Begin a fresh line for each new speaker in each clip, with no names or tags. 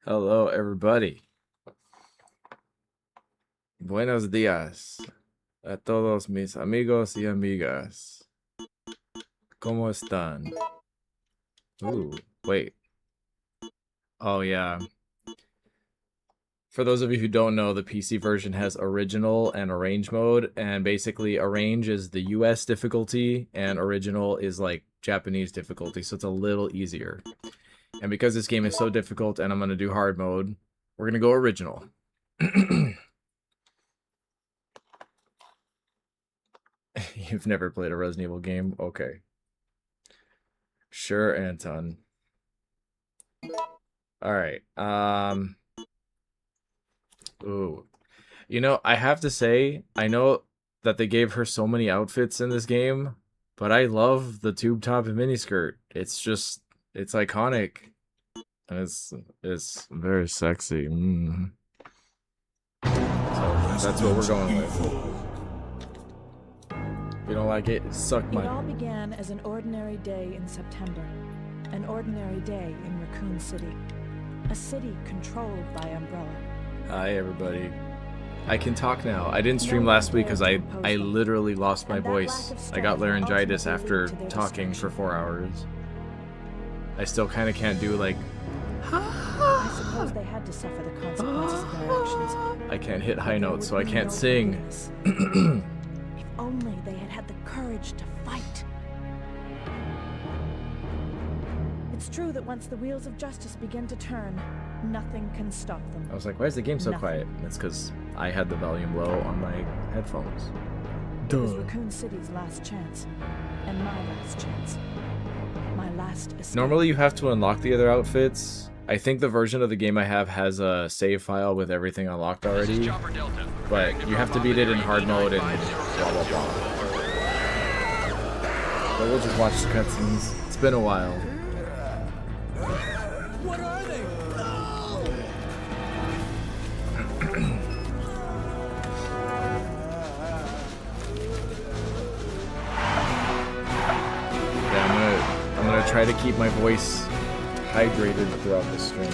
Hello, everybody. Buenos días a todos mis amigos y amigas. ¿Cómo están? Ooh, wait. Oh, yeah. For those of you who don't know, the PC version has original and arrange mode, and basically arrange is the US difficulty, and original is like Japanese difficulty, so it's a little easier. And because this game is so difficult and I'm going to do hard mode, we're going to go original. You've never played a Resident Evil game? Okay. Sure, Anton. Alright. Ooh. You know, I have to say, I know that they gave her so many outfits in this game, but I love the tube top and miniskirt. It's just, it's iconic. And it's very sexy. So that's what we're going with. If you don't like it, suck my...
It all began as an ordinary day in September. An ordinary day in Raccoon City. A city controlled by Umbrella.
Hi, everybody. I can talk now. I didn't stream last week because I literally lost my voice. I got laryngitis after talking for 4 hours. I still kind of can't do, like...
I suppose they had to suffer the consequences of their actions.
I can't hit high notes, so I can't sing.
If only they had had the courage to fight. It's true that once the wheels of justice begin to turn, nothing can stop them.
I was like, why is the game so quiet? And it's because I had the volume low on my headphones.
It was Raccoon City's last chance. And my last chance. My last escape.
Normally you have to unlock the other outfits. I think the version of the game I have has a save file with everything unlocked already. But you have to beat it in hard mode and blah blah blah. But we'll just watch the cutscenes. It's been a while.
What are they?
Yeah, I'm gonna try to keep my voice hydrated throughout the stream.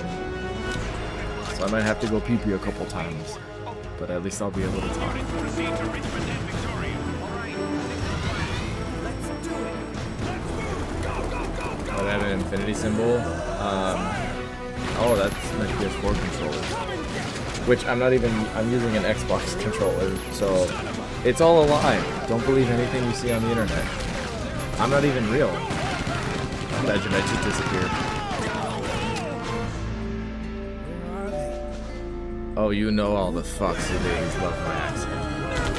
So I might have to go pee-pee a couple times. But at least I'll be able to talk. Oh, I have an infinity symbol. Oh, that's my PS4 controller. Which I'm using an Xbox controller, so it's all a lie. Don't believe anything you see on the internet. I'm not even real. Imagine I just disappeared. Oh, you know all the fucks who ladies love my accent.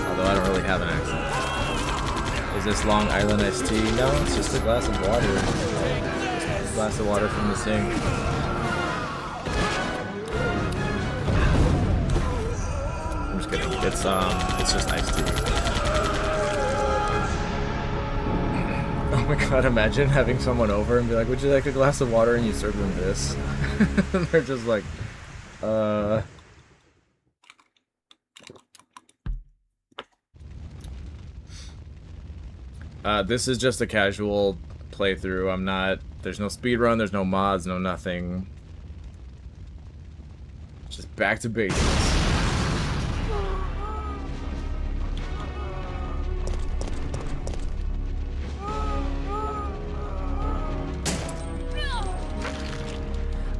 Although I don't really have an accent. Is this Long Island iced tea? No, it's just a glass of water. A glass of water from the sink. I'm just kidding. It's just iced tea. Oh my god, imagine having someone over and be like, would you like a glass of water? And you serve them this. And they're just like, this is just a casual playthrough. There's no speedrun, there's no mods, no nothing. Just back to basics.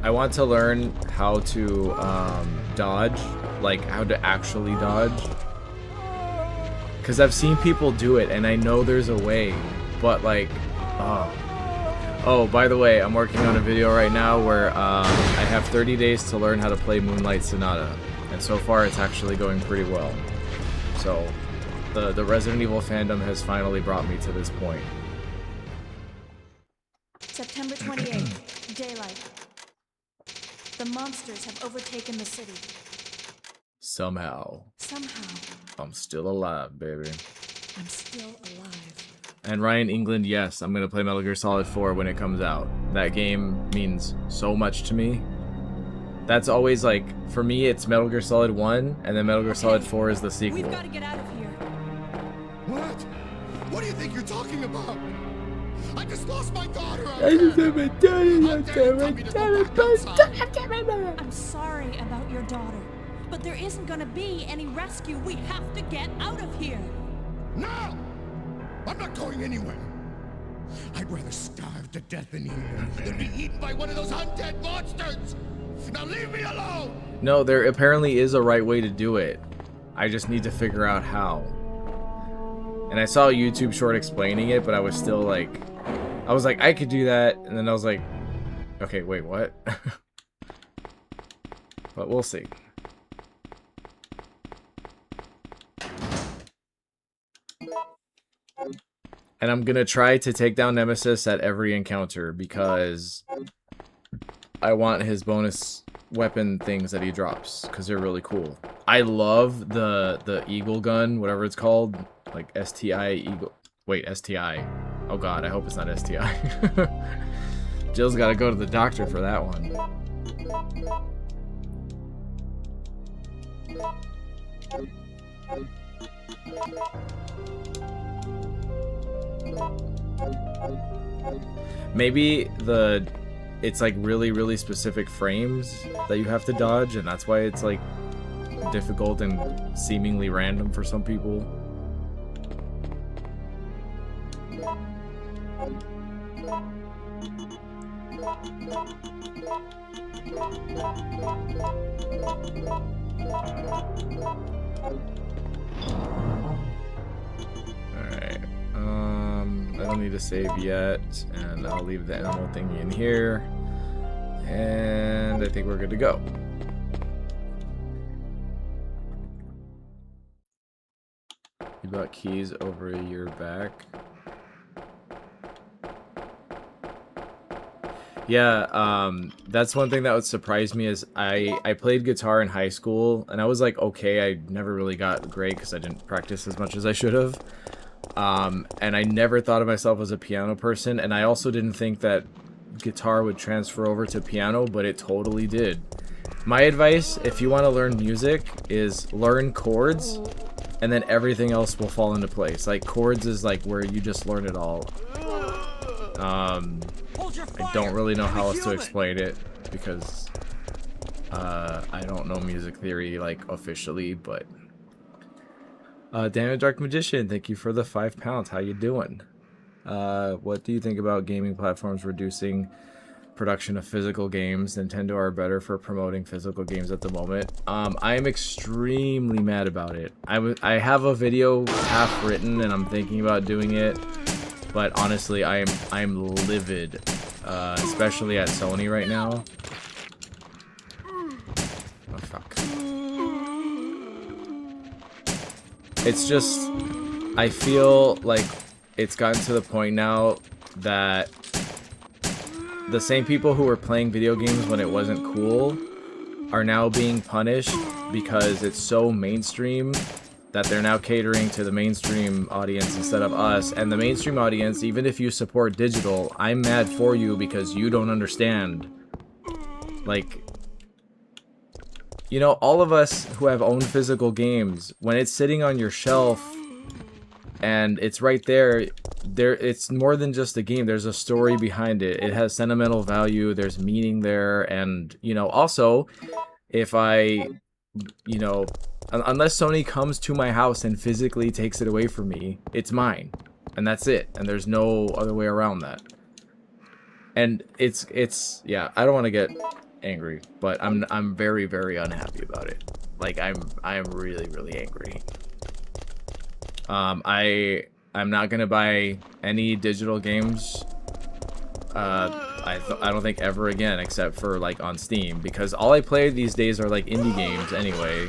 I want to learn how to dodge, like how to actually dodge. Because I've seen people do it, and I know there's a way, but like, oh, by the way, I'm working on a video right now where I have 30 days to learn how to play Moonlight Sonata, and so far it's actually going pretty well. So, the Resident Evil fandom has finally brought me to this point.
September 28th, daylight. The monsters have overtaken the city.
Somehow, I'm still alive, baby.
I'm still alive.
And Ryan England, yes, I'm gonna play Metal Gear Solid 4 when it comes out. That game means so much to me. That's always like, for me, it's Metal Gear Solid 1, and then Metal Gear Solid 4 is the sequel.
We've got to get out of here.
What? What do you think you're talking about? I just lost my daughter.
I'm sorry about your daughter, but there isn't gonna be any rescue. We have to get out of here.
No! I'm not going anywhere. I'd rather starve to death in here than be eaten by one of those undead monsters. Now leave me alone!
No, there apparently is a right way to do it. I just need to figure out how. And I saw a YouTube short explaining it, but I was still like, I could do that, and then I was like, okay, wait, what? But we'll see. And I'm gonna try to take down Nemesis at every encounter because I want his bonus weapon things that he drops because they're really cool. I love the Eagle gun, whatever it's called, like STI Eagle. Wait, STI. Oh god, I hope it's not STI. Jill's gotta go to the doctor for that one. Maybe it's like really specific frames that you have to dodge, and that's why it's like difficult and seemingly random for some people. Alright, I don't need to save yet, and I'll leave the animal thingy in here, and I think we're good to go. You bought keys over a year back. Yeah, that's one thing that would surprise me is I played guitar in high school, and I was like, okay, I never really got great because I didn't practice as much as I should have. And I never thought of myself as a piano person, and I also didn't think that guitar would transfer over to piano, but it totally did. My advice, if you want to learn music, is learn chords, and then everything else will fall into place. Like, chords is like where you just learn it all. I don't really know how else to explain it, because I don't know music theory, like, officially, but... Damn Dark Magician, thank you for the £5. How you doing? What do you think about gaming platforms reducing production of physical games? Nintendo are better for promoting physical games at the moment. I am extremely mad about it. I have a video half written and I'm thinking about doing it, but honestly, I'm livid, especially at Sony right now. Oh fuck. It's just, I feel like it's gotten to the point now that the same people who were playing video games when it wasn't cool are now being punished because it's so mainstream that they're now catering to the mainstream audience instead of us. And the mainstream audience, even if you support digital, I'm mad for you because you don't understand. Like, you know, all of us who have owned physical games, when it's sitting on your shelf and it's right there, it's more than just a game. There's a story behind it. It has sentimental value. There's meaning there. And, you know, also, if I, you know, unless Sony comes to my house and physically takes it away from me, it's mine. And that's it. And there's no other way around that. And it's yeah, I don't want to get angry, but I'm very, very unhappy about it. Like, I'm really, really angry. I'm not gonna buy any digital games. I don't think ever again, except for like on Steam, because all I play these days are like indie games anyway.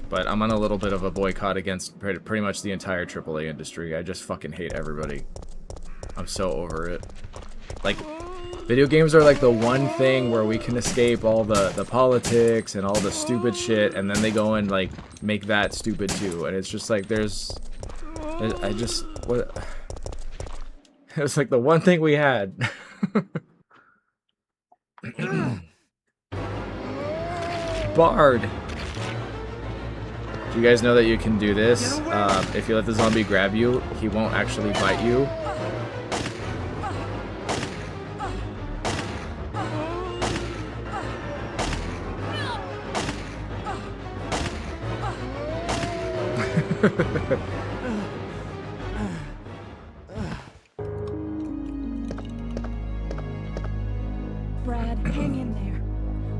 But I'm on a little bit of a boycott against pretty much the entire AAA industry. I just fucking hate everybody. I'm so over it. Like, video games are like the one thing where we can escape all the politics and all the stupid shit, and then they go and like make that stupid too. And it's just like what? It was like the one thing we had. Bard. Do you guys know that you can do this? If you let the zombie grab you, he won't actually bite you.
Brad, hang in there.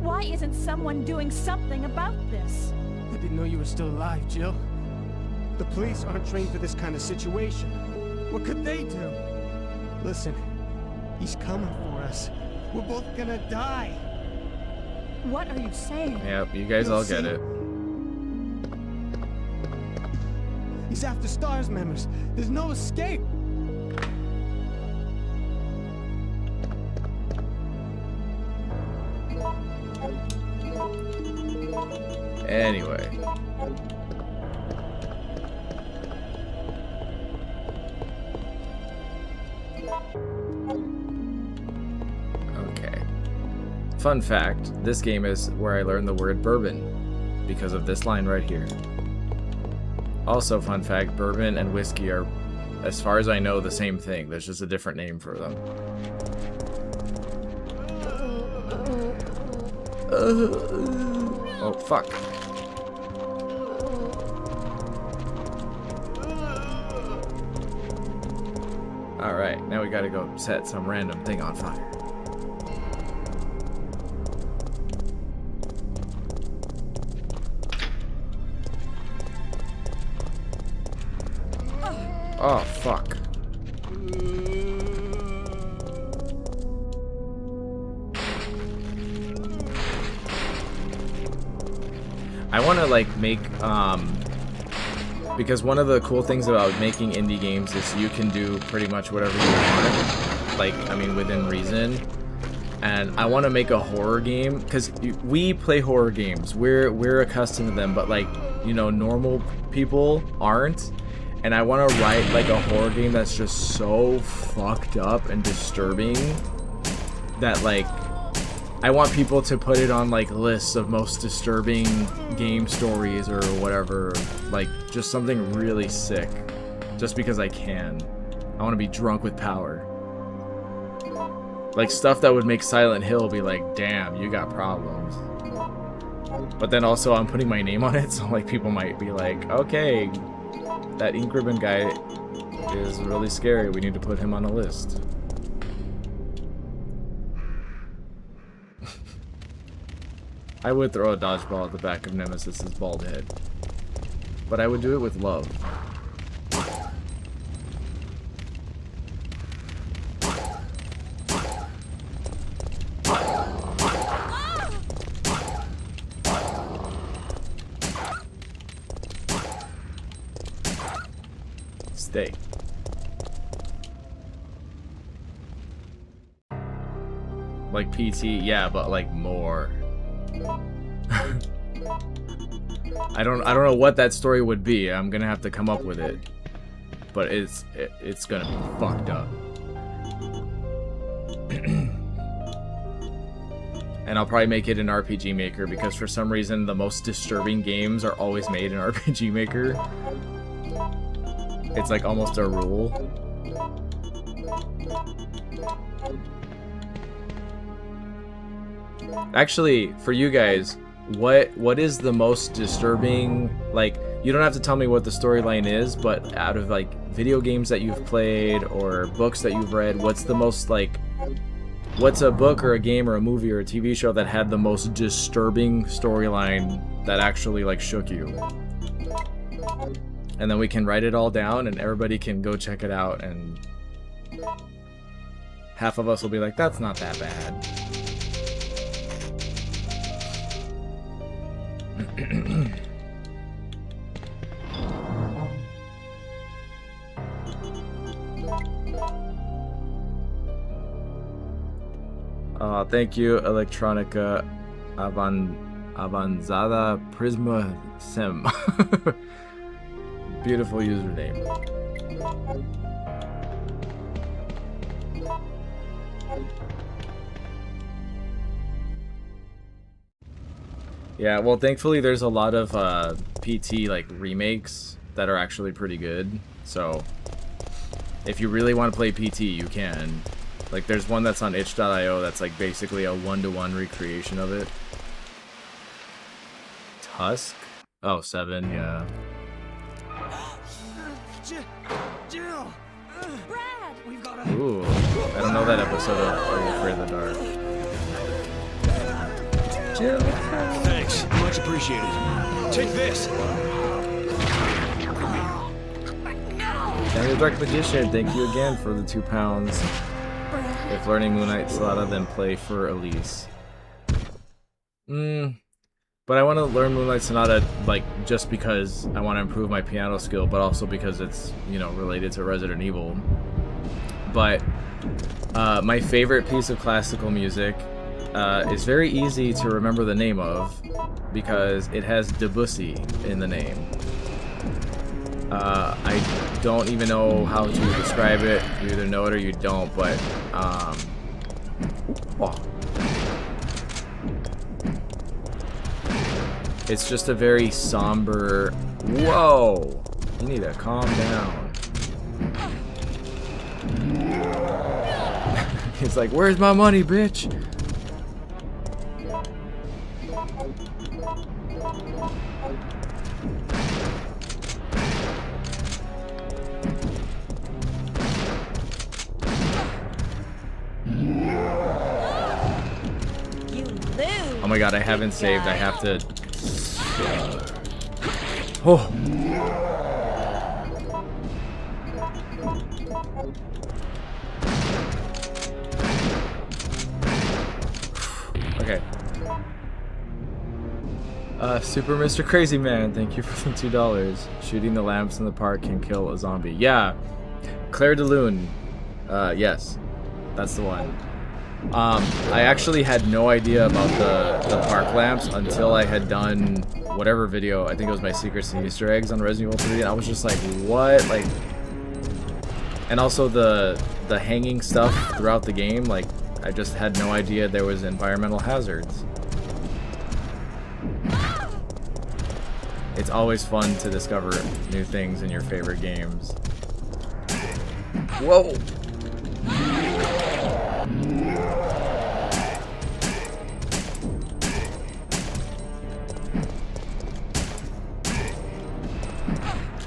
Why isn't someone doing something about this?
I didn't know you were still alive, Jill. The police aren't trained for this kind of situation. What could they do? Listen, he's coming for us. We're both gonna die.
What are you saying?
Yep, you guys all get it.
He's after STARS members. There's no escape.
Anyway. Okay. Fun fact, this game is where I learned the word bourbon because of this line right here. Also, fun fact, bourbon and whiskey are, as far as I know, the same thing. There's just a different name for them. Oh, fuck. Alright, now we gotta go set some random thing on fire. Oh, fuck. I want to like make because one of the cool things about making indie games is you can do pretty much whatever you want. Like, I mean, within reason. And I want to make a horror game because we play horror games. We're accustomed to them, but like, you know, normal people aren't. And I want to write like a horror game that's just so fucked up and disturbing that like I want people to put it on like lists of most disturbing game stories or whatever. Like just something really sick, just because I can. I want to be drunk with power. Like stuff that would make Silent Hill be like, damn, you got problems. But then also I'm putting my name on it, so like people might be like, okay, that Ink Ribbon guy is really scary. We need to put him on a list. I would throw a dodgeball at the back of Nemesis's bald head. But I would do it with love. Stay. Like PT, yeah, but like more. I don't know what that story would be. I'm gonna have to come up with it, but it's gonna be fucked up. And I'll probably make it in RPG Maker because for some reason the most disturbing games are always made in RPG Maker. It's like almost a rule. Actually, for you guys, what is the most disturbing, like, you don't have to tell me what the storyline is, but out of like video games that you've played or books that you've read, what's the most like, what's a book or a game or a movie or a TV show that had the most disturbing storyline that actually like shook you? And then we can write it all down and everybody can go check it out, and half of us will be like, that's not that bad. Thank you, Electronica Avanzada Prisma Sim. Beautiful username. Yeah, well, thankfully there's a lot of PT like remakes that are actually pretty good. So if you really want to play PT, you can. Like there's one that's on itch.io that's like basically a 1-to-1 recreation of it. Tusk? Oh, 7, yeah.
Jill!
Brad!
We've got a...
Ooh, I don't know that episode of Are You Afraid of the Dark. Jill.
Thanks, much appreciated. Take this.
And the Dark Magician, thank you again for the £2. If learning Moonlight Sonata, then play for Elise. But I want to learn Moonlight Sonata, like, just because I want to improve my piano skill, but also because it's, you know, related to Resident Evil. But my favorite piece of classical music is very easy to remember the name of, because it has Debussy in the name. I don't even know how to describe it. You either know it or you don't, but oh. It's just a very somber. Whoa! You need to calm down. It's like, where's my money, bitch? Oh my god, I haven't saved. I have to... Oh! Okay. Super Mr. Crazy Man, thank you for the $2. Shooting the lamps in the park can kill a zombie. Yeah, Claire de Lune. Yes, that's the one. I actually had no idea about the park lamps until I had done whatever video. I think it was my secrets and Easter eggs on Resident Evil 3, and I was just like, what? Like, and also the hanging stuff throughout the game. Like, I just had no idea there was environmental hazards. It's always fun to discover new things in your favorite games. Whoa!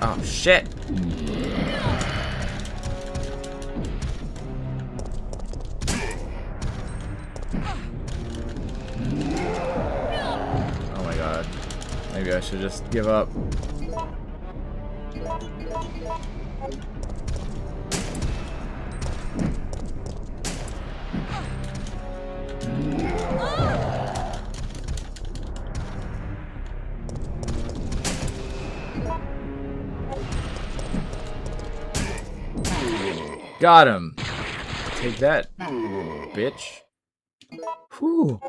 Oh, shit! Oh my god. Maybe I should just give up. Got him. Take that, bitch. Whew.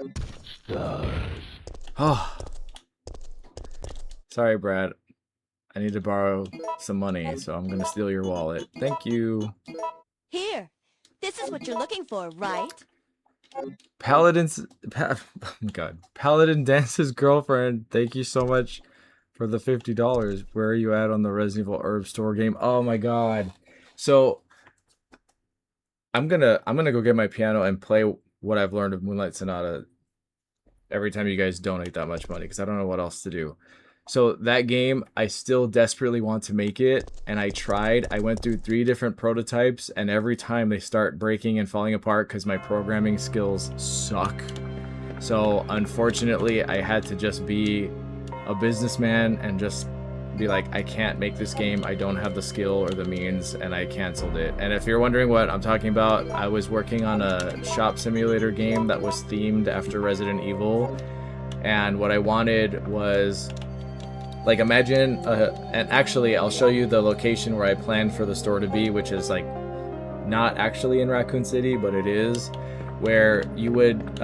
Oh. Sorry, Brad. I need to borrow some money, so I'm gonna steal your wallet. Thank you.
Here, this is what you're looking for, right?
Paladin's... oh my god. Paladin Dance's girlfriend. Thank you so much for the $50. Where are you at on the Resident Evil Herb Store game? Oh my god. So... I'm gonna go get my piano and play what I've learned of Moonlight Sonata every time you guys donate that much money, because I don't know what else to do. So that game, I still desperately want to make it, and I tried. I went through 3 different prototypes, and every time they start breaking and falling apart because my programming skills suck. So unfortunately, I had to just be a businessman and just be like, I can't make this game, I don't have the skill or the means, and I canceled it. And if you're wondering what I'm talking about, I was working on a shop simulator game that was themed after Resident Evil, and what I wanted was, like, imagine, and actually I'll show you the location where I planned for the store to be, which is like not actually in Raccoon City, but it is, where you would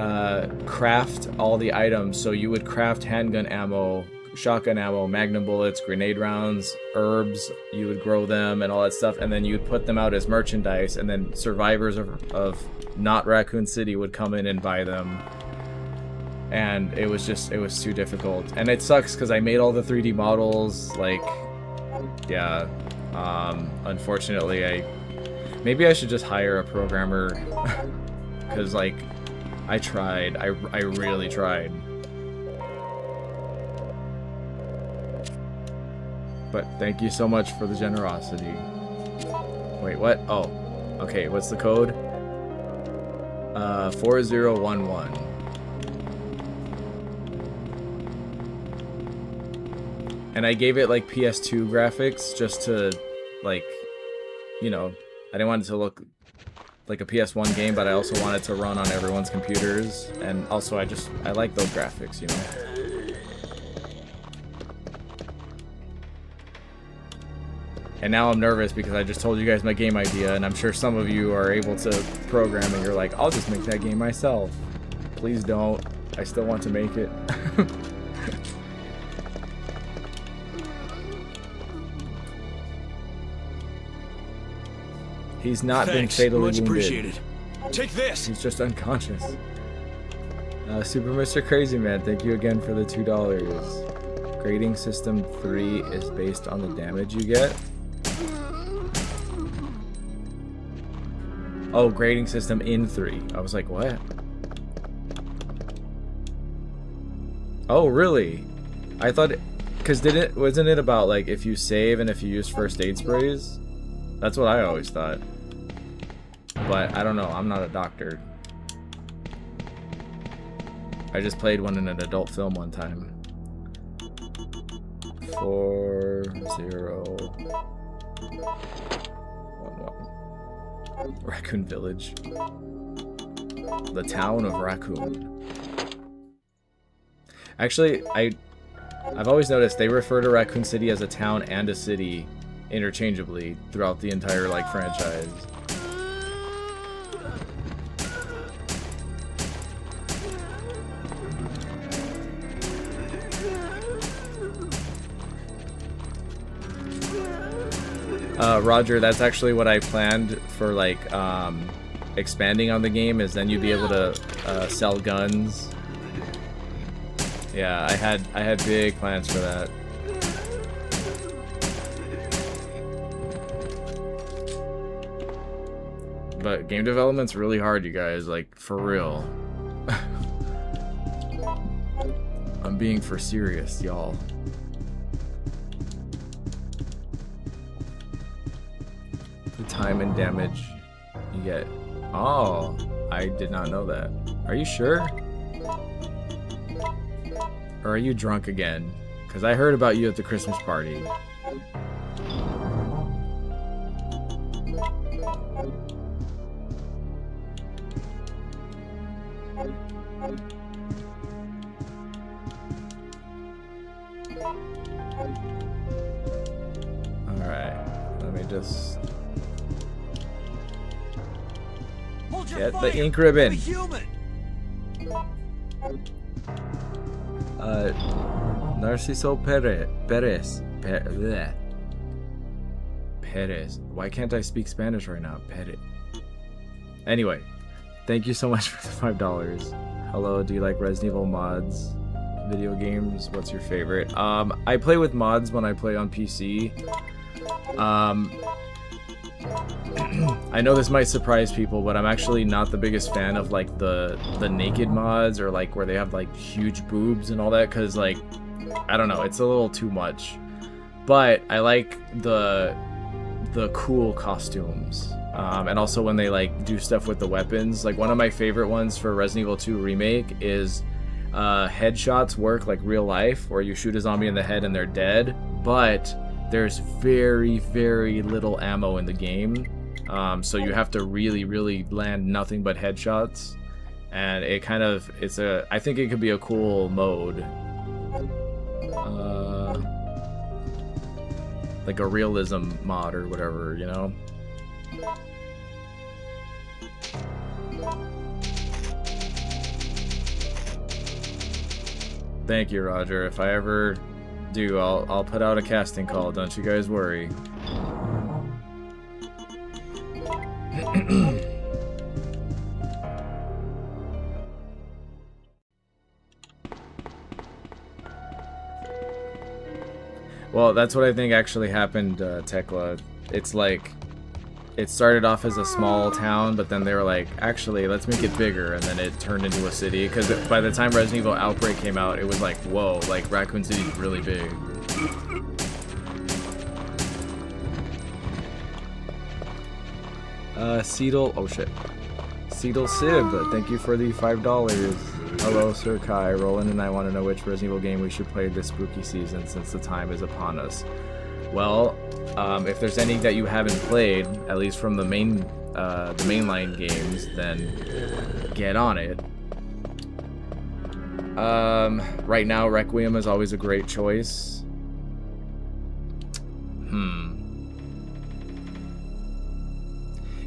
craft all the items. So you would craft handgun ammo, shotgun ammo, magnum bullets, grenade rounds, herbs. You would grow them and all that stuff, and then you'd put them out as merchandise, and then survivors of not Raccoon City would come in and buy them. And it was too difficult, and it sucks because I made all the 3D models. Like, yeah, unfortunately, maybe I should just hire a programmer, because like I tried, I really tried. But thank you so much for the generosity. Wait, what? Oh, okay, what's the code? 4011. And I gave it like PS2 graphics just to, like, you know, I didn't want it to look like a PS1 game, but I also wanted to run on everyone's computers. And also I like those graphics, you know. And now I'm nervous because I just told you guys my game idea, and I'm sure some of you are able to program and you're like, I'll just make that game myself. Please don't. I still want to make it. He's not been fatally
much
wounded.
appreciated. Take this.
He's just unconscious. Super Mr. Crazy Man, thank you again for the $2. Grading system 3 is based on the damage you get. Oh, grading system in 3. I was like, what? Oh, really? I thought, because wasn't it about like if you save and if you use first aid sprays? That's what I always thought. But I don't know, I'm not a doctor. I just played one in an adult film one time. 4011. Raccoon Village. The town of Raccoon. Actually, I've always noticed they refer to Raccoon City as a town and a city interchangeably throughout the entire like franchise. Roger, that's actually what I planned for, like, expanding on the game, is then you'd be able to sell guns. Yeah, I had big plans for that. But game development's really hard, you guys, like, for real. I'm being for serious, y'all. The time and damage you get. Oh, I did not know that. Are you sure? Or are you drunk again? Because I heard about you at the Christmas party. Alright, let me just get the ink ribbon. Narciso Perez. Perez. Why can't I speak Spanish right now? Perez. Anyway, thank you so much for the $5. Hello, do you like Resident Evil mods? Video games, what's your favorite? I play with mods when I play on PC. I know this might surprise people, but I'm actually not the biggest fan of like the naked mods, or like where they have like huge boobs and all that, because like, I don't know, it's a little too much. But I like the cool costumes, and also when they like do stuff with the weapons. Like one of my favorite ones for Resident Evil 2 Remake is headshots work like real life, where you shoot a zombie in the head and they're dead, but there's very, very little ammo in the game. So you have to really, really land nothing but headshots. And it kind of, I think it could be a cool mode. Like a realism mod or whatever, you know? Thank you, Roger. If I ever do, I'll put out a casting call, don't you guys worry. Well, that's what I think actually happened, Tekla. It's like, it started off as a small town, but then they were like, actually, let's make it bigger, and then it turned into a city. Because by the time Resident Evil Outbreak came out, it was like, whoa, like Raccoon City's really big. Seedle, oh shit. Seedle Sib, thank you for the $5. Hello, Sir Kai. Roland and I want to know which Resident Evil game we should play this spooky season, since the time is upon us. Well, if there's any that you haven't played, at least from the mainline games, then get on it. Right now, Requiem is always a great choice.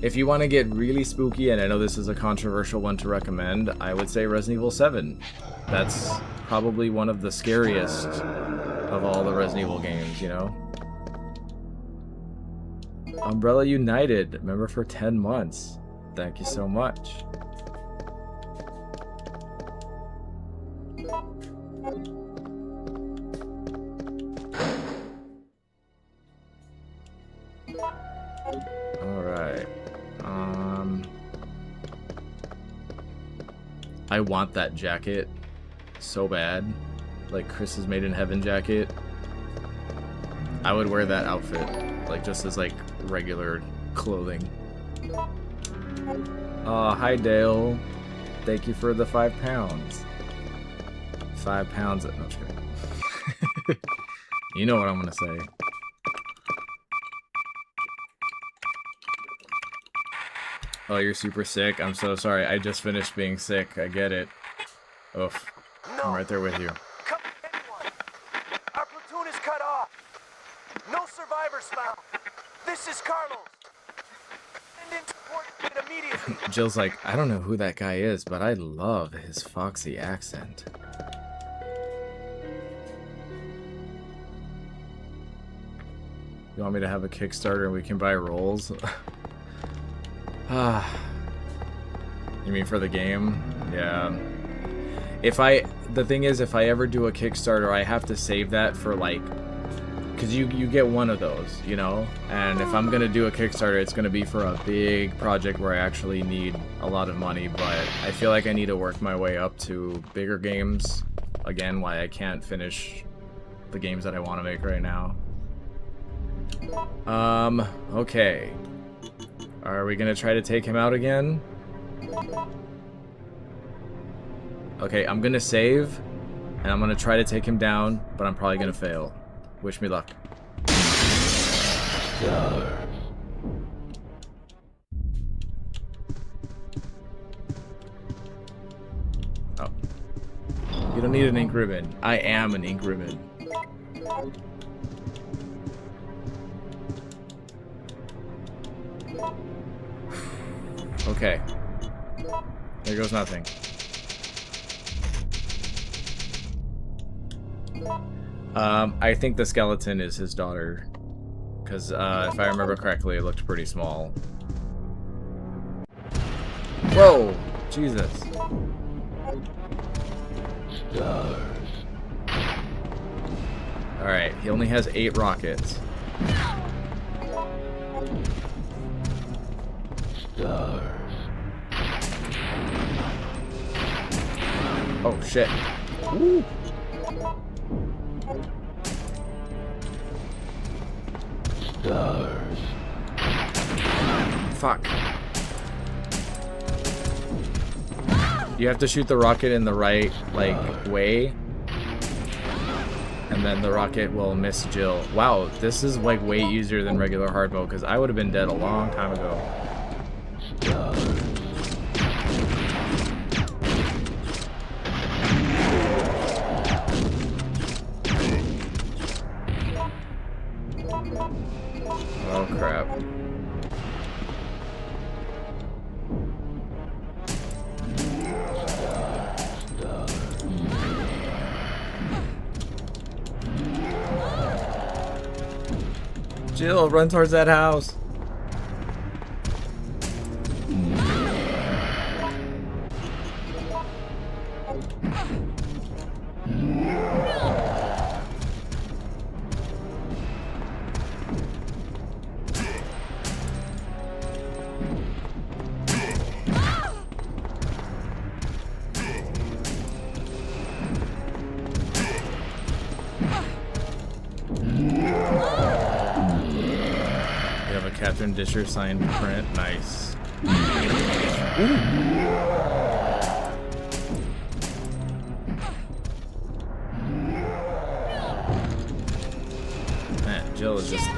If you want to get really spooky, and I know this is a controversial one to recommend, I would say Resident Evil 7. That's probably one of the scariest of all the Resident Evil games, you know? Umbrella United, member for 10 months. Thank you so much. Alright. I want that jacket so bad. Like Chris's Made in Heaven jacket. I would wear that outfit, like just as like regular clothing. Hi Dale. Thank you for the £5. £5. No, just kidding. You know what I'm gonna say. Oh, you're super sick? I'm so sorry. I just finished being sick. I get it. Oof. I'm right there with you.
driver's found. This is Carlos. Send in support immediately.
Jill's like, I don't know who that guy is, but I love his foxy accent. You want me to have a Kickstarter and we can buy rolls? Ah. You mean for the game? Yeah. The thing is, if I ever do a Kickstarter, I have to save that for like, because you get one of those, you know? And if I'm gonna do a Kickstarter, it's gonna be for a big project where I actually need a lot of money, but I feel like I need to work my way up to bigger games. Again, why I can't finish the games that I want to make right now. Okay. Are we gonna try to take him out again? Okay, I'm gonna save, and I'm gonna try to take him down, but I'm probably gonna fail. Wish me luck. Oh. You don't need an ink ribbon. I am an ink ribbon. Okay. There goes nothing. I think the skeleton is his daughter. Because, if I remember correctly, it looked pretty small. Whoa! Jesus. Alright, he only has 8 rockets. Oh, shit. Woo. Fuck. You have to shoot the rocket in the right, like, way. And then the rocket will miss Jill. Wow, this is, like, way easier than regular hard mode, because I would have been dead a long time ago. Oh, crap. Jill, run towards that house. Catherine Disher signed print. Nice. Ooh. Man, Jill is just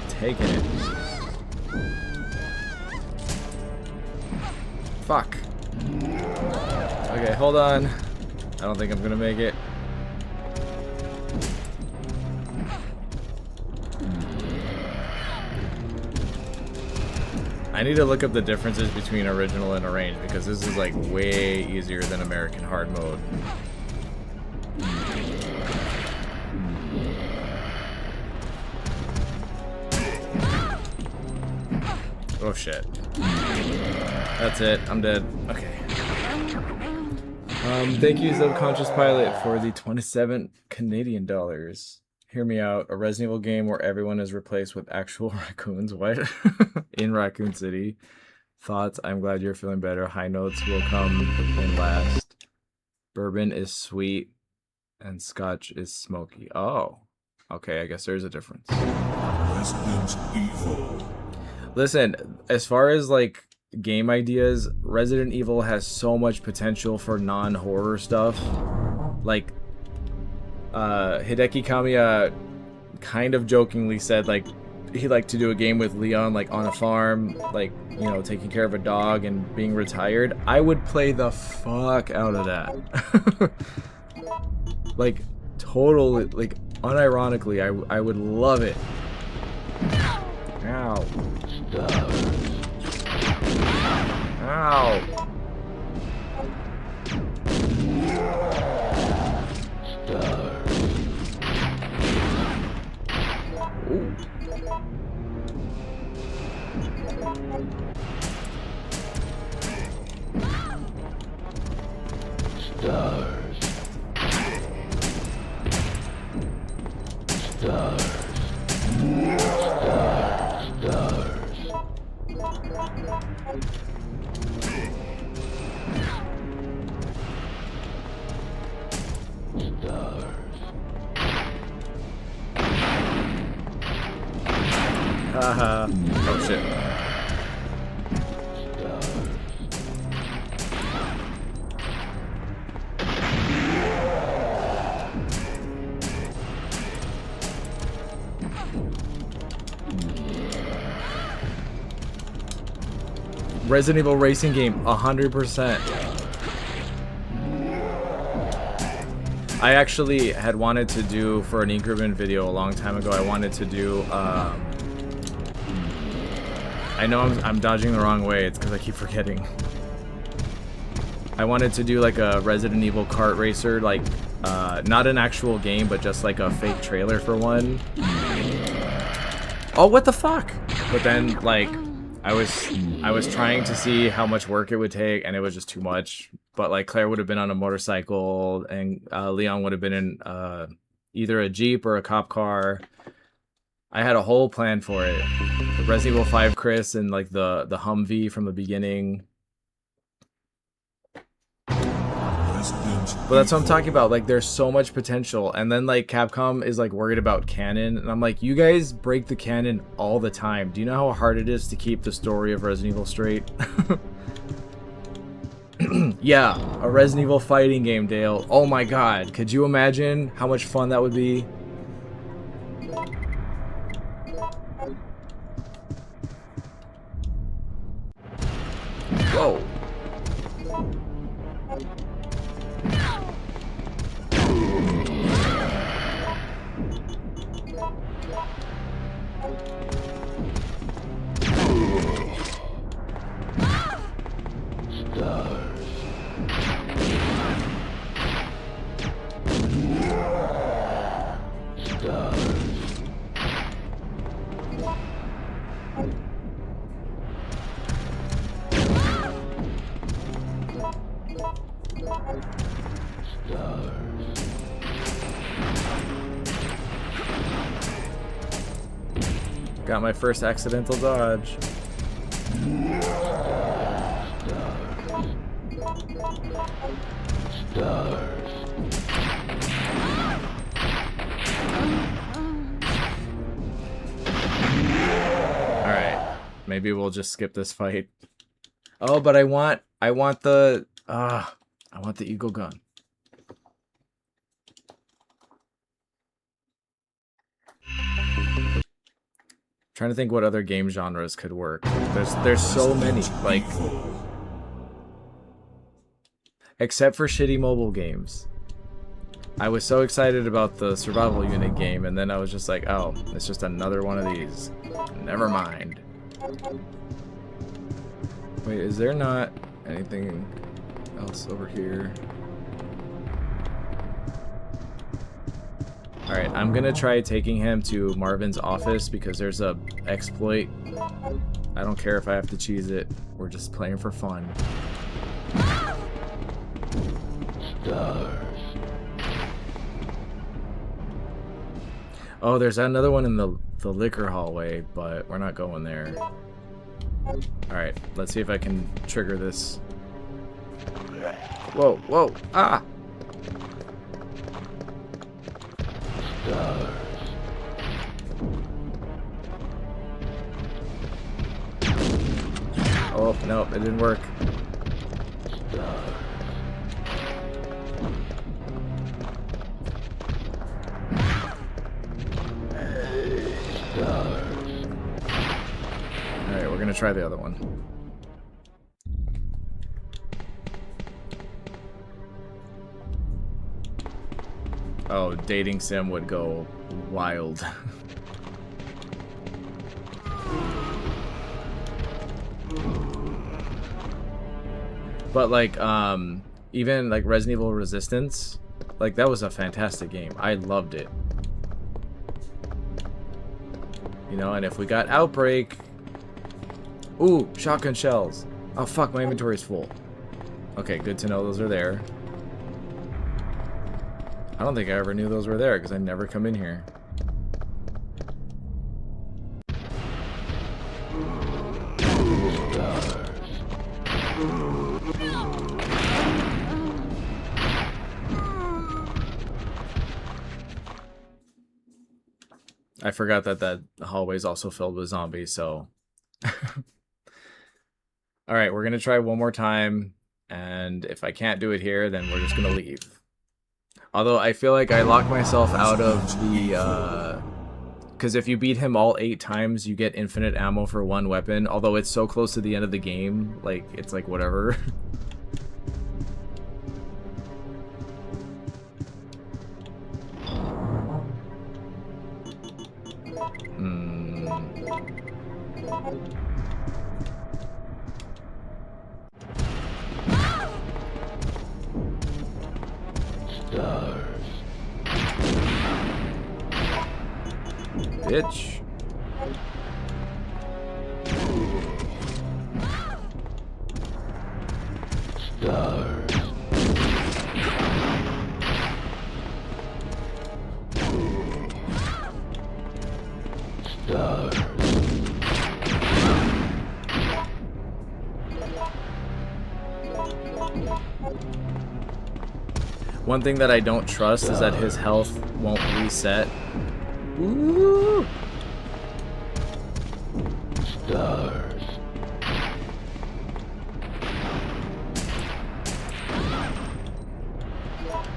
taking it. Fuck. Okay, hold on. I don't think I'm gonna make it. I need to look up the differences between original and arranged because this is like way easier than American hard mode. Oh shit. That's it. I'm dead. Okay. Thank you, Subconscious Pilot, for the 27 Canadian dollars. Hear me out. A Resident Evil game where everyone is replaced with actual raccoons. What? In Raccoon City. Thoughts? I'm glad you're feeling better. High notes will come in last. Bourbon is sweet and scotch is smoky. Oh. Okay, I guess there's a difference.
Resident Evil.
Listen, as far as like game ideas, Resident Evil has so much potential for non-horror stuff. Like Hideki Kamiya kind of jokingly said like he'd like to do a game with Leon like on a farm, like, you know, taking care of a dog and being retired. I would play the fuck out of that. Like totally, like unironically, I would love it. Ow. Ow. Ooh. Haha. Oh shit. Resident Evil racing game, 100%. I actually had wanted to do, for an increment video a long time ago, I wanted to do, I know I'm dodging the wrong way, it's because I keep forgetting. I wanted to do like a Resident Evil kart racer, like, not an actual game, but just like a fake trailer for one. Oh, what the fuck? But then, like, I was trying to see how much work it would take, and it was just too much. But like Claire would have been on a motorcycle, and Leon would have been in either a Jeep or a cop car. I had a whole plan for it. Resident Evil 5 Chris and like the Humvee from the beginning. But that's what I'm talking about. Like, there's so much potential, and then like Capcom is like worried about canon, and I'm like, you guys break the canon all the time. Do you know how hard it is to keep the story of Resident Evil straight? Yeah, a Resident Evil fighting game, Dale. Oh my god, could you imagine how much fun that would be? Whoa. Got my first accidental dodge. Alright, maybe we'll just skip this fight. Oh, but I want the eagle gun. Trying to think what other game genres could work. There's so many, like, except for shitty mobile games. I was so excited about the survival unit game, and then I was just like, oh, it's just another one of these. Never mind. Wait, is there not anything else over here? Alright, I'm gonna try taking him to Marvin's office because there's a exploit. I don't care if I have to cheese it. We're just playing for fun. Oh, there's another one in the liquor hallway, but we're not going there. Alright, let's see if I can trigger this. Whoa, whoa, ah! Oh, no, it didn't work. Alright, we're gonna try the other one. Oh, dating sim would go wild. But like even like Resident Evil Resistance, like that was a fantastic game. I loved it. You know, and if we got Outbreak, ooh, shotgun shells. Oh fuck, my inventory's full. Okay, good to know those are there. I don't think I ever knew those were there because I never come in here. I forgot that that hallway is also filled with zombies, so... Alright, we're gonna try one more time, and if I can't do it here, then we're just gonna leave. Although I feel like I locked myself out of the, because if you beat him all 8 times, you get infinite ammo for one weapon, although it's so close to the end of the game, like, it's like, whatever. Bitch. One thing that I don't trust is that his health won't reset. Ooh.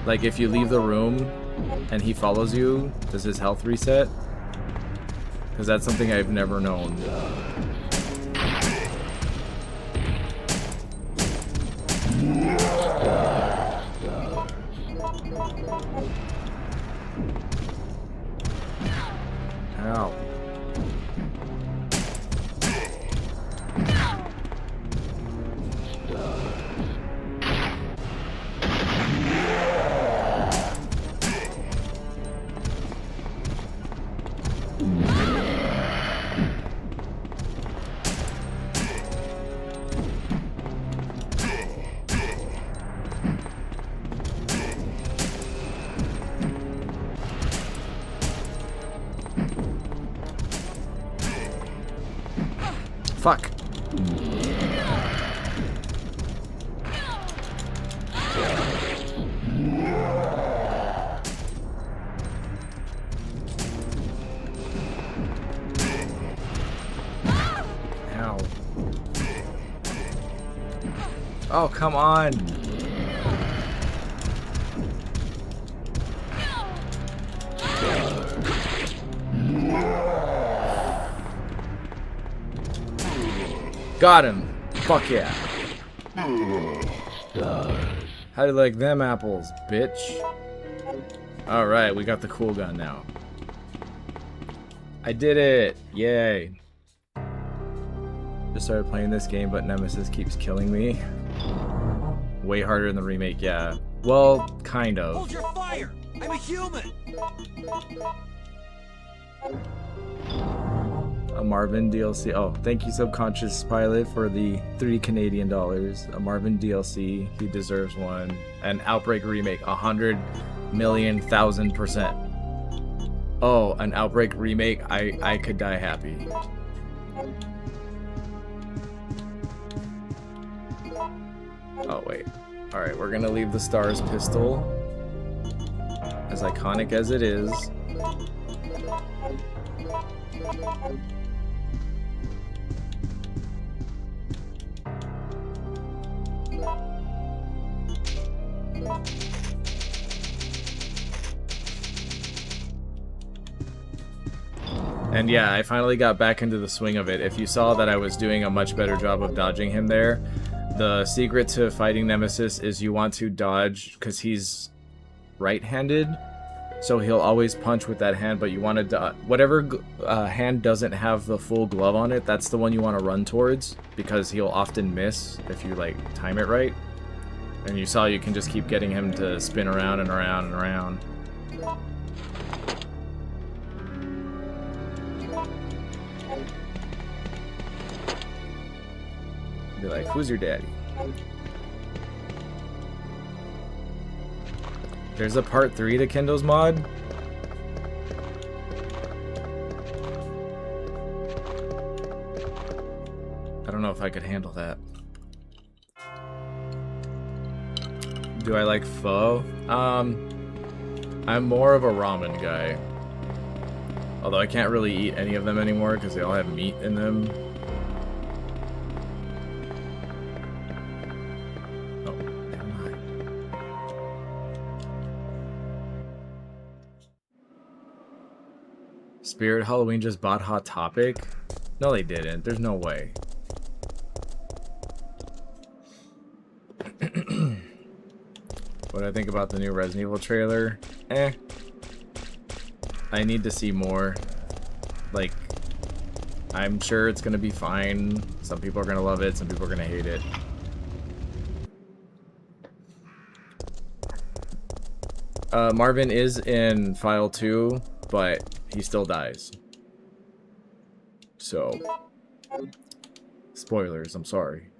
Like if you leave the room and he follows you, does his health reset? Because that's something I've never known. Ow. Fuck. Ow. Oh, come on. Got him. Fuck yeah. How do you like them apples, bitch? Alright, we got the cool gun now. I did it! Yay. Just started playing this game, but Nemesis keeps killing me. Way harder in the remake, yeah. Well, kind of.
Hold your fire! I'm a human!
A Marvin DLC. Oh, thank you, Subconscious Pilot, for the $3 Canadian. A Marvin DLC. He deserves one. An Outbreak remake. 100,000,000%. Oh, an Outbreak remake. I could die happy. Oh, wait. Alright, we're gonna leave the Stars pistol. As iconic as it is. And yeah, I finally got back into the swing of it. If you saw that I was doing a much better job of dodging him there, the secret to fighting Nemesis is you want to dodge, because he's right-handed, so he'll always punch with that hand, but you want to whatever hand doesn't have the full glove on it, that's the one you want to run towards, because he'll often miss if you like time it right. And you saw you can just keep getting him to spin around and around and around. Be like, who's your daddy? There's a part 3 to Kendo's mod. I don't know if I could handle that. Do I like pho? I'm more of a ramen guy. Although I can't really eat any of them anymore because they all have meat in them. Oh, never mind. Spirit Halloween just bought Hot Topic? No, they didn't. There's no way. What do I think about the new Resident Evil trailer? Eh. I need to see more. Like, I'm sure it's gonna be fine. Some people are gonna love it, some people are gonna hate it. Marvin is in file 2, but he still dies. So, spoilers, I'm sorry.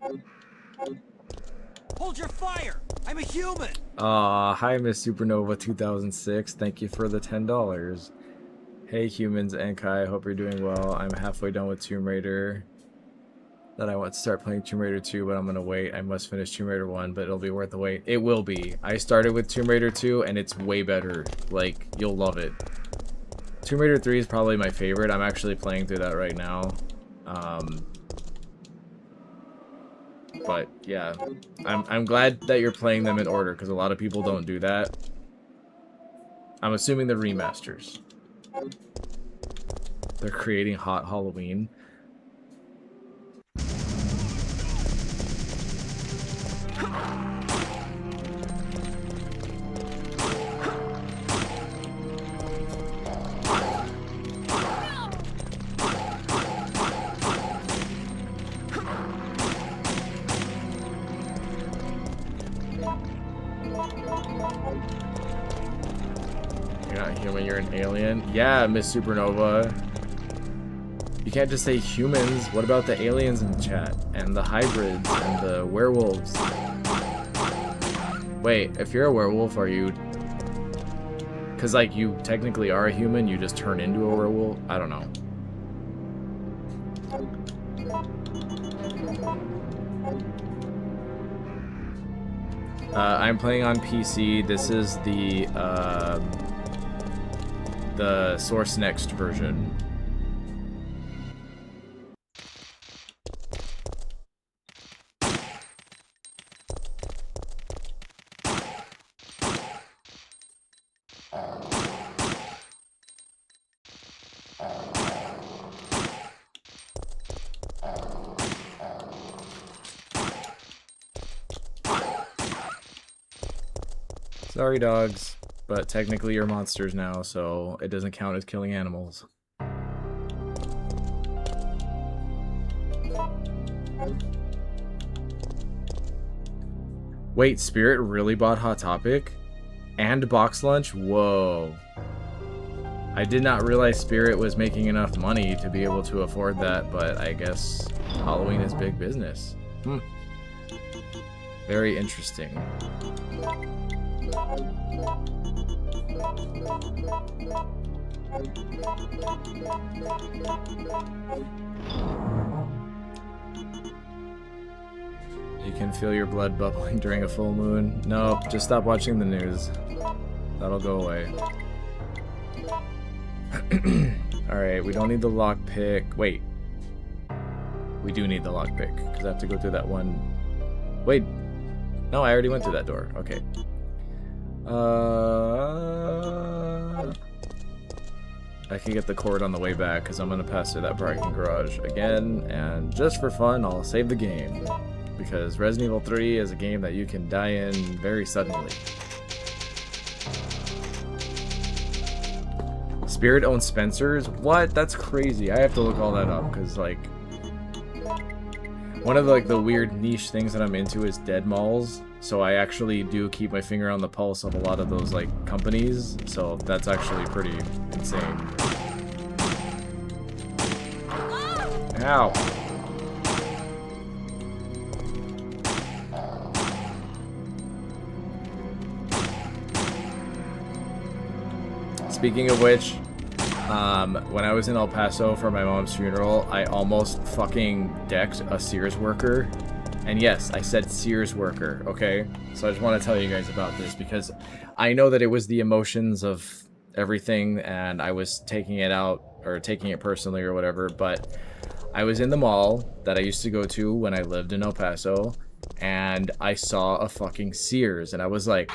Hold your fire! I'm a human!
Hi Miss Supernova 2006. Thank you for the $10. Hey humans and Kai, hope you're doing well. I'm halfway done with Tomb Raider. That I want to start playing Tomb Raider 2, but I'm gonna wait. I must finish Tomb Raider 1, but it'll be worth the wait. It will be. I started with Tomb Raider 2 and it's way better. Like, you'll love it. Tomb Raider 3 is probably my favorite. I'm actually playing through that right now. But yeah, I'm glad that you're playing them in order because a lot of people don't do that. I'm assuming the remasters. They're creating Hot Halloween. You're not human, you're an alien. Yeah, Miss Supernova. You can't just say humans. What about the aliens in the chat? And the hybrids and the werewolves? Wait, if you're a werewolf, are you... Because, like, you technically are a human, you just turn into a werewolf? I don't know. I'm playing on PC. This is the Source Next version. Sorry, dogs, but technically you're monsters now, so it doesn't count as killing animals. Wait, Spirit really bought Hot Topic? And Box Lunch? Whoa. I did not realize Spirit was making enough money to be able to afford that, but I guess Halloween is big business. Very interesting. You can feel your blood bubbling during a full moon. Nope, just stop watching the news. That'll go away. Alright, we don't need the lockpick. Wait. We do need the lockpick, because I have to go through that one. Wait. No, I already went through that door. Okay. I can get the cord on the way back because I'm going to pass through that parking garage again, and just for fun, I'll save the game. Because Resident Evil 3 is a game that you can die in very suddenly. Spirit owns Spencer's? What? That's crazy. I have to look all that up because, like, one of the weird niche things that I'm into is dead malls. so I actually do keep my finger on the pulse of a lot of those like companies, so that's actually pretty insane. Ow. Speaking of which, when I was in El Paso for my mom's funeral, I almost fucking decked a Sears worker. And yes, I said Sears worker, okay? So I just want to tell you guys about this because I know that it was the emotions of everything and I was taking it out or taking it personally or whatever, but I was in the mall that I used to go to when I lived in El Paso and I saw a fucking Sears and I was like,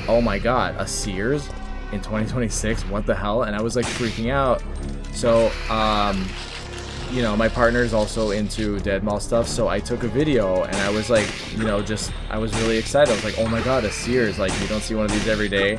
oh my god, a Sears? In 2026, what the hell? And I was like freaking out. So you know, my partner's also into dead mall stuff, so I took a video and I was like, you know, I was really excited. I was like, oh my god, a Sears, like you don't see one of these every day.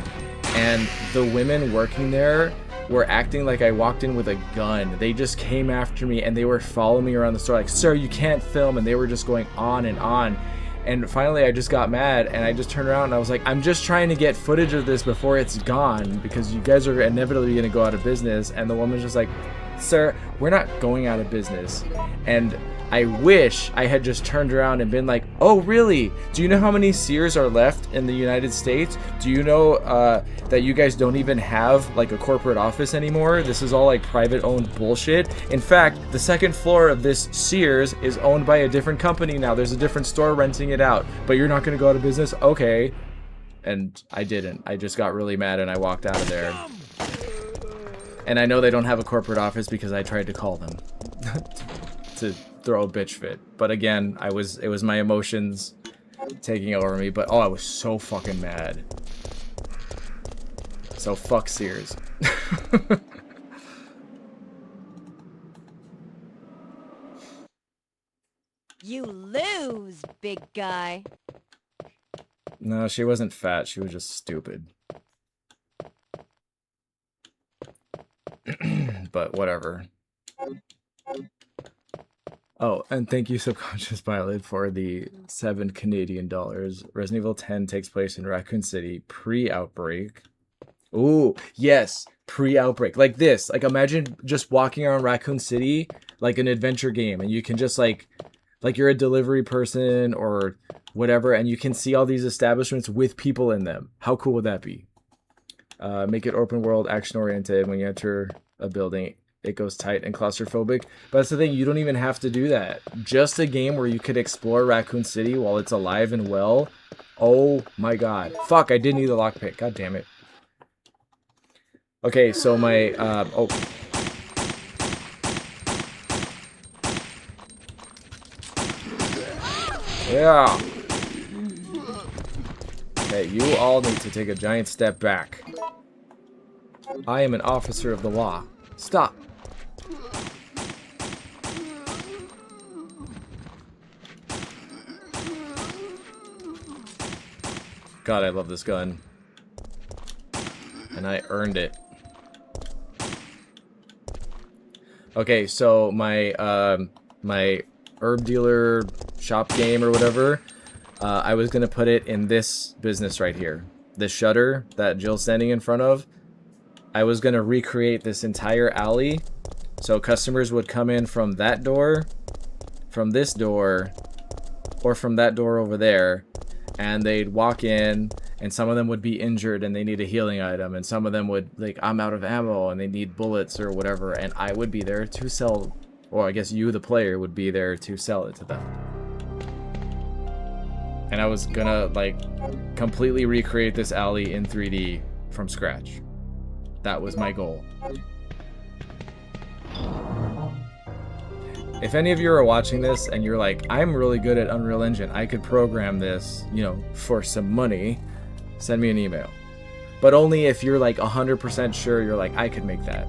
And the women working there were acting like I walked in with a gun. They just came after me and they were following me around the store like, sir, you can't film, and they were just going on and on. And finally I just got mad and I just turned around and I was like, I'm just trying to get footage of this before it's gone because you guys are inevitably going to go out of business. And the woman's just like, sir, we're not going out of business. And I wish I had just turned around and been like, oh really? Do you know how many Sears are left in the United States? Do you know that you guys don't even have like a corporate office anymore? This is all like private owned bullshit. In fact, the second floor of this Sears is owned by a different company now. There's a different store renting it out, but you're not going to go out of business? Okay. And I didn't. I just got really mad and I walked out of there. And I know they don't have a corporate office because I tried to call them to throw a bitch fit. But again, it was my emotions taking over me. But oh, I was so fucking mad. So fuck Sears.
You lose, big guy.
No, she wasn't fat. She was just stupid. But whatever. Oh, and thank you, Subconscious Pilot, for the $7 Canadian. Resident Evil 10 takes place in Raccoon City pre-outbreak. Ooh, yes, pre-outbreak. Like this. Like imagine just walking around Raccoon City like an adventure game, and you can just like you're a delivery person or whatever, and you can see all these establishments with people in them. How cool would that be? Make it open world, action oriented. When you enter a building, it goes tight and claustrophobic. But that's the thing, you don't even have to do that. Just a game where you could explore Raccoon City while it's alive and well. Oh my god. Fuck, I did need a lockpick. God damn it. Okay, so my oh. Yeah. Okay, you all need to take a giant step back. I am an officer of the law. Stop. God, I love this gun. And I earned it. Okay, so my my herb dealer shop game or whatever, I was gonna put it in this business right here. This shutter that Jill's standing in front of. I was gonna recreate this entire alley, so customers would come in from that door, from this door, or from that door over there, and they'd walk in, and some of them would be injured and they need a healing item, and some of them would, like, I'm out of ammo and they need bullets or whatever, and I would be there to sell, or I guess you, the player, would be there to sell it to them. And I was gonna, like, completely recreate this alley in 3D from scratch. That was my goal. If any of you are watching this and you're like, I'm really good at Unreal Engine, I could program this, you know, for some money, send me an email. But only if you're like 100% sure you're like, I could make that.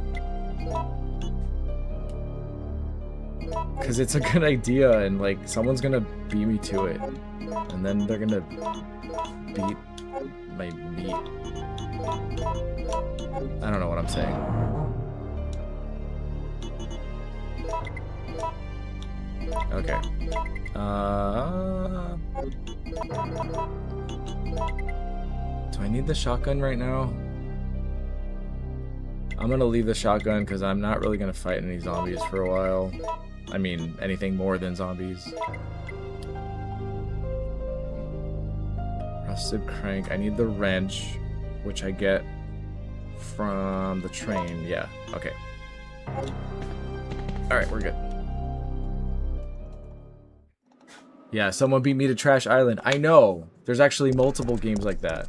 Because it's a good idea and like someone's gonna beat me to it. And then they're gonna beat my meat. I don't know what I'm saying. Okay. need the shotgun right now? I'm gonna leave the shotgun because I'm not really gonna fight any zombies for a while. I mean, anything more than zombies. Rusted crank. I need the wrench, which I get from the train. Yeah, okay. Alright, we're good. Yeah, someone beat me to Trash Island. I know! There's actually multiple games like that.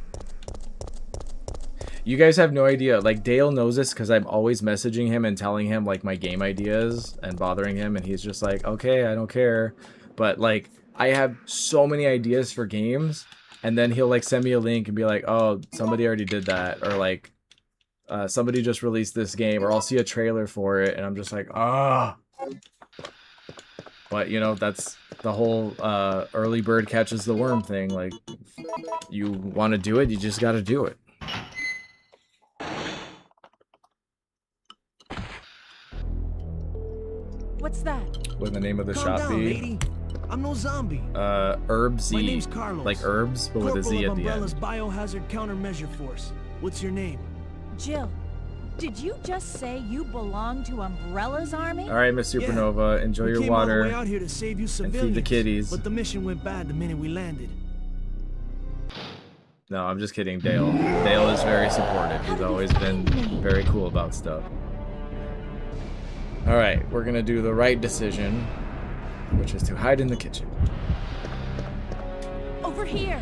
You guys have no idea. Like, Dale knows this because I'm always messaging him and telling him, like, my game ideas and bothering him, and he's just like, okay, I don't care. But, like, I have so many ideas for games, and then he'll, like, send me a link and be like, oh, somebody already did that, or, like, somebody just released this game, or I'll see a trailer for it, and I'm just like, ah. But, you know, that's the whole early bird catches the worm thing. Like, you want to do it, you just got to do it.
What's that?
What the name of the
Calm
shop
down,
be?
lady. I'm no zombie.
Herbsy.
My name's Carlos.
Like herbs, but with a Z
Corporal
at
of
the
Umbrella's
end.
Biohazard Countermeasure Force. What's your name?
Jill, did you just say you belong to Umbrella's army?
Alright, Miss Supernova, enjoy
We
your
came all the way
water.
out here to save you
and
civilians,
feed the kitties.
but the mission went bad the minute we landed.
No, I'm just kidding, Dale. Dale is very supportive. He's always been very cool about stuff. Alright, we're gonna do the right decision, which is to hide in the kitchen.
Over here.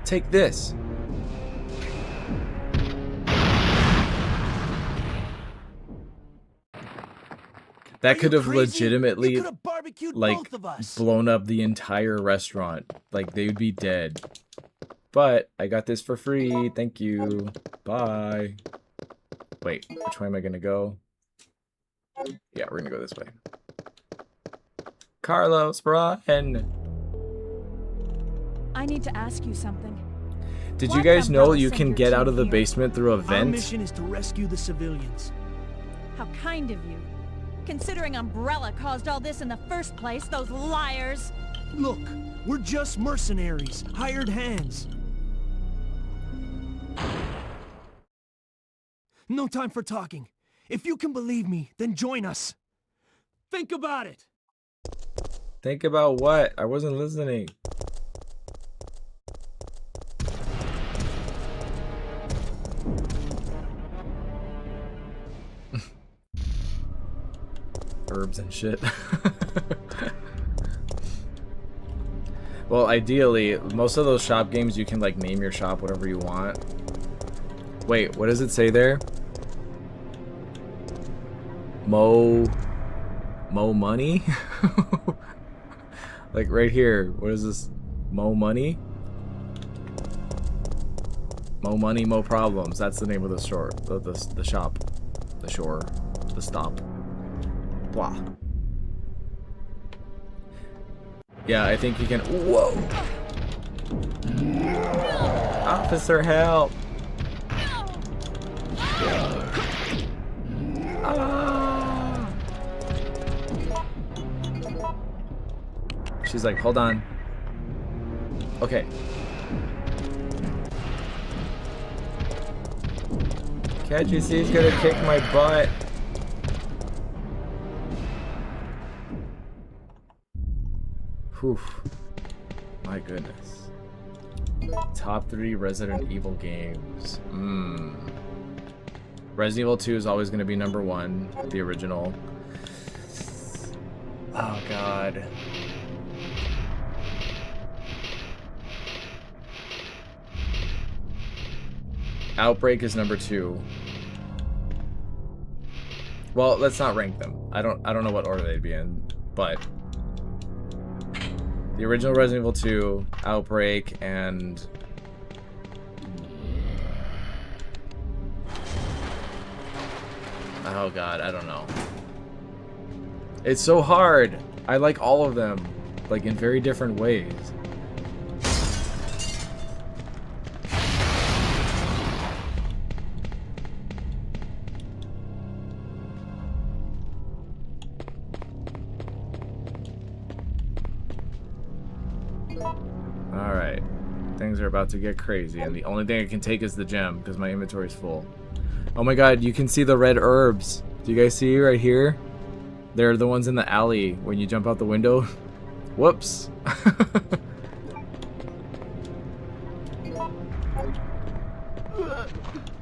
Take this. That could have legitimately,
You could have barbecued
like,
both of us.
blown up the entire restaurant. Like, they would be dead. But I got this for free. Thank you. Bye. Wait, which way am I gonna go? Yeah, we're gonna go this way. Carlos, run!
I need to ask you something.
Did you
Why
guys know
Umbrella
you
sent
can
your
get out
team
of the
here?
basement through a
Our
vent?
mission is to rescue the civilians.
How kind of you. Considering Umbrella caused all this in the first place, those liars.
Look, we're just mercenaries, hired hands. No time for talking. If you can believe me, then join us. Think about it.
Think about what? I wasn't listening. Herbs and shit. Well, ideally, most of those shop games you can like name your shop whatever you want. Wait, what does it say there? Mo money? Like right here, what is this? Mo money? Mo money, mo problems. That's the name of the store, the shop, the shore, the stop. Blah. Yeah, I think you can. Whoa! Officer, help! Ah. She's like, hold on. Okay. Can't you see he's gonna kick my butt? Whew. My goodness. Top 3 Resident Evil games. Resident Evil 2 is always going to be number 1, the original. Oh god. Outbreak is number 2. Well, let's not rank them. I don't know what order they'd be in, but the original Resident Evil 2, Outbreak, and oh god, I don't know. It's so hard. I like all of them, like in very different ways. Alright. are about to get crazy, and the only thing I can take is the gem because my inventory is full. Oh my god, you can see the red herbs. Do you guys see right here? They're the ones in the alley when you jump out the window. Whoops.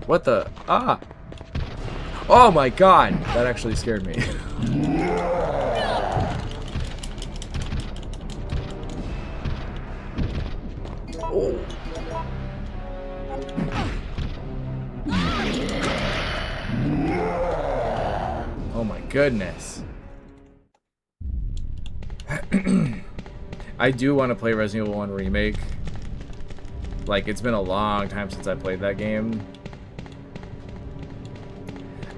What the? Ah! Oh my god! That actually scared me. Oh. Oh my goodness. I do want to play Resident Evil 1 Remake. Like, it's been a long time since I played that game.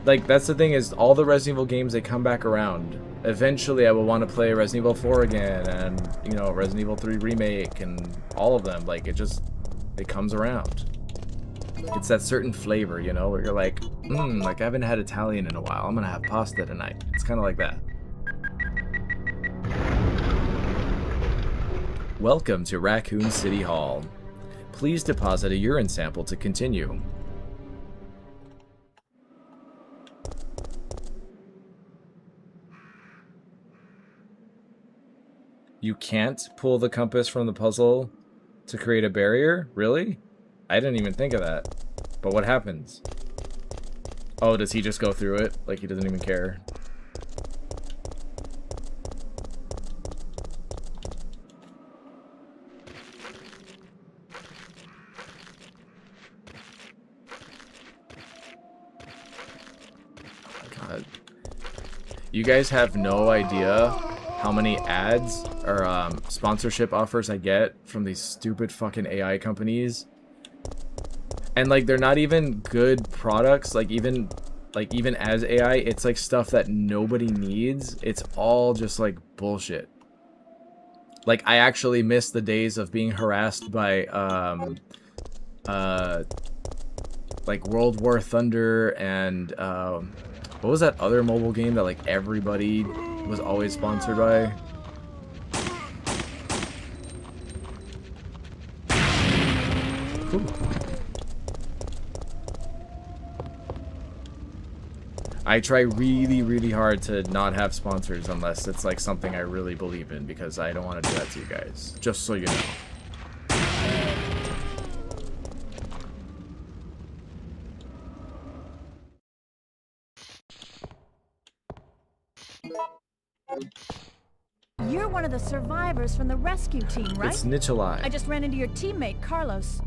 Like, that's the thing is, all the Resident Evil games, they come back around. Eventually, I will want to play Resident Evil 4 again, and, you know, Resident Evil 3 Remake, and all of them. Like, it comes around. It's that certain flavor, you know, where you're like, like, I haven't had Italian in a while. I'm gonna have pasta tonight. It's kind of like that. Welcome to Raccoon City Hall. Please deposit a urine sample to continue. You can't pull the compass from the puzzle to create a barrier? Really? I didn't even think of that. But what happens? Oh, does he just go through it? Like he doesn't even care? God. You guys have no idea how many ads or sponsorship offers I get from these stupid fucking AI companies. And like they're not even good products, like even as AI, it's like stuff that nobody needs. It's all just like bullshit. Like I actually miss the days of being harassed by like World War Thunder and what was that other mobile game that like everybody was always sponsored by? Ooh. I try really, really hard to not have sponsors unless it's like something I really believe in, because I don't want to do that to you guys. Just so you know.
You're one of the survivors from the rescue team, right?
It's Nikolai.
I just ran into your teammate, Carlos.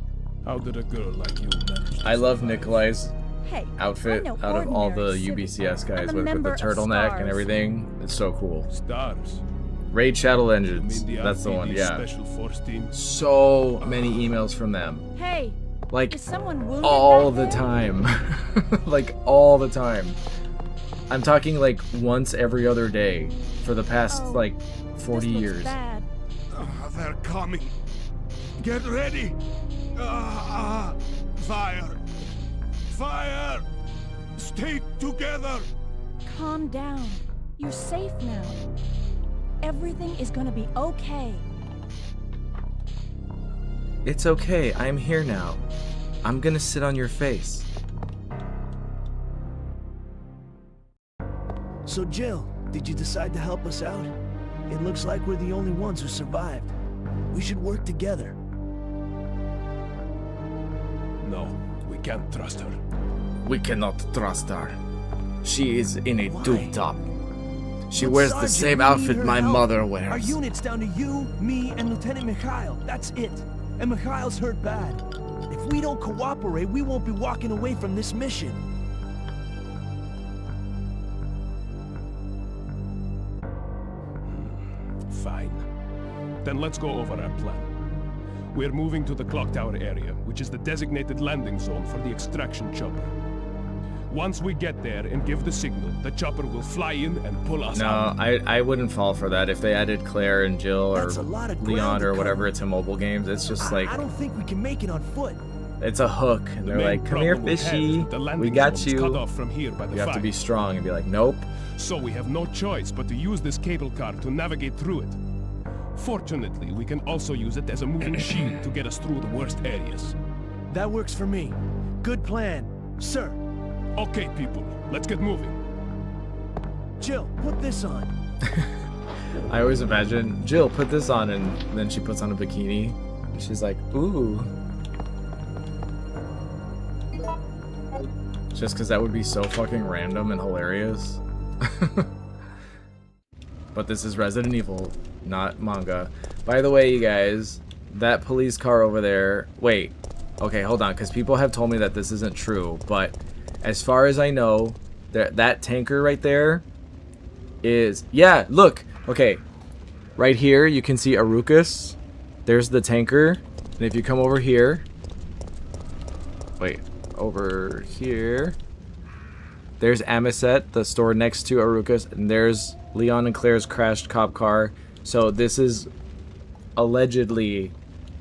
How did a girl like you manage?
I love Nikolai's
Hey,
outfit out of all the UBCS guys with the turtleneck and everything. It's so cool.
Stars.
Raid Shadow Engines.
You mean
That's the one,
RPD
yeah.
Special Force team?
So many emails from them.
Hey,
Like,
is someone wounded
all
back
the
there?
time. Like, all the time. I'm talking like once every other day for the past
Oh,
like
This
40
looks
years.
bad.
They're coming. Get ready. Fire. Fire. Stay together.
Calm down. You're safe now. Everything is gonna be okay.
It's okay, I'm here now. I'm gonna sit on your face.
So Jill, did you decide to help us out? It looks like we're the only ones who survived. We should work together.
No, we can't trust her.
We cannot trust her. She is in a
Why?
tube top. She
But
wears the
Sergeant,
same
we need
outfit
her
my
help.
mother
Our
wears.
unit's down to you, me, and Lieutenant Mikhail. That's it. And Mikhail's hurt bad. If we don't cooperate, we won't be walking away from this mission.
Fine. Then let's go over our plan. We're moving to the clock tower area, which is the designated landing zone for the extraction chopper. Once we get there and give the signal, the chopper will fly in and pull us
No,
out.
I wouldn't fall for that. If they added Claire and Jill or
That's a lot of
Leon
ground to
or whatever
cover.
it's in mobile games, it's just like,
I don't think we can make it on foot.
it's a hook. And
The
they're
main
like, come here,
problem we have
fishy.
is that the
We
landing
got
zone is cut
you.
off from here by the
You have to
fire.
be strong and be like, nope.
So we have no choice but to use this cable car to navigate through it. Fortunately, we can also use it as a moving shield to get us through the worst areas.
That works for me. Good plan, sir.
Okay, people, let's get moving.
Jill, put this on.
I always imagine Jill put this on, and then she puts on a bikini. And she's like, ooh. Just because that would be so fucking random and hilarious. But this is Resident Evil, not manga. By the way, you guys, that police car over there... Wait. Okay, hold on, because people have told me that this isn't true. But as far as I know, that tanker right there is... Yeah, look! Okay, right here you can see Arucus. There's the tanker. And if you come over here... Wait, over here... There's Amiset, the store next to Arucus, and there's Leon and Claire's crashed cop car. So this is allegedly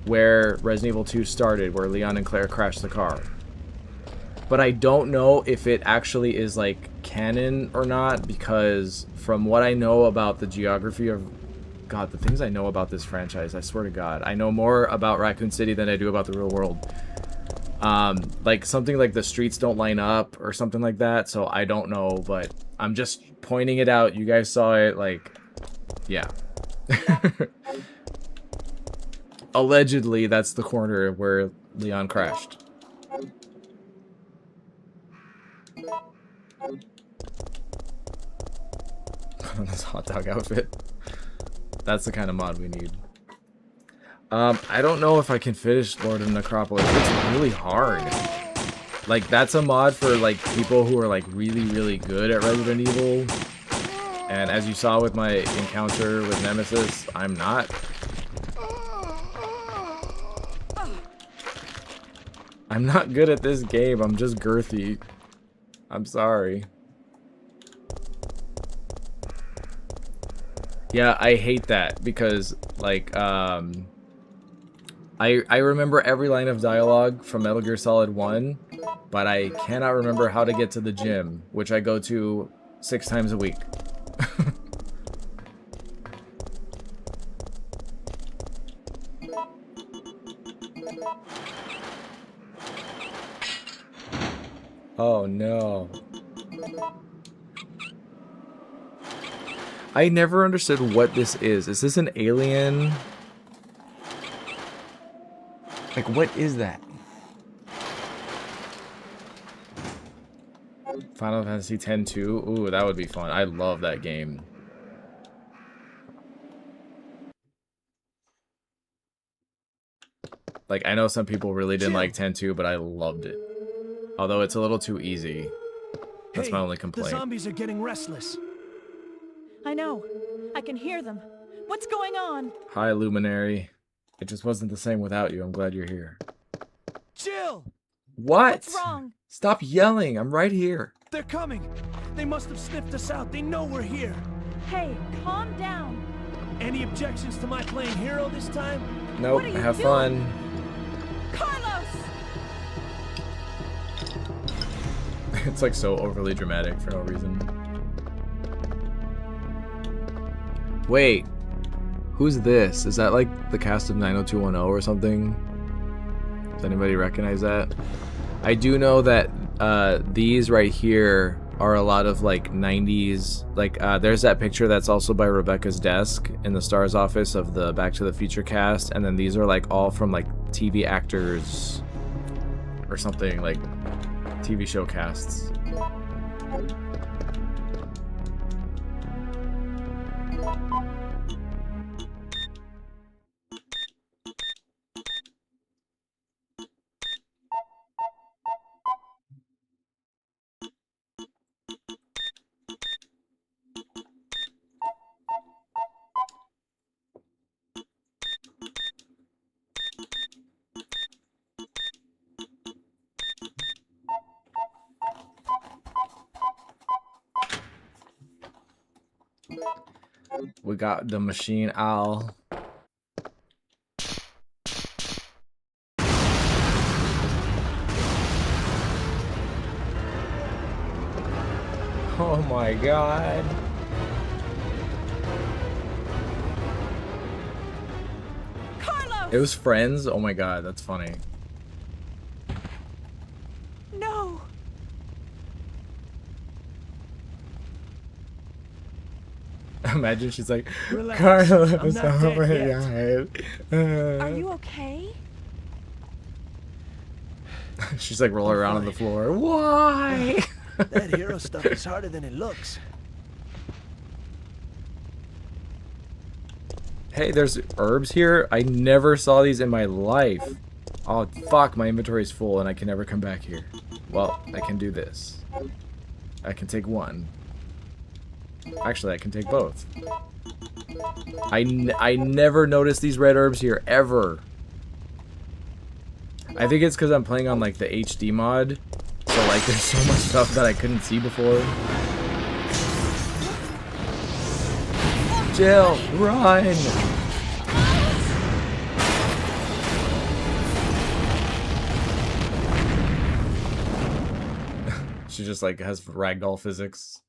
where Resident Evil 2 started, where Leon and Claire crashed the car. But I don't know if it actually is like canon or not, because from what I know about the geography of... God, the things I know about this franchise, I swear to God. I know more about Raccoon City than I do about the real world. Like something like the streets don't line up or something like that, so I don't know, but I'm just pointing it out. You guys saw it, like, yeah. Allegedly, that's the corner where Leon crashed. This hot dog outfit. That's the kind of mod we need. I don't know if I can finish Lord of Necropolis. It's really hard. Like, that's a mod for, like, people who are, like, really, really good at Resident Evil. And as you saw with my encounter with Nemesis, I'm not. I'm not good at this game. I'm just girthy. I'm sorry. Yeah, I hate that because, like, I remember every line of dialogue from Metal Gear Solid 1, but I cannot remember how to get to the gym, which I go to 6 times a week. Oh no. I never understood what this is. Is this an alien? Like, what is that? Final Fantasy X-2? Ooh, that would be fun. I love that game. Like, I know some people really didn't like X-2, but I loved it. Although it's a little too easy. That's my only complaint.
The zombies are getting restless.
I know. I can hear them. What's going on?
Hi, Luminary. It just wasn't the same without you. I'm glad you're here.
Jill!
What?
What's wrong?
Stop yelling. I'm right here.
They're coming. They must have sniffed us out. They know we're here.
Hey, calm down.
Any objections to my playing hero this time?
Nope.
What are you
Have
doing?
fun.
Carlos!
It's like so overly dramatic for no reason. Wait. Who's this? Is that like the cast of 90210 or something? Does anybody recognize that? I do know that these right here are a lot of like 90s, like there's that picture that's also by Rebecca's desk in the Star's office of the Back to the Future cast, and then these are like all from like TV actors or something, like TV show casts. We got the machine owl. Oh my god. It was friends? Oh my god, that's funny.
No.
Imagine she's like,
Relax,
Carlos,
I'm not
oh
dead
my
yet."
god.
Are you okay?
She's like rolling
I'm
around on the
fine.
floor. Why?
That hero stuff is harder than it looks.
Hey, there's herbs here. I never saw these in my life. Oh, fuck, my inventory is full and I can never come back here. Well, I can do this. I can take one. Actually, I can take both. I never noticed these red herbs here, ever. I think it's because I'm playing on, like, the HD mod. So, like, there's so much stuff that I couldn't see before. Jill, run! She just, like, has ragdoll physics.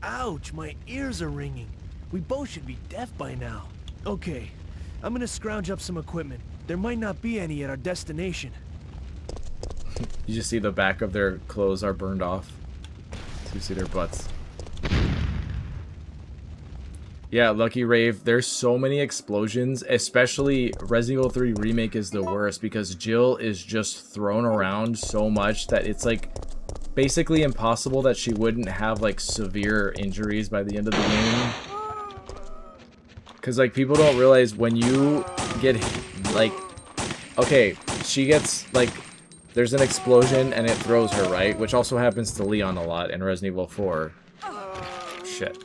Ouch, my ears are ringing. We both should be deaf by now. Okay, I'm gonna scrounge up some equipment. There might not be any at our destination.
You just see the back of their clothes are burned off. So you see their butts. Yeah, Lucky Rave, there's so many explosions, especially Resident Evil 3 Remake is the worst because Jill is just thrown around so much that it's like basically impossible that she wouldn't have like severe injuries by the end of the game. Because like people don't realize when you get like, okay, she gets like, there's an explosion and it throws her, right? Which also happens to Leon a lot in Resident Evil 4. Shit.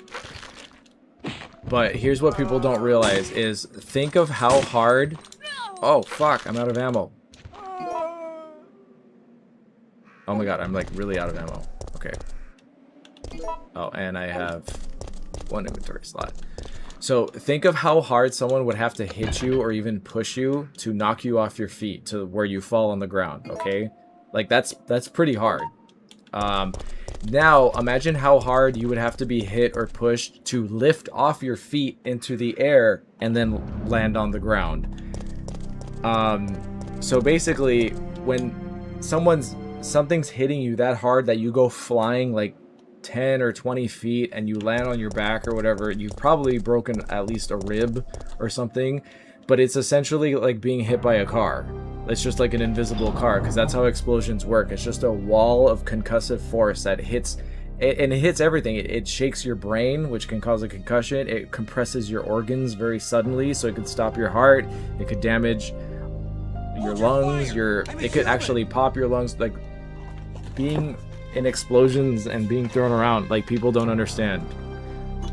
But here's what people don't realize is think of how hard... Oh, fuck, I'm out of ammo. Oh my god, I'm like really out of ammo. Okay. Oh, and I have one inventory slot. So think of how hard someone would have to hit you or even push you to knock you off your feet to where you fall on the ground, okay? Like that's pretty hard. Now imagine how hard you would have to be hit or pushed to lift off your feet into the air and then land on the ground. So basically when something's hitting you that hard that you go flying like 10 or 20 feet and you land on your back or whatever, you've probably broken at least a rib or something, but it's essentially like being hit by a car. It's just like an invisible car because that's how explosions work. It's just a wall of concussive force that hits, and it hits everything. It shakes your brain, which can cause a concussion. It compresses your organs very suddenly, so it could stop your heart. It could damage your lungs. It could actually pop your lungs. Like being in explosions and being thrown around, like people don't understand.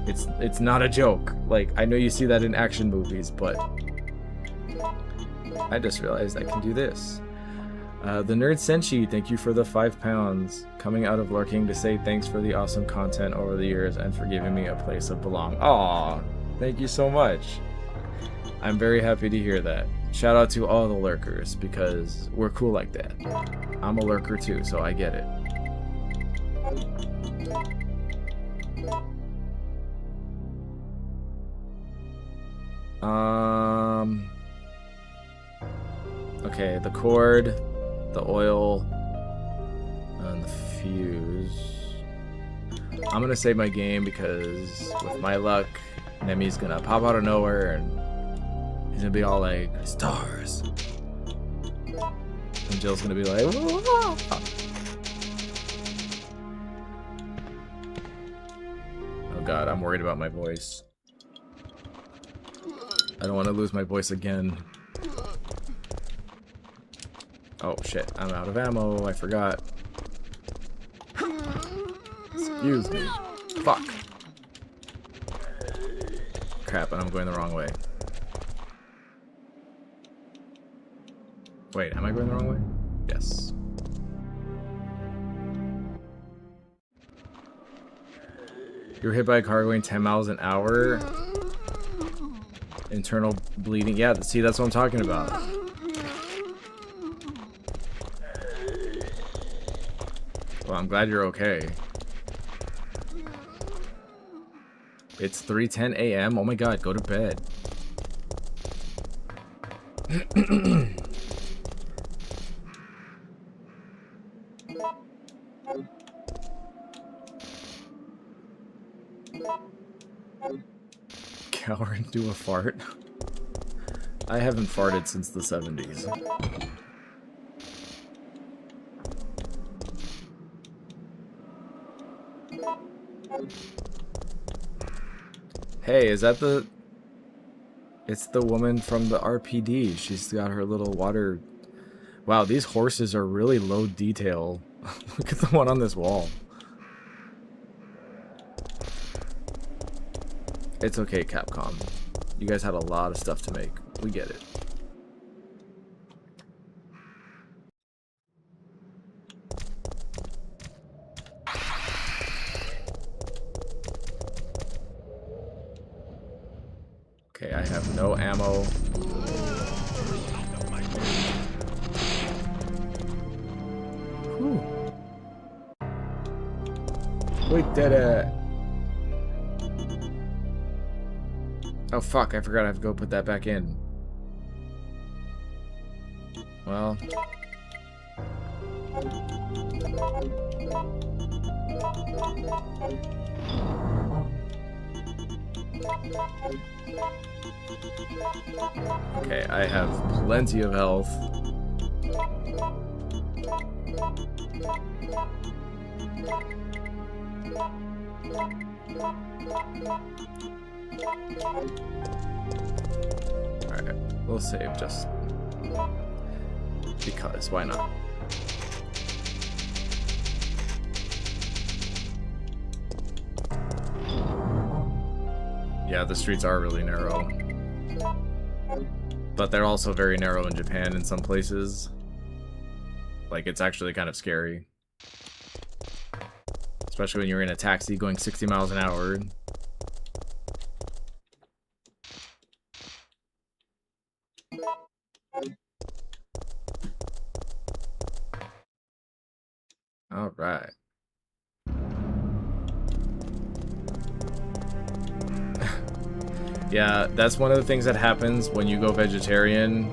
It's not a joke. Like I know you see that in action movies, but I just realized I can do this. The Nerd Senshi, thank you for the £5 coming out of lurking to say thanks for the awesome content over the years and for giving me a place of belong. Aw, thank you so much. I'm very happy to hear that. Shout out to all the lurkers because we're cool like that. I'm a lurker too, so I get it. Okay, the cord, the oil, and the fuse. I'm gonna save my game because with my luck, Nemi's gonna pop out of nowhere and he's gonna be all like, stars. And Jill's gonna be like, whoa. Oh god, I'm worried about my voice. I don't want to lose my voice again. Oh shit, I'm out of ammo, I forgot. Excuse me. Fuck. Crap, and I'm going the wrong way. Wait, am I going the wrong way? Yes. You were hit by a car going 10 miles an hour. Internal bleeding. Yeah, see, that's what I'm talking about. Well, I'm glad you're okay. It's 3:10 a.m. Oh my god, go to bed. Cower into a fart. I haven't farted since the 70s. Hey, is that the... It's the woman from the RPD. She's got her little water... Wow, these horses are really low detail. Look at the one on this wall. It's okay, Capcom. You guys had a lot of stuff to make. We get it. Okay, I have no ammo. Whew. We did it. Oh fuck, I forgot I have to go put that back in. Well. Okay, I have plenty of health. Alright, we'll save just because, why not? Yeah, the streets are really narrow. But they're also very narrow in Japan in some places. Like, it's actually kind of scary. Especially when you're in a taxi going 60 miles an hour. All right. Yeah, that's one of the things that happens when you go vegetarian.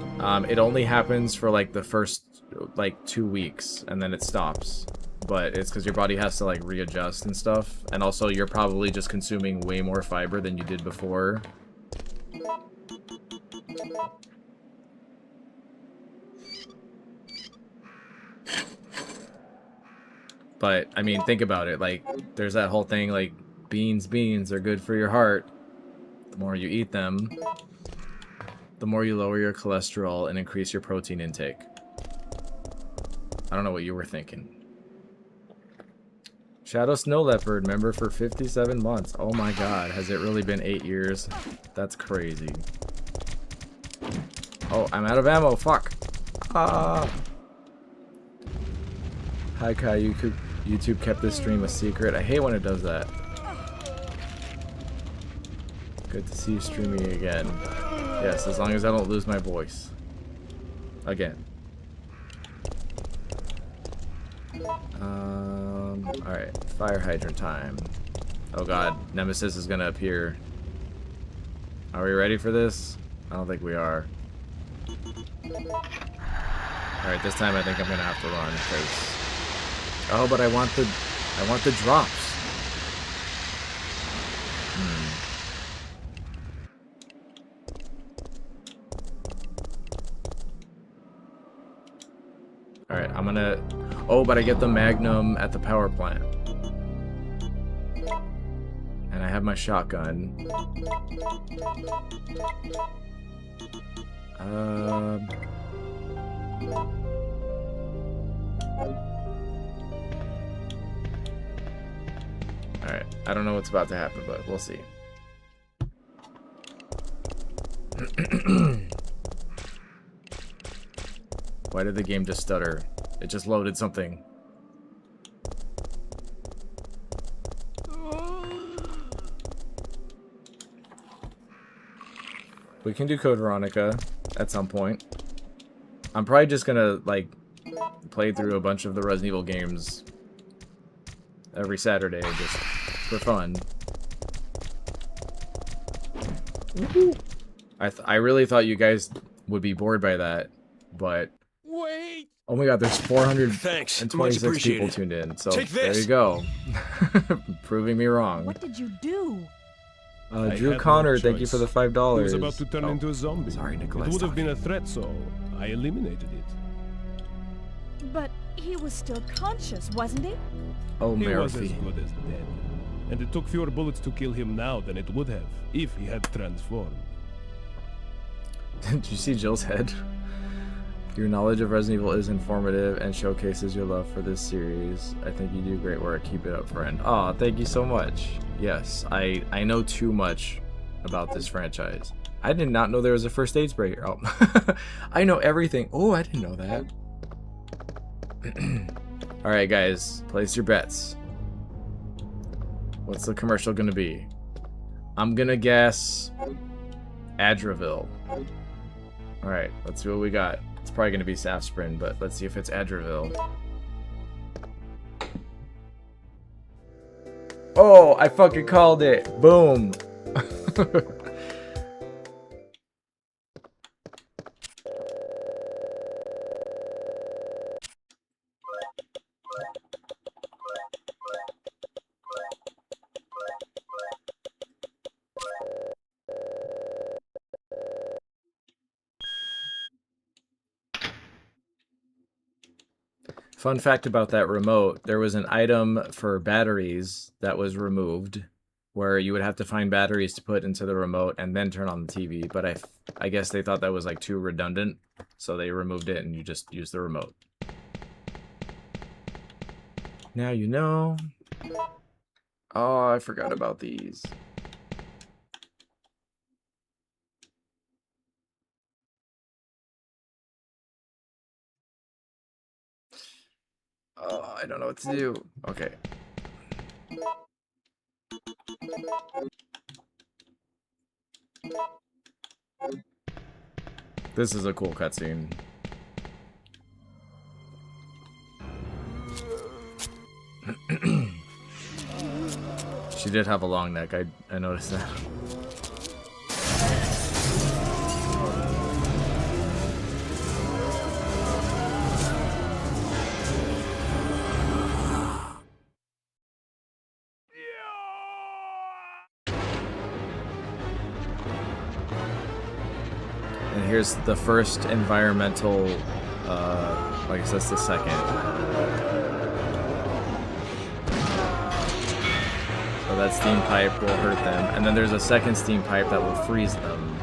It only happens for like the first like 2 weeks and then it stops. But it's because your body has to like readjust and stuff. And also you're probably just consuming way more fiber than you did before. But, I mean, think about it. Like, there's that whole thing, like, beans are good for your heart. The more you eat them, the more you lower your cholesterol and increase your protein intake. I don't know what you were thinking. Shadow Snow Leopard, member for 57 months. Oh my god, has it really been 8 years? That's crazy. Oh, I'm out of ammo, fuck. Ah. Hi Kai, YouTube kept this stream a secret. I hate when it does that. Good to see you streaming again. Yes, as long as I don't lose my voice. Again. Alright, fire hydrant time. Oh god, Nemesis is gonna appear. Are we ready for this? I don't think we are. Alright, this time I think I'm gonna have to run, because... Oh, but I want the drops. Alright, I'm gonna... Oh, but I get the Magnum at the power plant. And I have my shotgun. Alright, I don't know what's about to happen, but we'll see. Why did the game just stutter? It just loaded something. We can do Code Veronica at some point. I'm probably just gonna, like, play through a bunch of the Resident Evil games every Saturday, just for fun. I really thought you guys would be bored by that, but
Wait!
oh my god, there's
Thanks. Much
426 people
appreciated.
tuned in. So
Take
there
this.
you go. Proving me wrong.
What did you do?
I
Drew
had no
Connor, thank you
choice.
for the $5.
He was about to turn
Oh,
into a zombie.
sorry,
It
Nicholas.
would have been a threat, so I eliminated it.
But he was still conscious, wasn't he?
Oh,
He was as
Murphy.
good as dead. And it took fewer bullets to kill him now than it would have if he had transformed.
Did you see Jill's head? Your knowledge of Resident Evil is informative and showcases your love for this series. I think you do great work. Keep it up, friend. Aw, thank you so much. Yes, I know too much about this franchise. I did not know there was a first aid spray here. Oh, I know everything. Oh, I didn't know that. Alright, guys. Place your bets. What's the commercial gonna be? I'm gonna guess Adravil. Alright, let's see what we got. It's probably gonna be Safsprin, but let's see if it's Adravil. Oh, I fucking called it. Boom. Fun fact about that remote, there was an item for batteries that was removed where you would have to find batteries to put into the remote and then turn on the TV, but I guess they thought that was like too redundant, so they removed it and you just use the remote. Now you know. Oh, I forgot about these. Oh, I don't know what to do. Okay. This is a cool cutscene. She did have a long neck. I noticed that. And here's the first environmental, I guess that's the second. So that steam pipe will hurt them. And then there's a second steam pipe that will freeze them.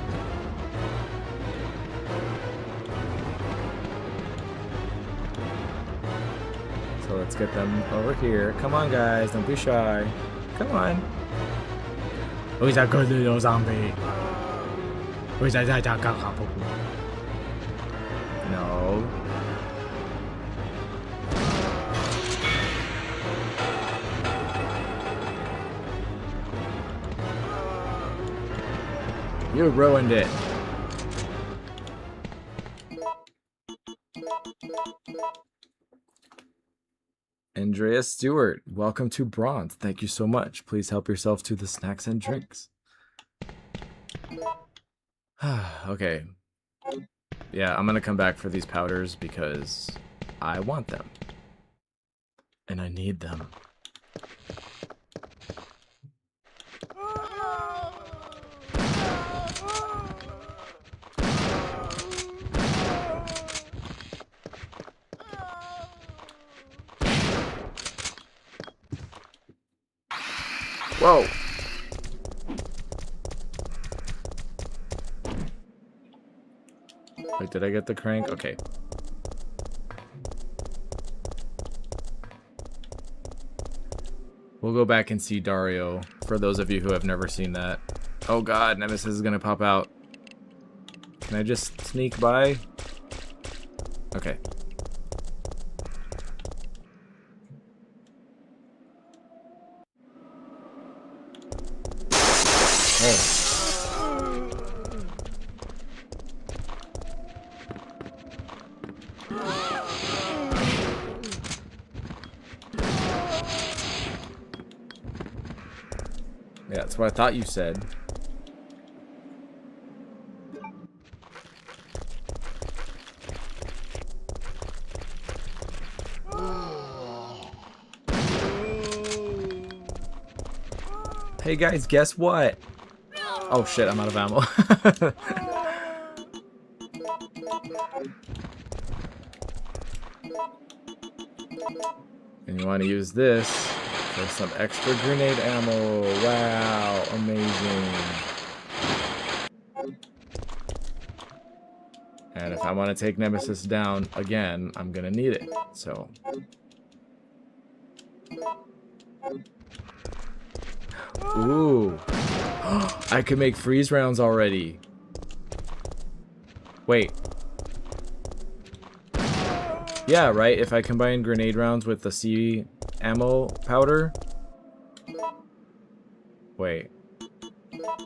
So let's get them over here. Come on, guys. Don't be shy. Come on. Who's that good little zombie? Who's that? No. You ruined it. Andrea Stewart, welcome to Bronze. Thank you so much. Please help yourself to the snacks and drinks. Okay. Yeah, I'm gonna come back for these powders because I want them. And I need them. Whoa! Wait, did I get the crank? Okay. We'll go back and see Dario, for those of you who have never seen that. Oh god, Nemesis is gonna pop out. Can I just sneak by? Okay. Oh. Yeah, that's what I thought you said. Hey guys, guess what? Oh shit, I'm out of ammo. And you want to use this for some extra grenade ammo. Wow, amazing. And if I want to take Nemesis down again, I'm going to need it. So. Ooh. I could make freeze rounds already. Wait. Yeah, right? If I combine grenade rounds with the C ammo powder. Wait.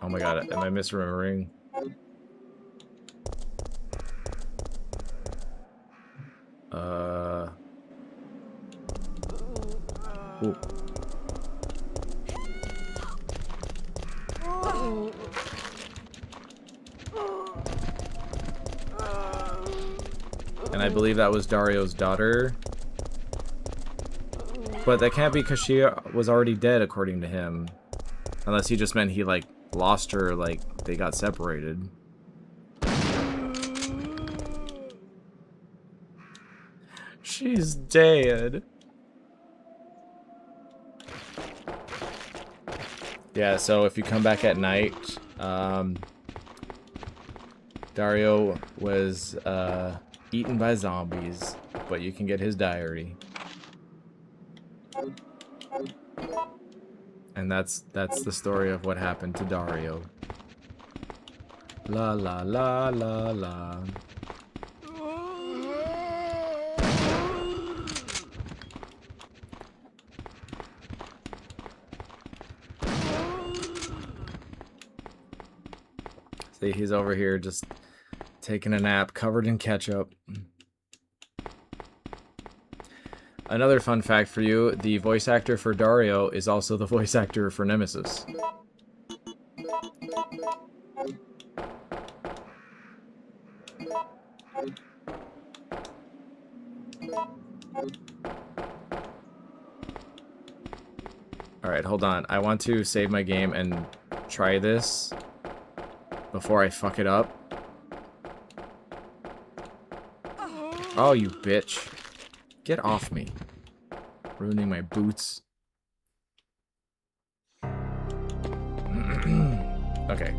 Oh my god, am I misremembering? Ooh. And I believe that was Dario's daughter. But that can't be because she was already dead, according to him. Unless he just meant he, like, lost her, like, they got separated. She's dead. Yeah, so if you come back at night, Dario was eaten by zombies, but you can get his diary. And that's the story of what happened to Dario. La la la la la. See, he's over here just taking a nap, covered in ketchup. Another fun fact for you, the voice actor for Dario is also the voice actor for Nemesis. Alright, hold on. I want to save my game and try this before I fuck it up. Oh, you bitch. Get off me. Ruining my boots. Okay.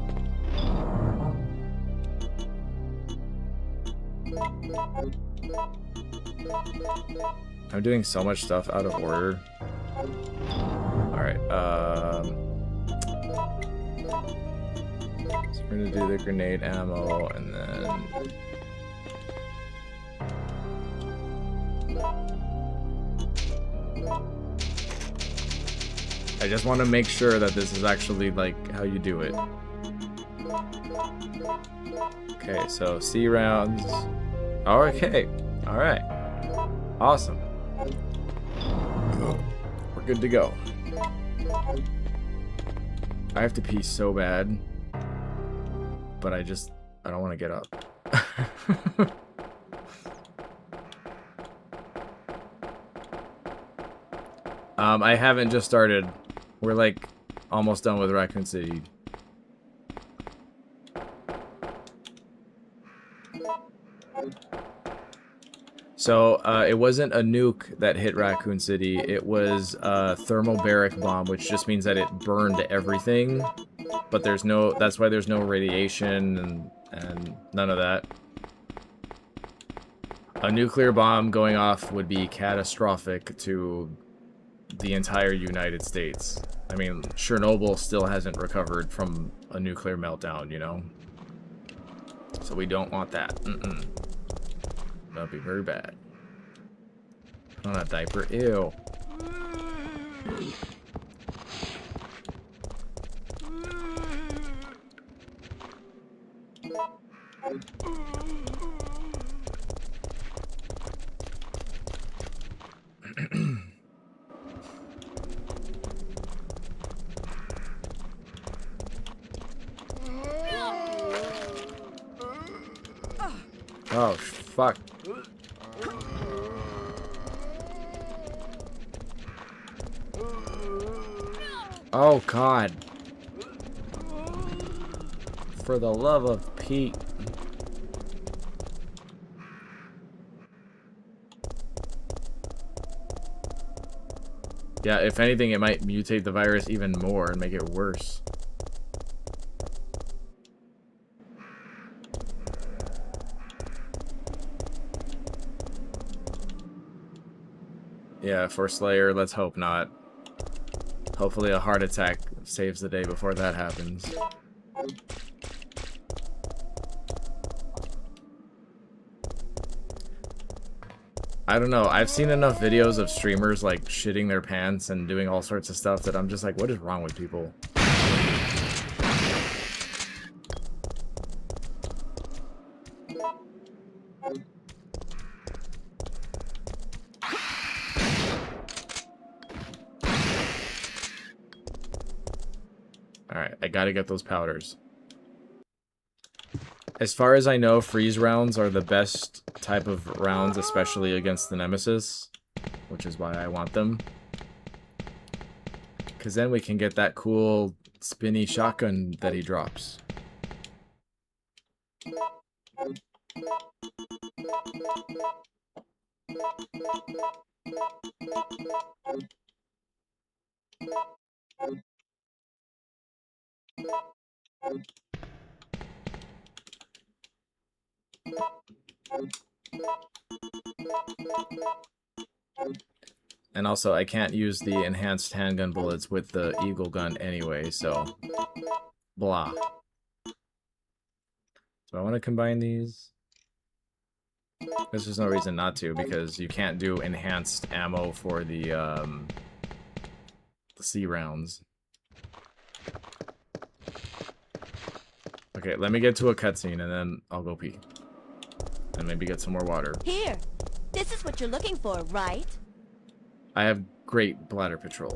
I'm doing so much stuff out of order. Alright, so we're gonna do the grenade ammo and then... I just want to make sure that this is actually, like, how you do it. Okay, so C rounds. Okay, alright. Awesome. We're good to go. I have to pee so bad. But I don't want to get up. I haven't just started. We're like almost done with Raccoon City. So it wasn't a nuke that hit Raccoon City. It was a thermobaric bomb, which just means that it burned everything. But there's no. That's why there's no radiation and none of that. A nuclear bomb going off would be catastrophic to the entire United States. I mean, Chernobyl still hasn't recovered from a nuclear meltdown, you know? So we don't want that. That'd be very bad. Put on a diaper. Ew. Oh, fuck. Oh, God. For the love of Pete. Yeah, if anything, it might mutate the virus even more and make it worse. Yeah, for Slayer, let's hope not. Hopefully a heart attack saves the day before that happens. I don't know. I've seen enough videos of streamers like shitting their pants and doing all sorts of stuff that I'm just like, what is wrong with people? Alright, I gotta get those powders. As far as I know, freeze rounds are the best type of rounds, especially against the Nemesis, which is why I want them. Because then we can get that cool spinny shotgun that he drops. And also, I can't use the enhanced handgun bullets with the Eagle gun anyway, so... blah. Do I want to combine these? There's just no reason not to, because you can't do enhanced ammo for the C rounds. Okay, let me get to a cutscene, and then I'll go pee. And maybe get some more water.
Here. This is what you're looking for, right?
I have great bladder control.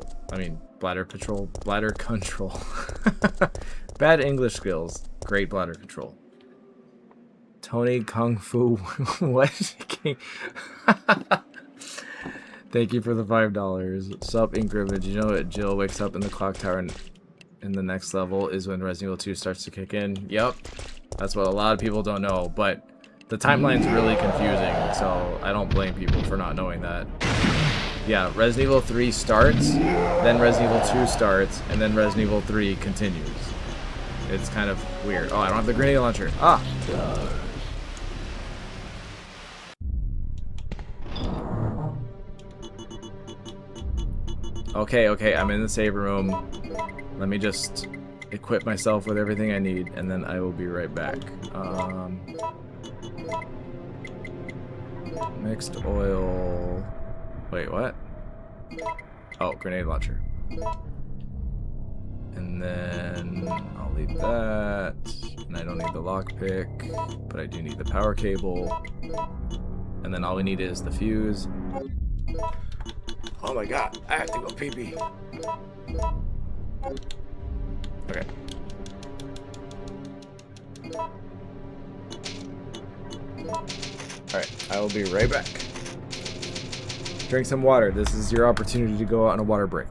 Bladder control. Bad English skills. Great bladder control. Tony Kung Fu. What? Thank you for the $5. Sup, Inkribbage. You know what? Jill wakes up in the clock tower and in the next level is when Resident Evil 2 starts to kick in. Yep. That's what a lot of people don't know, but the timeline's really confusing, so I don't blame people for not knowing that. Yeah, Resident Evil 3 starts, then Resident Evil 2 starts, and then Resident Evil 3 continues. It's kind of weird. Oh, I don't have the grenade launcher. Ah! Okay, I'm in the save room. Let me just equip myself with everything I need, and then I will be right back. Mixed oil... Wait, what? Oh, grenade launcher. And then I'll leave that. And I don't need the lockpick, but I do need the power cable. And then all we need is the fuse. Oh my god, I have to go pee-pee. Okay. Alright, I will be right back. Drink some water. This is your opportunity to go out on a water break.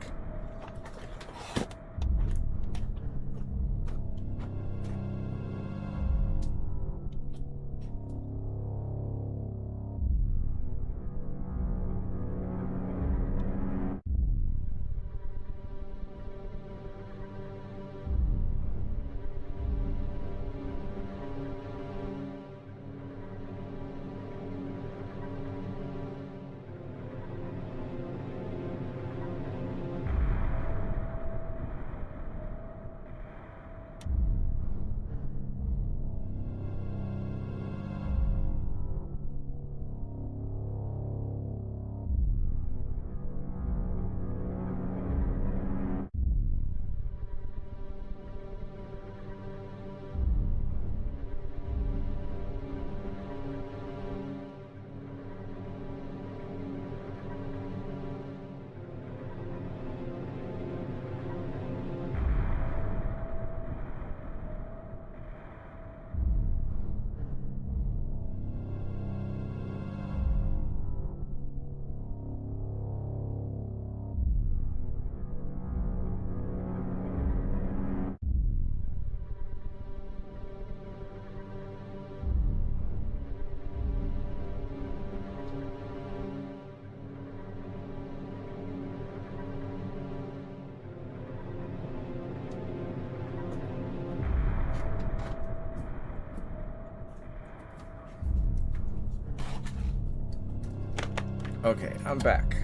Okay, I'm back.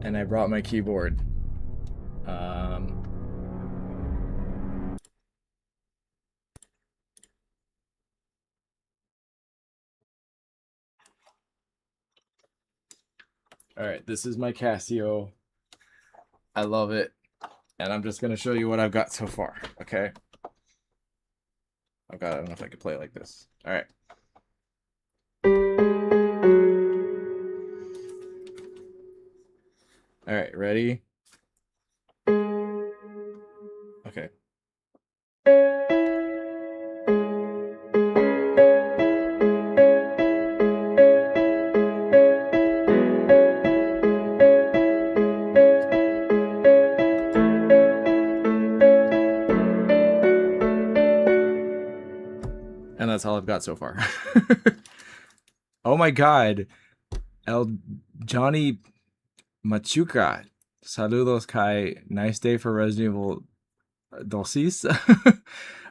And I brought my keyboard. Alright, this is my Casio. I love it. And I'm just gonna show you what I've got so far, okay? I don't know if I can play it like this. Alright. Alright, ready? Okay. And that's all I've got so far. Oh my god. El Johnny Machuca. Saludos Kai. Nice day for Resident Evil Dosis.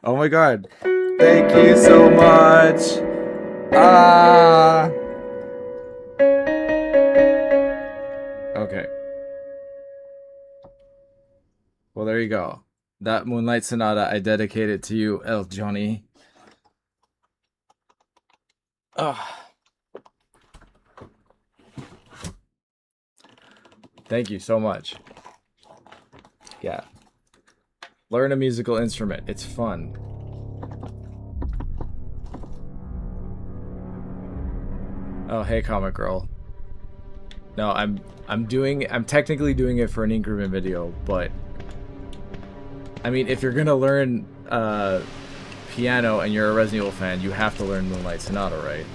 Oh my god. Thank you so much. Ah. Okay. Well, there you go. That Moonlight Sonata I dedicated to you, El Johnny. Ah. Thank you so much. Yeah. Learn a musical instrument. It's fun. Oh, hey, Comic Girl. No, I'm technically doing it for an increment video, but I mean, if you're gonna learn piano and you're a Resident Evil fan, you have to learn Moonlight Sonata, right?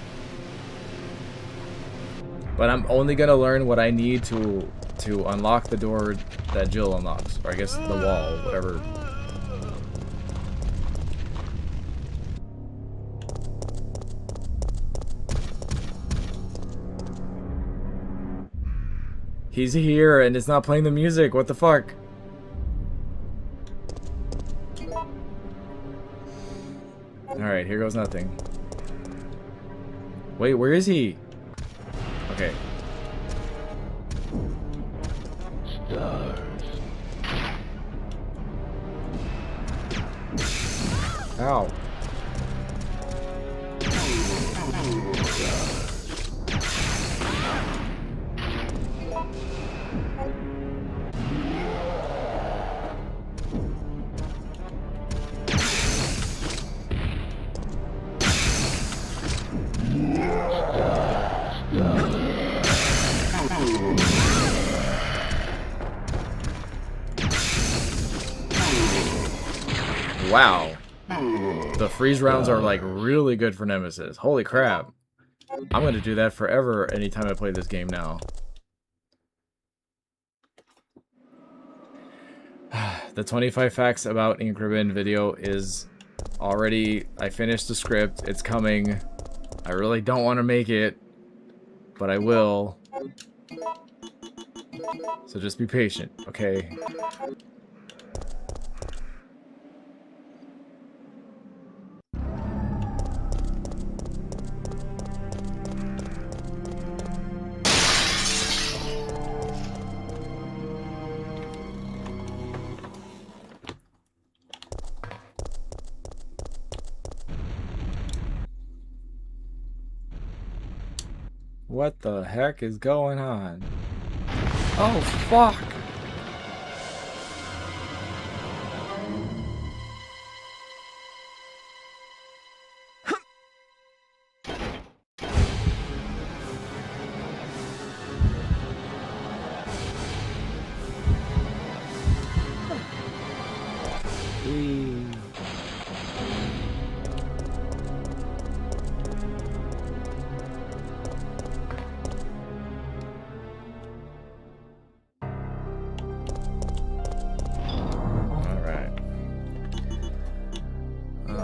But I'm only gonna learn what I need to unlock the door that Jill unlocks, or I guess the wall, whatever. He's here and it's not playing the music. What the fuck? Alright, here goes nothing. Wait, where is he? Okay. Ow. Wow. The freeze rounds are like really good for Nemesis. Holy crap. I'm gonna do that forever anytime I play this game now. The 25 facts about Ink Ribbon video is already... I finished the script. It's coming. I really don't want to make it, but I will. So just be patient, okay? What the heck is going on? Oh, fuck!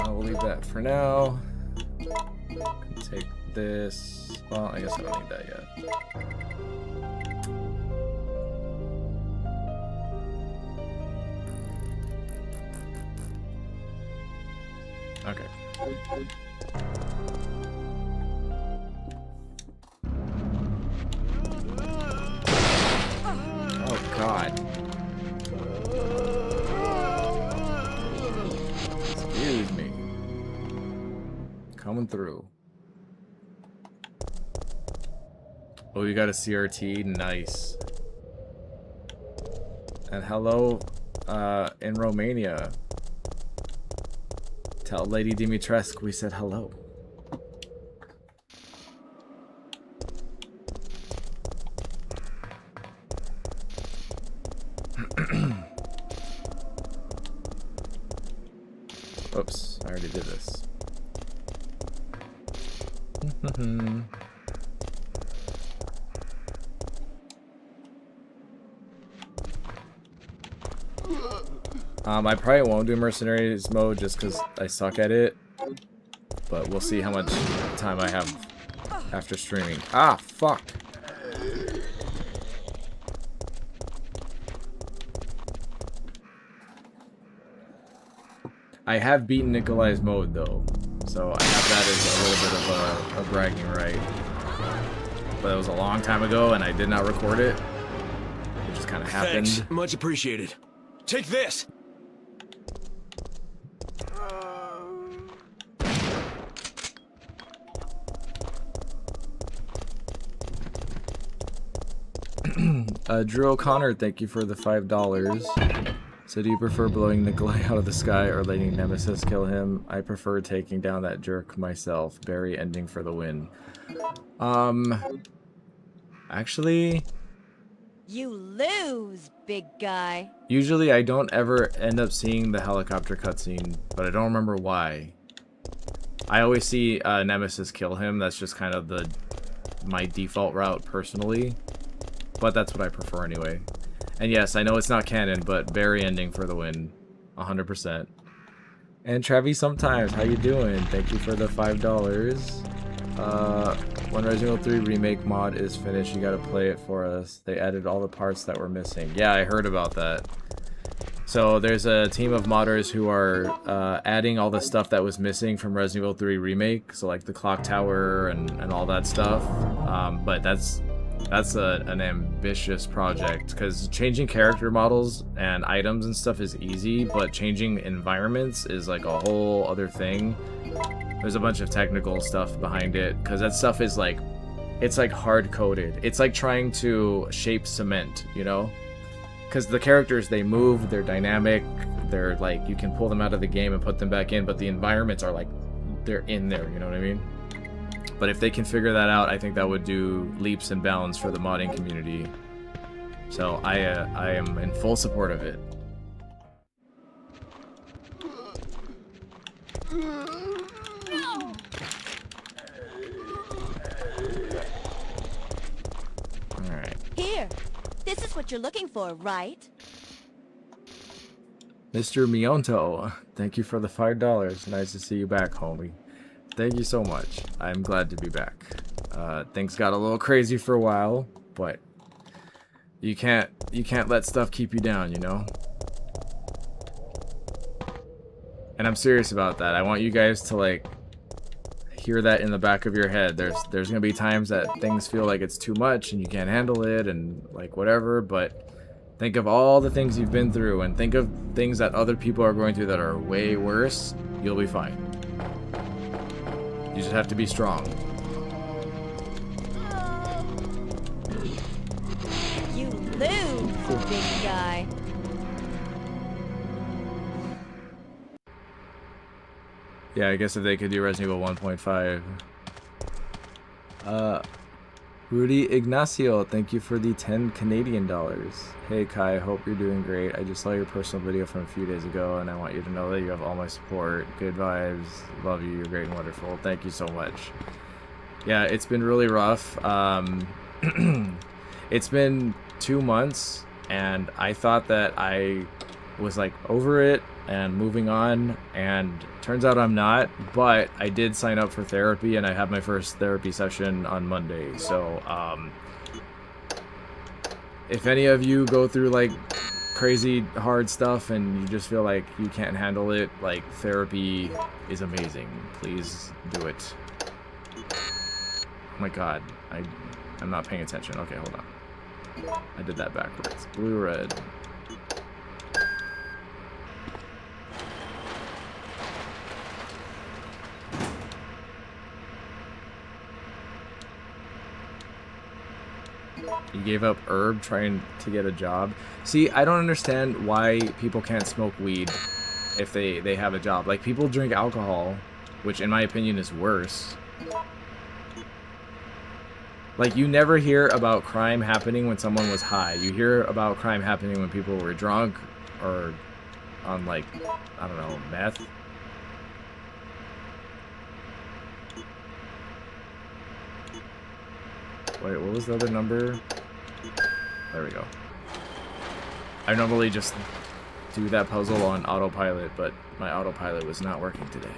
We'll leave that for now. Take this. Well, I guess I don't need that yet. Okay. Coming through. Oh, you got a CRT? Nice. And hello, in Romania. Tell Lady Dimitrescu we said hello. Oops, I already did this. I probably won't do Mercenaries mode just because I suck at it. But we'll see how much time I have after streaming. Ah, fuck. I have beaten Nikolai's mode though, so I have that as a little bit of a bragging right. But it was a long time ago and I did not record it. It just kind of happened.
Thanks. Much appreciated. Take this.
Drew O'Connor, thank you for the $5. So do you prefer blowing Nikolai out of the sky or letting Nemesis kill him? I prefer taking down that jerk myself. Barry ending for the win. Actually...
You lose, big guy.
Usually I don't ever end up seeing the helicopter cutscene, but I don't remember why. I always see Nemesis kill him. That's just kind of my default route personally. But that's what I prefer anyway. And yes, I know it's not canon, but Barry ending for the win. 100%. And Travis sometimes, how you doing? Thank you for the $5. When Resident Evil 3 Remake mod is finished, you gotta play it for us. They added all the parts that were missing. Yeah, I heard about that. So there's a team of modders who are adding all the stuff that was missing from Resident Evil 3 Remake. So like the clock tower and all that stuff. But that's an ambitious project, because changing character models and items and stuff is easy, but changing environments is like a whole other thing. There's a bunch of technical stuff behind it, because that stuff is like, it's like hard-coded. It's like trying to shape cement, you know? Because the characters, they move, they're dynamic, they're like, you can pull them out of the game and put them back in, but the environments are like, they're in there, you know what I mean? But if they can figure that out, I think that would do leaps and bounds for the modding community. So I am in full support of it. Alright.
Here. This is what you're looking for, right?
Mr. Mionto, thank you for the $5. Nice to see you back, homie. Thank you so much. I'm glad to be back. Things got a little crazy for a while, but you can't let stuff keep you down, you know? And I'm serious about that. I want you guys to like hear that in the back of your head. There's gonna be times that things feel like it's too much and you can't handle it and like whatever, but think of all the things you've been through and think of things that other people are going through that are way worse. You'll be fine. You just have to be strong.
You lose, big guy.
Yeah, I guess if they could do Resident Evil 1.5. Rudy Ignacio, thank you for the 10 Canadian dollars. Hey Kai, hope you're doing great. I just saw your personal video from a few days ago and I want you to know that you have all my support. Good vibes. Love you. You're great and wonderful. Thank you so much. Yeah, it's been really rough. It's been 2 months and I thought that I was like over it and moving on, and turns out I'm not, but I did sign up for therapy and I have my first therapy session on Monday. So if any of you go through like crazy hard stuff and you just feel like you can't handle it, like therapy is amazing. Please do it. Oh my god, I'm not paying attention. Okay, hold on. I did that backwards. Blue, red. He gave up herb trying to get a job. See, I don't understand why people can't smoke weed if they have a job. Like, people drink alcohol, which in my opinion is worse. Like, you never hear about crime happening when someone was high. You hear about crime happening when people were drunk or on, like, I don't know, meth. Wait, what was the other number? There we go. I normally just do that puzzle on autopilot, but my autopilot was not working today.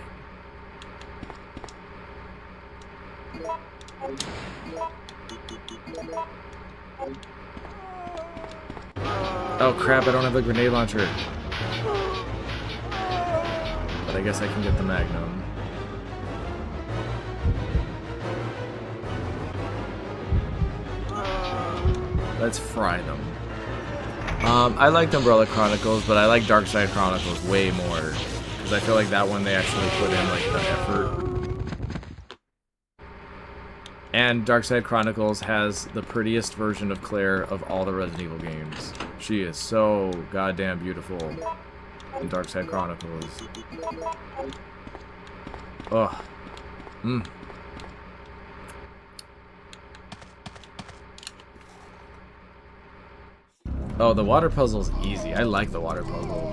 Oh crap, I don't have the grenade launcher. But I guess I can get the Magnum. Let's fry them. I liked Umbrella Chronicles, but I like Darkside Chronicles way more. Because I feel like that one they actually put in like the effort. And Darkside Chronicles has the prettiest version of Claire of all the Resident Evil games. She is so goddamn beautiful in Darkside Chronicles. Ugh. Oh, the water puzzle's easy. I like the water puzzle.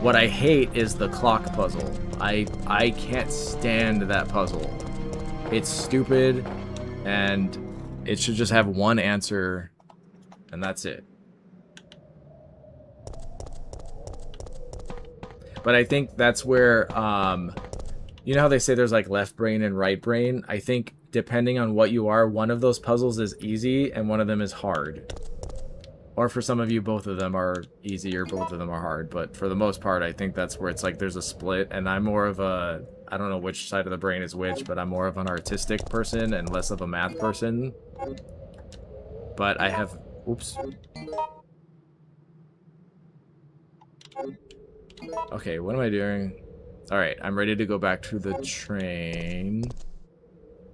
What I hate is the clock puzzle. I can't stand that puzzle. It's stupid, and it should just have one answer, and that's it. But I think that's where, you know how they say there's like left brain and right brain? I think depending on what you are, one of those puzzles is easy and one of them is hard. Or for some of you, both of them are easy or both of them are hard. But for the most part, I think that's where it's like there's a split. And I'm more of a, I don't know which side of the brain is which, but I'm more of an artistic person and less of a math person. But I have, oops. Okay, what am I doing? Alright, I'm ready to go back to the train.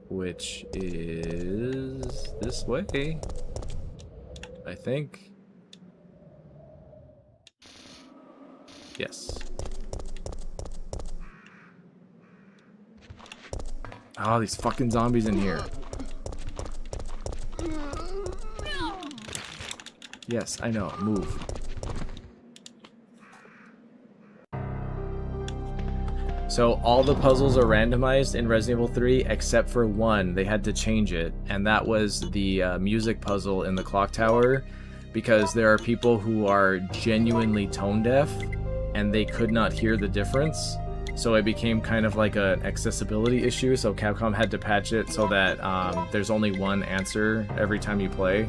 Which is this way, I think. Yes. Oh, these fucking zombies in here. Yes, I know. Move. So all the puzzles are randomized in Resident Evil 3 except for one. They had to change it, and that was the music puzzle in the clock tower, because there are people who are genuinely tone deaf and they could not hear the difference. So it became kind of like an accessibility issue, so Capcom had to patch it so that there's only one answer every time you play.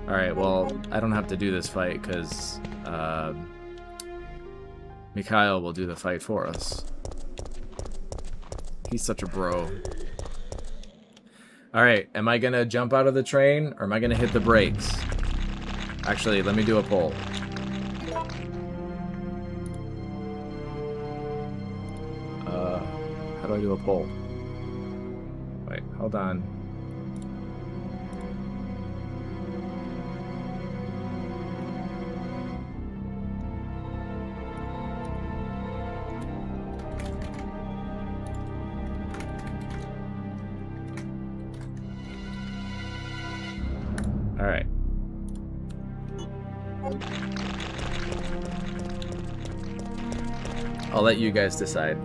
Alright, well, I don't have to do this fight because Mikhail will do the fight for us. He's such a bro. Alright, am I gonna jump out of the train or am I gonna hit the brakes? Actually, let me do a poll. How do I do a poll? Wait, hold on. Alright. I'll let you guys decide.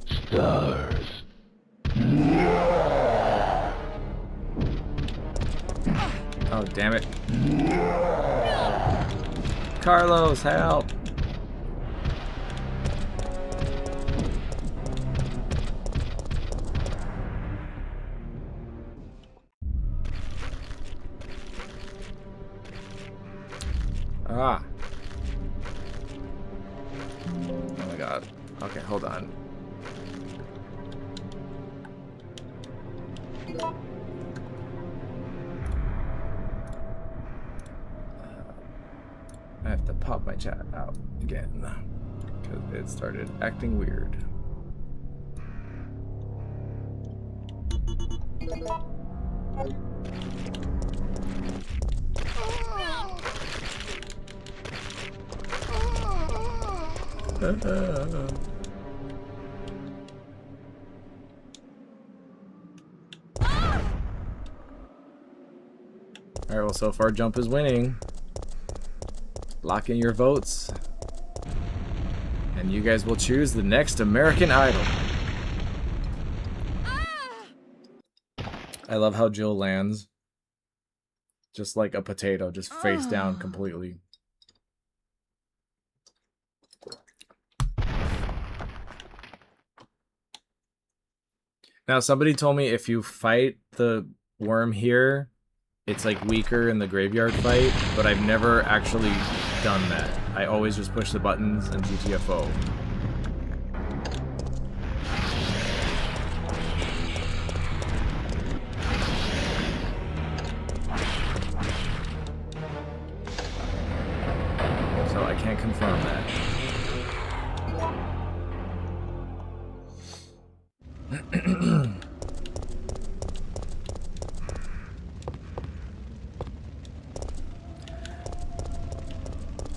Stars.
Oh, damn it. Carlos, help! Ah. Oh my god. Okay, hold on. to pop my chat out again because it started acting weird. Alright, well, so far Jump is winning. Lock in your votes. And you guys will choose the next American Idol. I love how Jill lands. Just like a potato, just face down completely. Now, somebody told me if you fight the worm here, it's like weaker in the graveyard fight, but I've never actually done that. I always just push the buttons and GTFO. So I can't confirm that.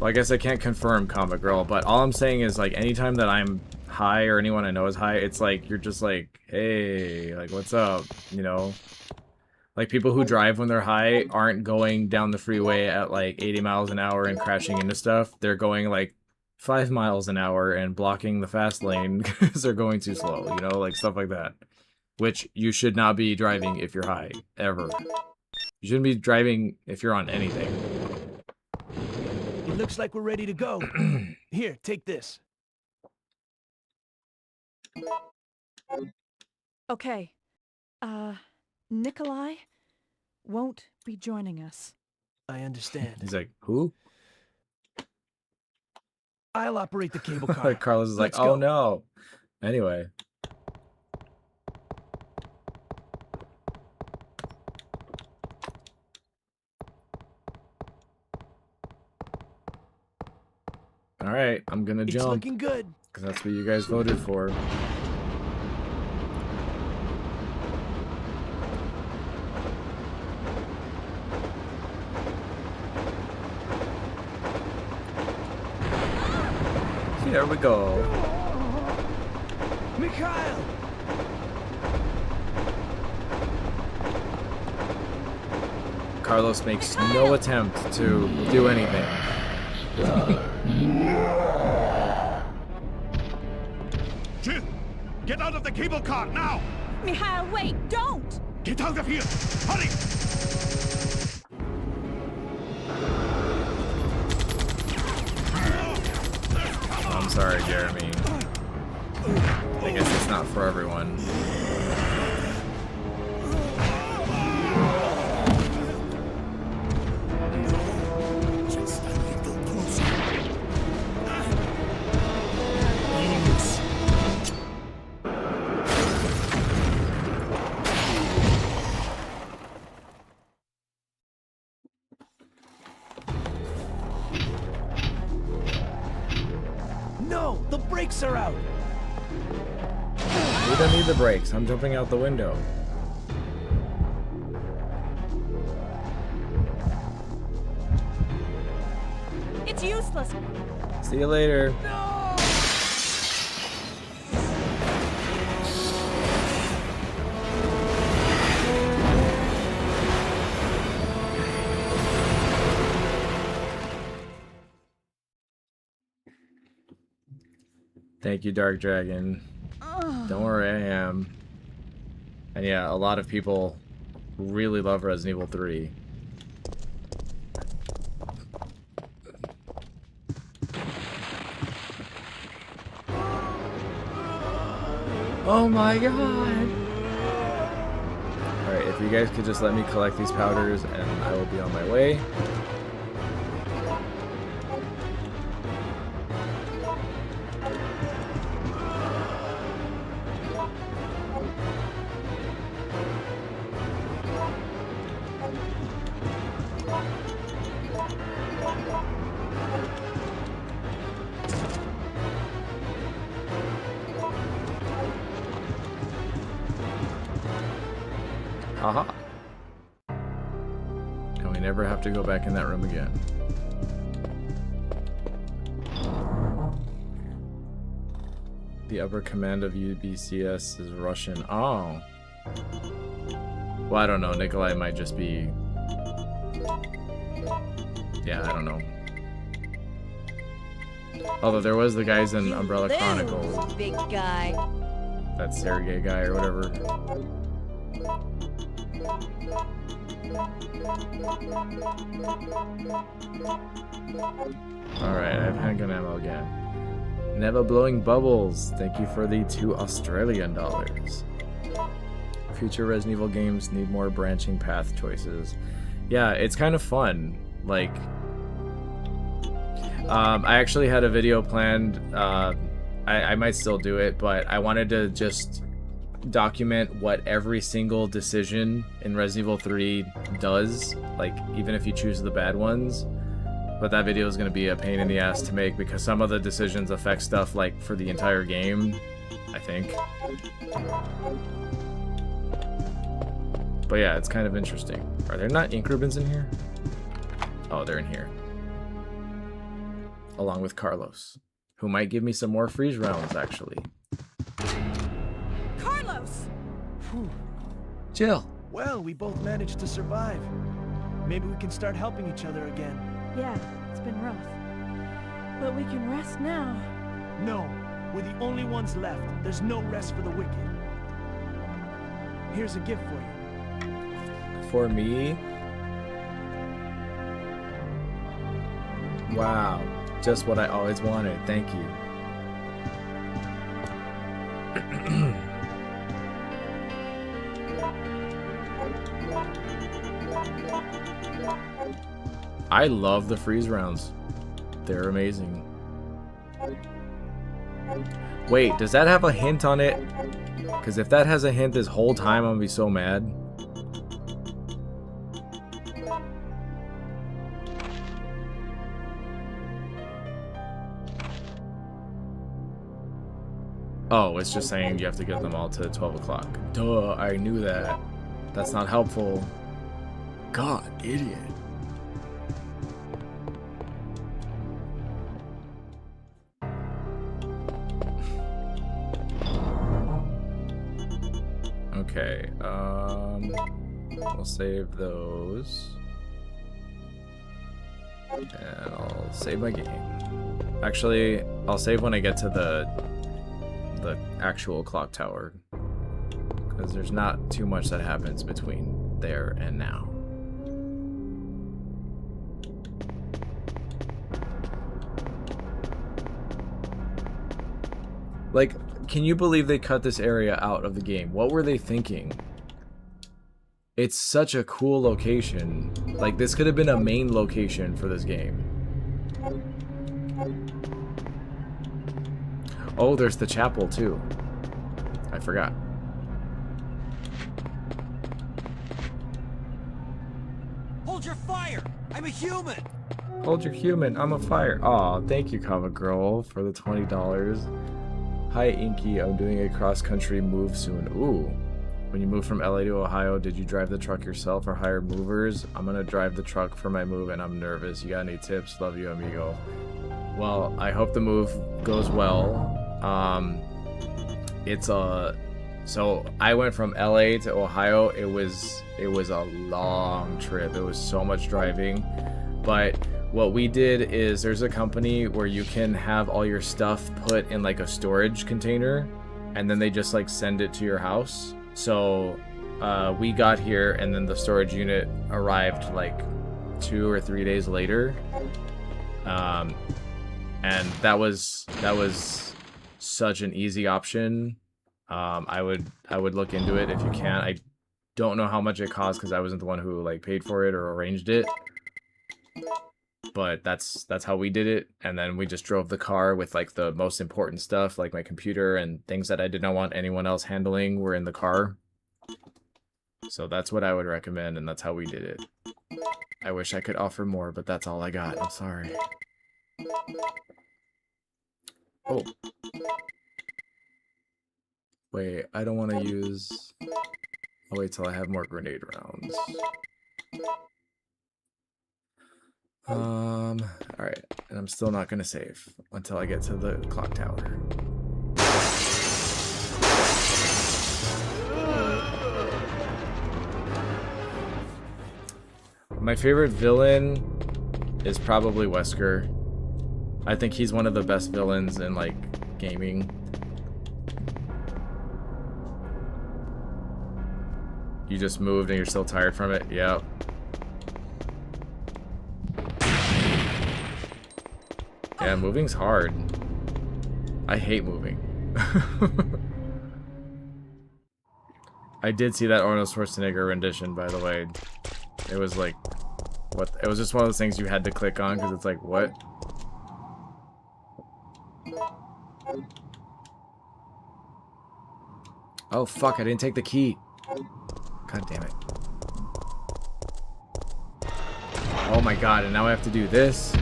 Well, I guess I can't confirm, Comic Girl, but all I'm saying is, like, anytime that I'm high or anyone I know is high, it's like, you're just like, hey, like, what's up, you know? Like, people who drive when they're high aren't going down the freeway at, like, 80 miles an hour and crashing into stuff. They're going, like, 5 miles an hour and blocking the fast lane because they're going too slow, you know? Like, stuff like that. Which you should not be driving if you're high, ever. You shouldn't be driving if you're on anything.
It looks like we're ready to go. Here, take this.
Okay. Nikolai won't be joining us.
I understand.
He's like, who?
I'll operate the cable car.
Carlos is like,
Let's
oh
go.
no. Anyway. Alright, I'm gonna
It's
jump.
looking good.
Because that's what you guys voted for. Here we go.
Mikhail!
Carlos makes no attempt to do anything.
Jill, get out of the cable car now!
Mikhail, wait! Don't!
Get out of here! Hurry!
I'm sorry, Jeremy. I guess it's not for everyone.
Just a little closer.
No, the brakes are out.
We don't need the brakes. I'm jumping out the window.
It's useless!
See you later. Thank you, Dark Dragon. Don't worry, I am. And yeah, a lot of people really love Resident Evil 3. Oh my god! Alright, if you guys could just let me collect these powders and I will be on my way. Aha. And we never have to go back in that room again. The upper command of UBCS is Russian. Oh. Well, I don't know. Nikolai might just be... Yeah, I don't know. Although there was the guys in Umbrella Chronicles.
Big guy.
That Sergey guy or whatever. Alright, I have handgun ammo again. Never blowing bubbles. Thank you for the 2 Australian dollars. Future Resident Evil games need more branching path choices. Yeah, it's kind of fun. Like, I actually had a video planned. I might still do it, but I wanted to just document what every single decision in Resident Evil 3 does, like even if you choose the bad ones. But that video is going to be a pain in the ass to make because some of the decisions affect stuff like for the entire game, I think. But yeah, it's kind of interesting. Are there not ink ribbons in here? Oh, they're in here. Along with Carlos, who might give me some more freeze rounds, actually.
Carlos!
Whew.
Jill!
Well, we both managed to survive. Maybe we can start helping each other again.
Yeah, it's been rough. But we can rest now.
No, we're the only ones left. There's no rest for the wicked. Here's a gift for you.
For me? Wow. Just what I always wanted. Thank you. I love the freeze rounds. They're amazing. Wait, does that have a hint on it? Because if that has a hint this whole time, I'm gonna be so mad. Oh, it's just saying you have to get them all to 12 o'clock. Duh, I knew that. That's not helpful. God, idiot. Okay, we'll save those. And I'll save my game. Actually, I'll save when I get to the actual clock tower. Because there's not too much that happens between there and now. Like, can you believe they cut this area out of the game? What were they thinking? It's such a cool location. Like, this could have been a main location for this game. Oh, there's the chapel, too. I forgot.
Hold your fire! I'm a human!
Hold your human, I'm a fire. Aw, thank you, Comic Girl, for the $20. Hi, Inky, I'm doing a cross-country move soon. Ooh. When you moved from LA to Ohio, did you drive the truck yourself or hire movers? I'm gonna drive the truck for my move and I'm nervous. You got any tips? Love you, amigo. Well, I hope the move goes well. So I went from LA to Ohio. It was a long trip. It was so much driving. But what we did is there's a company where you can have all your stuff put in like a storage container and then they just like send it to your house. So we got here and then the storage unit arrived like 2 or 3 days later. And that was such an easy option. I would look into it if you can. I don't know how much it cost because I wasn't the one who like paid for it or arranged it. But that's how we did it. And then we just drove the car with like the most important stuff, like my computer and things that I did not want anyone else handling were in the car. So that's what I would recommend, and that's how we did it. I wish I could offer more, but that's all I got. I'm sorry. Oh. Wait, I don't want to use... I'll wait till I have more grenade rounds. Alright. And I'm still not gonna save until I get to the clock tower. My favorite villain is probably Wesker. I think he's one of the best villains in, like, gaming. You just moved and you're still tired from it? Yep. Yeah, moving's hard. I hate moving. I did see that Arnold Schwarzenegger rendition, by the way. It was like, what? It was just one of those things you had to click on because it's like, what? Oh, fuck, I didn't take the key. God damn it. Oh my god, and now I have to do this?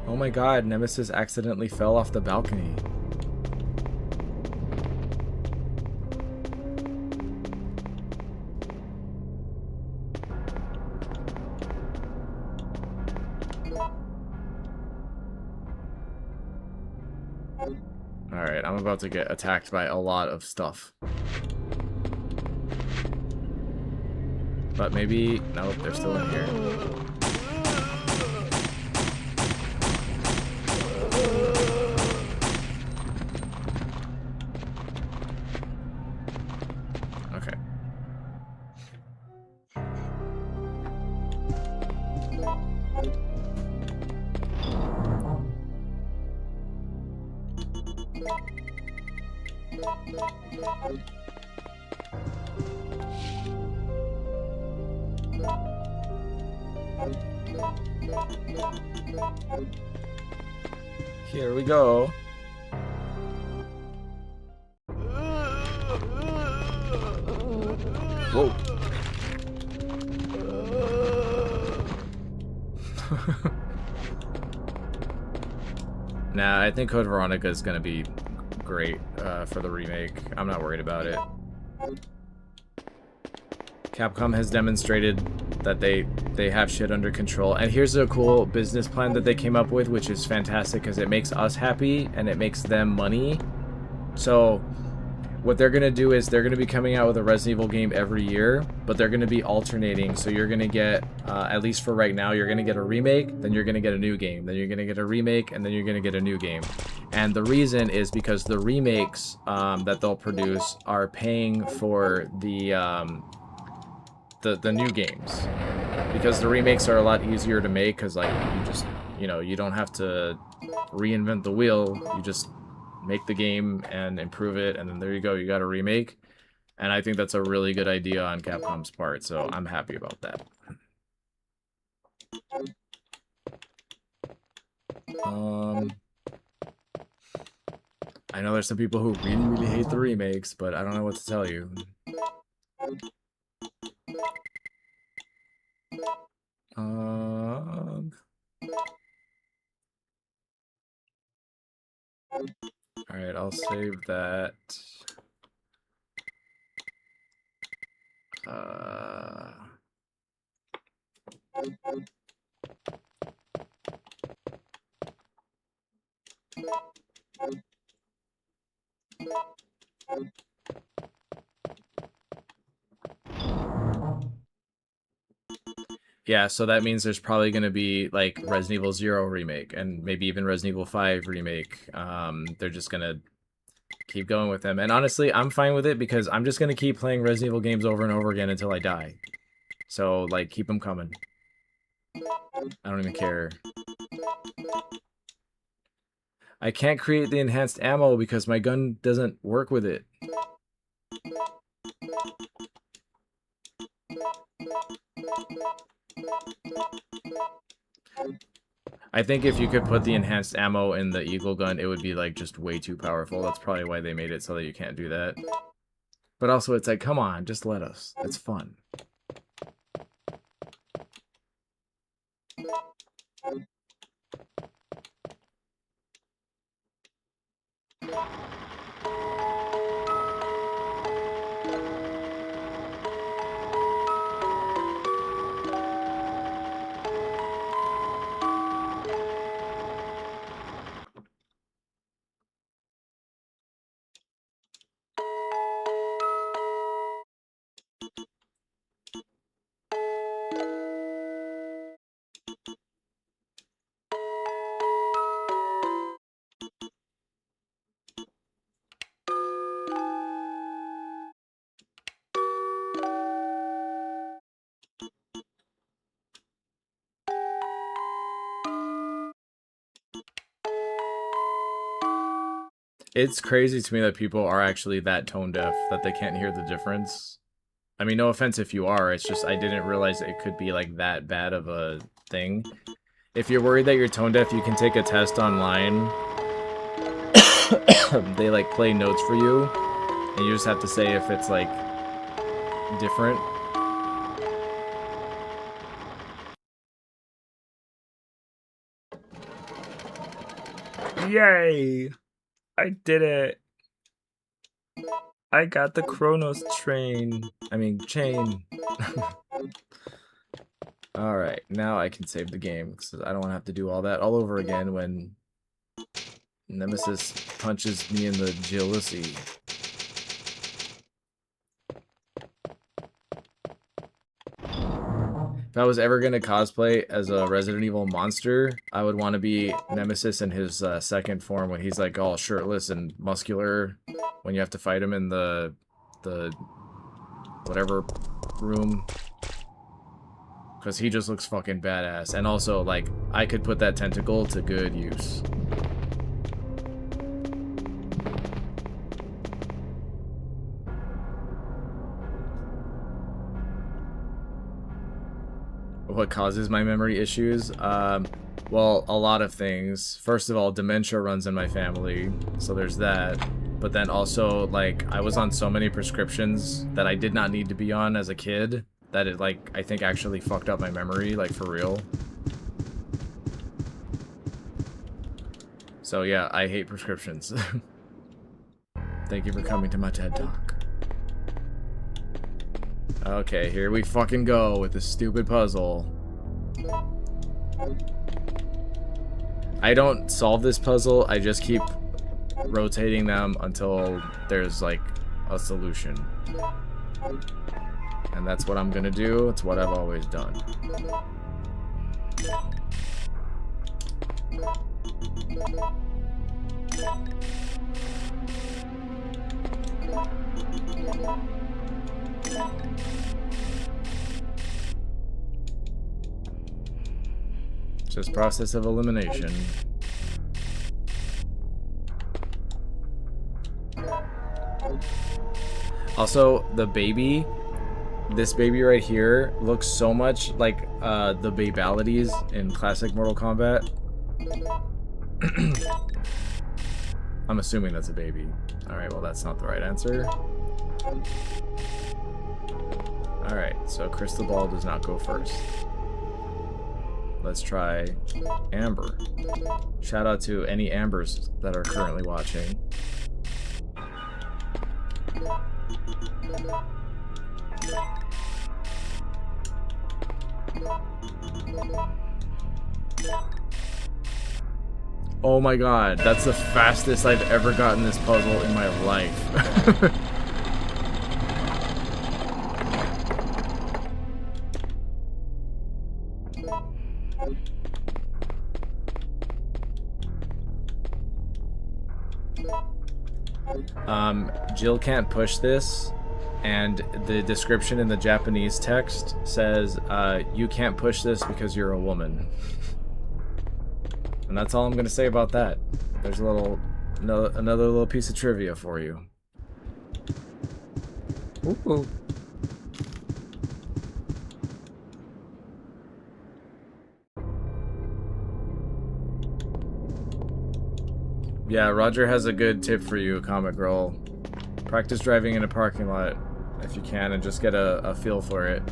Oh my god, Nemesis accidentally fell off the balcony. Alright, I'm about to get attacked by a lot of stuff. But maybe... Nope, they're still in here. Okay. Here we go. Whoa. Nah, I think Code Veronica is going to be great for the remake. I'm not worried about it. Capcom has demonstrated that they have shit under control. And here's a cool business plan that they came up with, which is fantastic because it makes us happy and it makes them money. So what they're going to do is they're going to be coming out with a Resident Evil game every year, but they're going to be alternating. So you're going to get, at least for right now, you're going to get a remake, then you're going to get a new game, then you're going to get a remake, and then you're going to get a new game. And the reason is because the remakes that they'll produce are paying for the new games, because the remakes are a lot easier to make because, like, you just, you know, you don't have to reinvent the wheel. You just make the game and improve it, and then there you go, you got a remake. And I think that's a really good idea on Capcom's part, so I'm happy about that. I know there's some people who really hate the remakes, but I don't know what to tell you. Alright, I'll save that. Yeah, so that means there's probably going to be, like, Resident Evil 0 remake, and maybe even Resident Evil 5 remake. They're just going to keep going with them. And honestly, I'm fine with it because I'm just going to keep playing Resident Evil games over and over again until I die. So, like, keep them coming. I don't even care. I can't create the enhanced ammo because my gun doesn't work with it. I think if you could put the enhanced ammo in the eagle gun, it would be like just way too powerful. That's probably why they made it so that you can't do that. But also, it's like, come on, just let us. It's fun. It's crazy to me that people are actually that tone deaf that they can't hear the difference. I mean, no offense if you are, it's just I didn't realize it could be like that bad of a thing. If you're worried that you're tone deaf, you can take a test online. They like play notes for you, and you just have to say if it's like different. Yay! I did it! I got the Chronos train. I mean, chain. Alright, now I can save the game, because I don't want to have to do all that all over again when Nemesis punches me in the jealousy. If I was ever going to cosplay as a Resident Evil monster, I would want to be Nemesis in his second form when he's like all shirtless and muscular when you have to fight him in the whatever room. Because he just looks fucking badass. And also, like, I could put that tentacle to good use. What causes my memory issues? Well, a lot of things. First of all, dementia runs in my family, so there's that. But then also, like, I was on so many prescriptions that I did not need to be on as a kid that it, like, I think actually fucked up my memory, like, for real. So yeah, I hate prescriptions. Thank you for coming to my TED Talk. Okay, here we fucking go with this stupid puzzle. I don't solve this puzzle, I just keep rotating them until there's like a solution. And that's what I'm gonna do, it's what I've always done. Just process of elimination. Also, the baby, this baby right here, looks so much like the babalities in classic Mortal Kombat. I'm assuming that's a baby. Alright, well that's not the right answer. Alright, so Crystal Ball does not go first. Let's try Amber. Shout out to any Ambers that are currently watching. Oh my god, that's the fastest I've ever gotten this puzzle in my life. Jill can't push this, and the description in the Japanese text says, you can't push this because you're a woman. And that's all I'm gonna say about that. There's a little, another little piece of trivia for you. Ooh. Yeah, Roger has a good tip for you, Comic Girl. Practice driving in a parking lot if you can and just get a feel for it.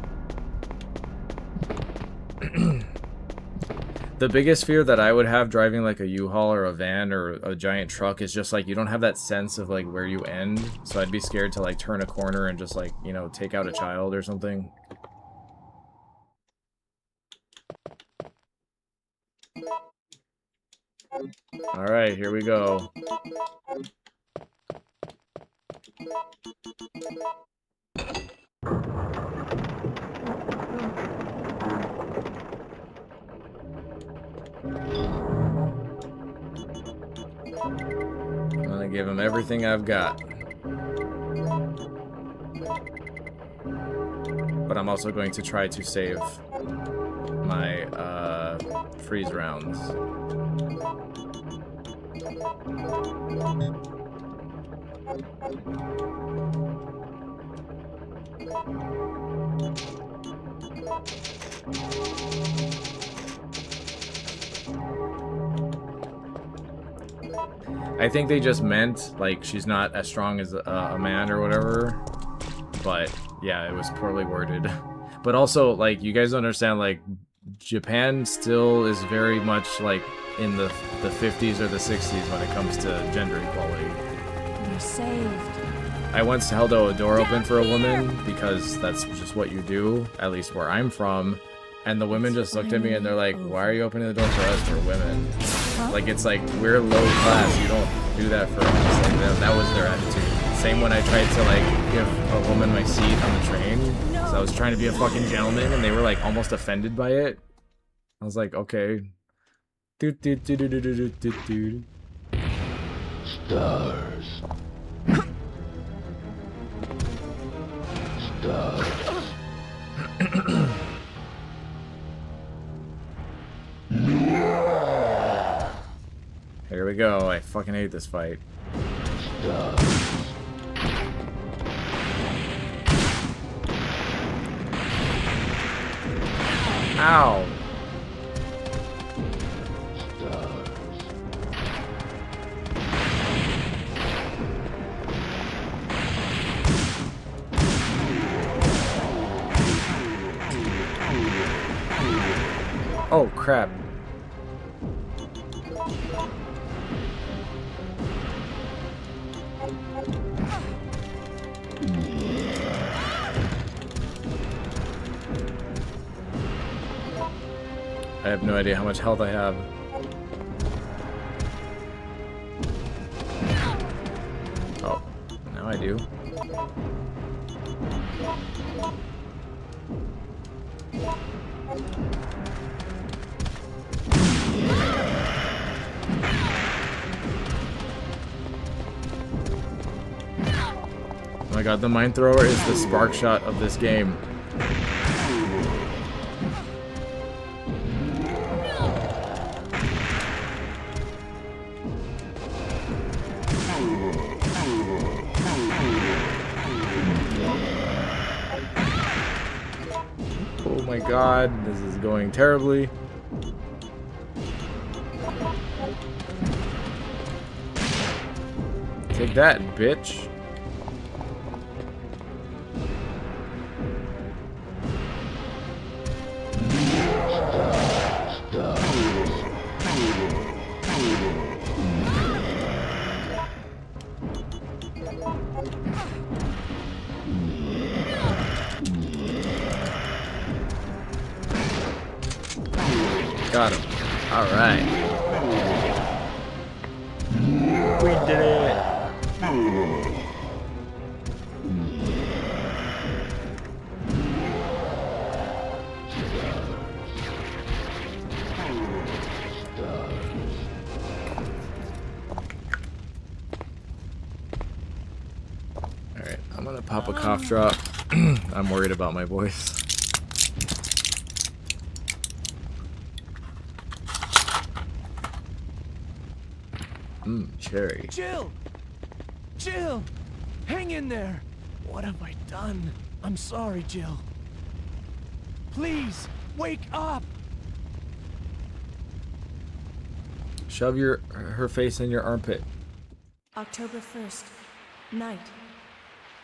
The biggest fear that I would have driving like a U-Haul or a van or a giant truck is just like you don't have that sense of like where you end. So I'd be scared to like turn a corner and just like, you know, take out a child or something. All right, here we go. I'm gonna give him everything I've got. But I'm also going to try to save my freeze rounds. I think they just meant, like, she's not as strong as a man or whatever. But, yeah, it was poorly worded. But also, like, you guys understand, like, Japan still is very much, like, in the 50s or the 60s when it comes to gender equality.
You're saved.
I once held a door open for a woman because that's just what you do, at least where I'm from. And the women just looked at me and they're like, why are you opening the door for us? We're women.
Huh?
Like, it's like, we're low class. You don't do that for us. Like, that was their attitude. Same when I tried to, like, give a woman my seat on the train. So I was trying to be a fucking gentleman and they were, like, almost offended by it. I was like, okay.
Stars. Stars.
Here we go. I fucking hate this fight. Ow. Oh, crap. I have no idea how much health I have. Oh, now I do. Oh my god, the mine thrower is the spark shot of this game. Oh my god, this is going terribly. Take that, bitch. Got him. All right. We did it. All right, I'm gonna pop a cough drop. I'm worried about my voice. Cherry.
Jill! Jill! Hang in there! What have I done? I'm sorry, Jill. Please, wake up!
Shove her face in your armpit.
October 1st, night.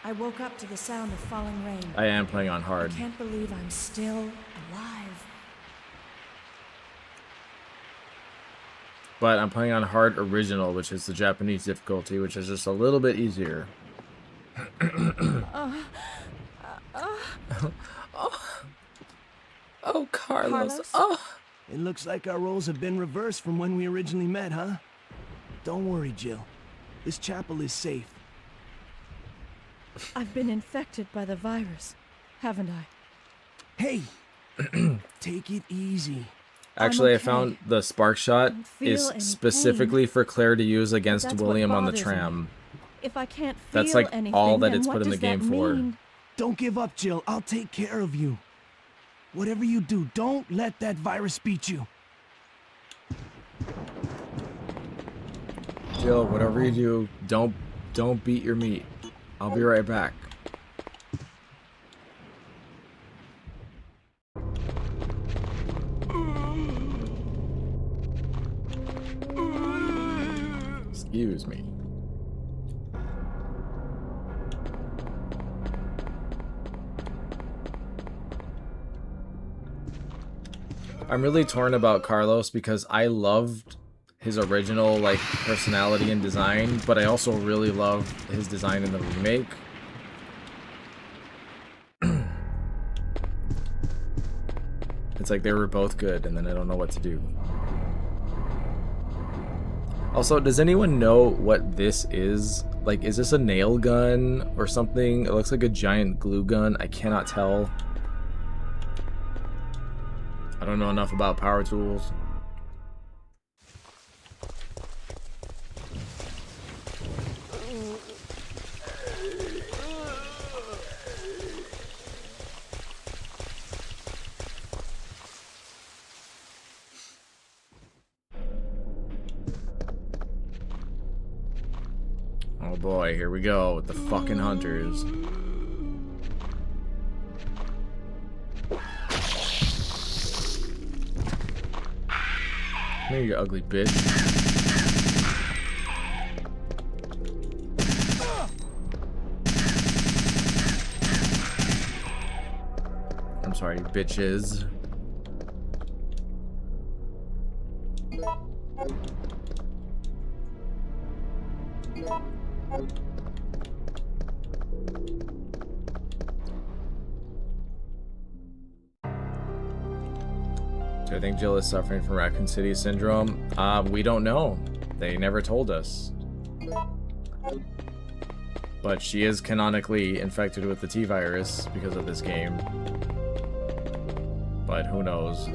I woke up to the sound of falling rain.
I am playing on hard.
I can't believe I'm still alive.
But I'm playing on hard original, which is the Japanese difficulty, which is just a little bit easier. Oh, Carlos. Oh.
It looks like our roles have been reversed from when we originally met, huh? Don't worry, Jill. This chapel is safe.
I've been infected by the virus, haven't I?
Hey! Take it easy.
Actually,
okay.
I found the spark shot
feel
is
any
specifically
pain.
for Claire to use against
That's what
William on the
bothers
tram.
me. If I can't feel
That's like
anything,
all that
then
it's
what
put in the
does that
game for.
mean?
Don't give up, Jill. I'll take care of you. Whatever you do, don't let that virus beat you.
Jill, whatever you do, don't beat your meat. I'll be right back. Excuse me. I'm really torn about Carlos because I loved his original like personality and design, but I also really love his design in the remake. It's like they were both good, and then I don't know what to do. Also, does anyone know what this is? Like, is this a nail gun or something? It looks like a giant glue gun. I cannot tell. I don't know enough about power tools. Oh boy, here we go with the fucking hunters. Come here, you ugly bitch. I'm sorry, bitches. Do I think Jill is suffering from Raccoon City syndrome? We don't know. They never told us. But she is canonically infected with the T-virus because of this game. But who knows?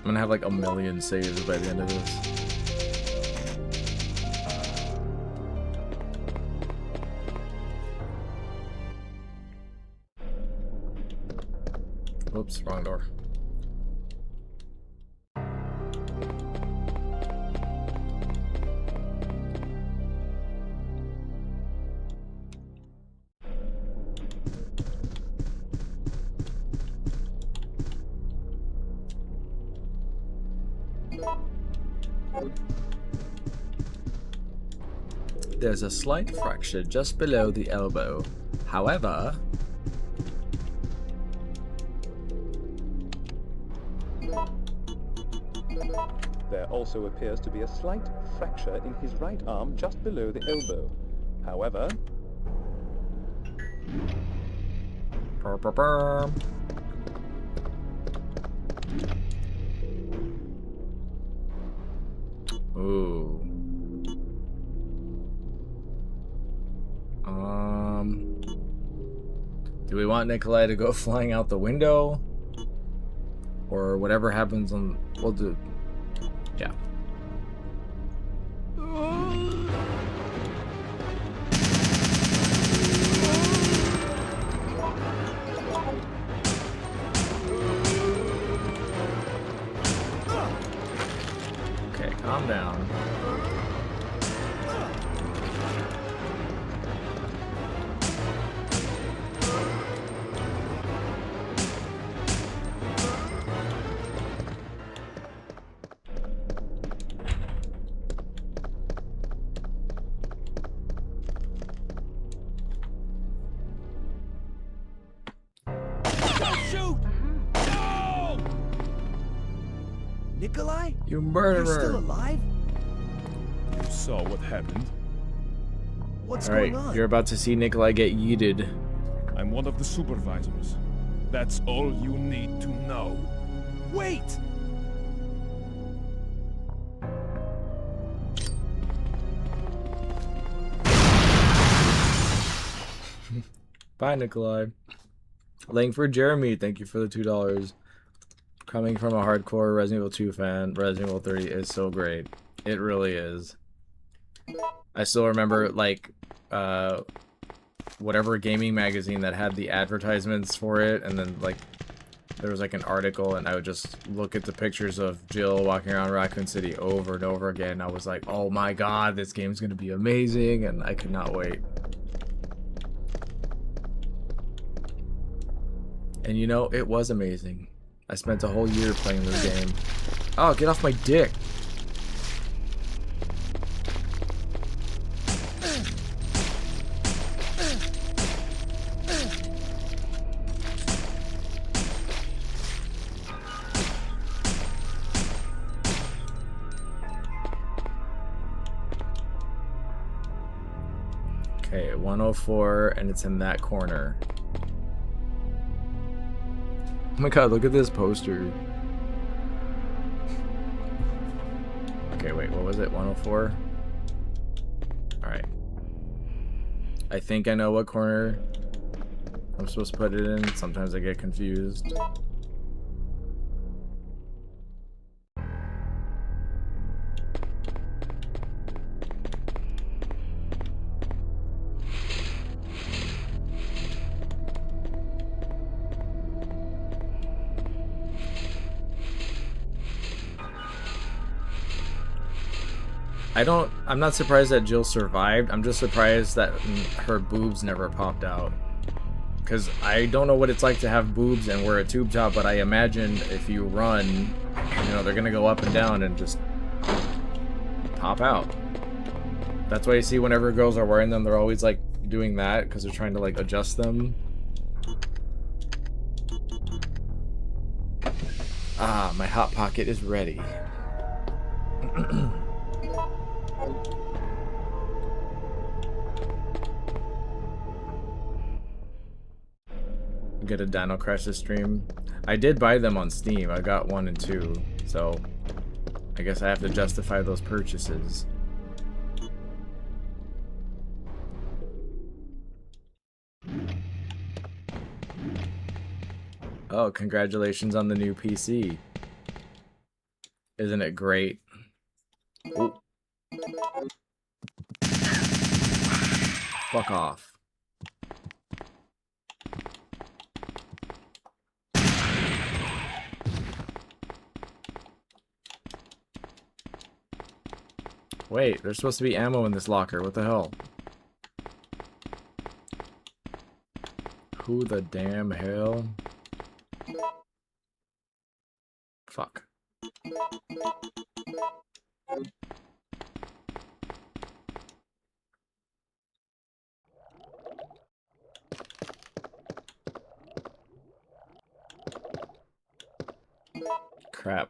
I'm gonna have like 1,000,000 saves by the end of this. Oops, wrong door. There's a slight fracture just below the elbow. However,
there also appears to be a slight fracture in his right arm just below the elbow. However,
ooh. Do we want Nikolai to go flying out the window? Or whatever happens on... We'll do... Yeah.
Nikolai?
You
You're
murderer!
still alive?
You saw what happened.
What's
Alright,
going on?
you're about to see Nikolai get yeeted.
I'm one of the supervisors. That's all you need to know.
Wait!
Bye, Nikolai. Langford Jeremy, thank you for the $2. Coming from a hardcore Resident Evil 2 fan, Resident Evil 30 is so great. It really is. I still remember, like, whatever gaming magazine that had the advertisements for it, and then, like, there was, like, an article, and I would just look at the pictures of Jill walking around Raccoon City over and over again. I was like, oh my god, this game's gonna be amazing, and I could not wait. And you know, it was amazing. I spent a whole year playing this game. Oh, get off my dick! Okay, 104, and it's in that corner. Oh my god, look at this poster. Okay, wait, what was it? 104? Alright. I think I know what corner I'm supposed to put it in. Sometimes I get confused. I'm not surprised that Jill survived. I'm just surprised that her boobs never popped out. Because I don't know what it's like to have boobs and wear a tube top, but I imagine if you run, you know, they're gonna go up and down and just pop out. That's why you see whenever girls are wearing them, they're always like doing that because they're trying to like adjust them. Ah, my hot pocket is ready. Get a Dino Crisis stream. I did buy them on Steam. I got 1 and 2, so I guess I have to justify those purchases. Oh, congratulations on the new PC. Isn't it great? Ooh. Fuck off. Wait, there's supposed to be ammo in this locker. What the hell? Who the damn hell? Fuck. Crap.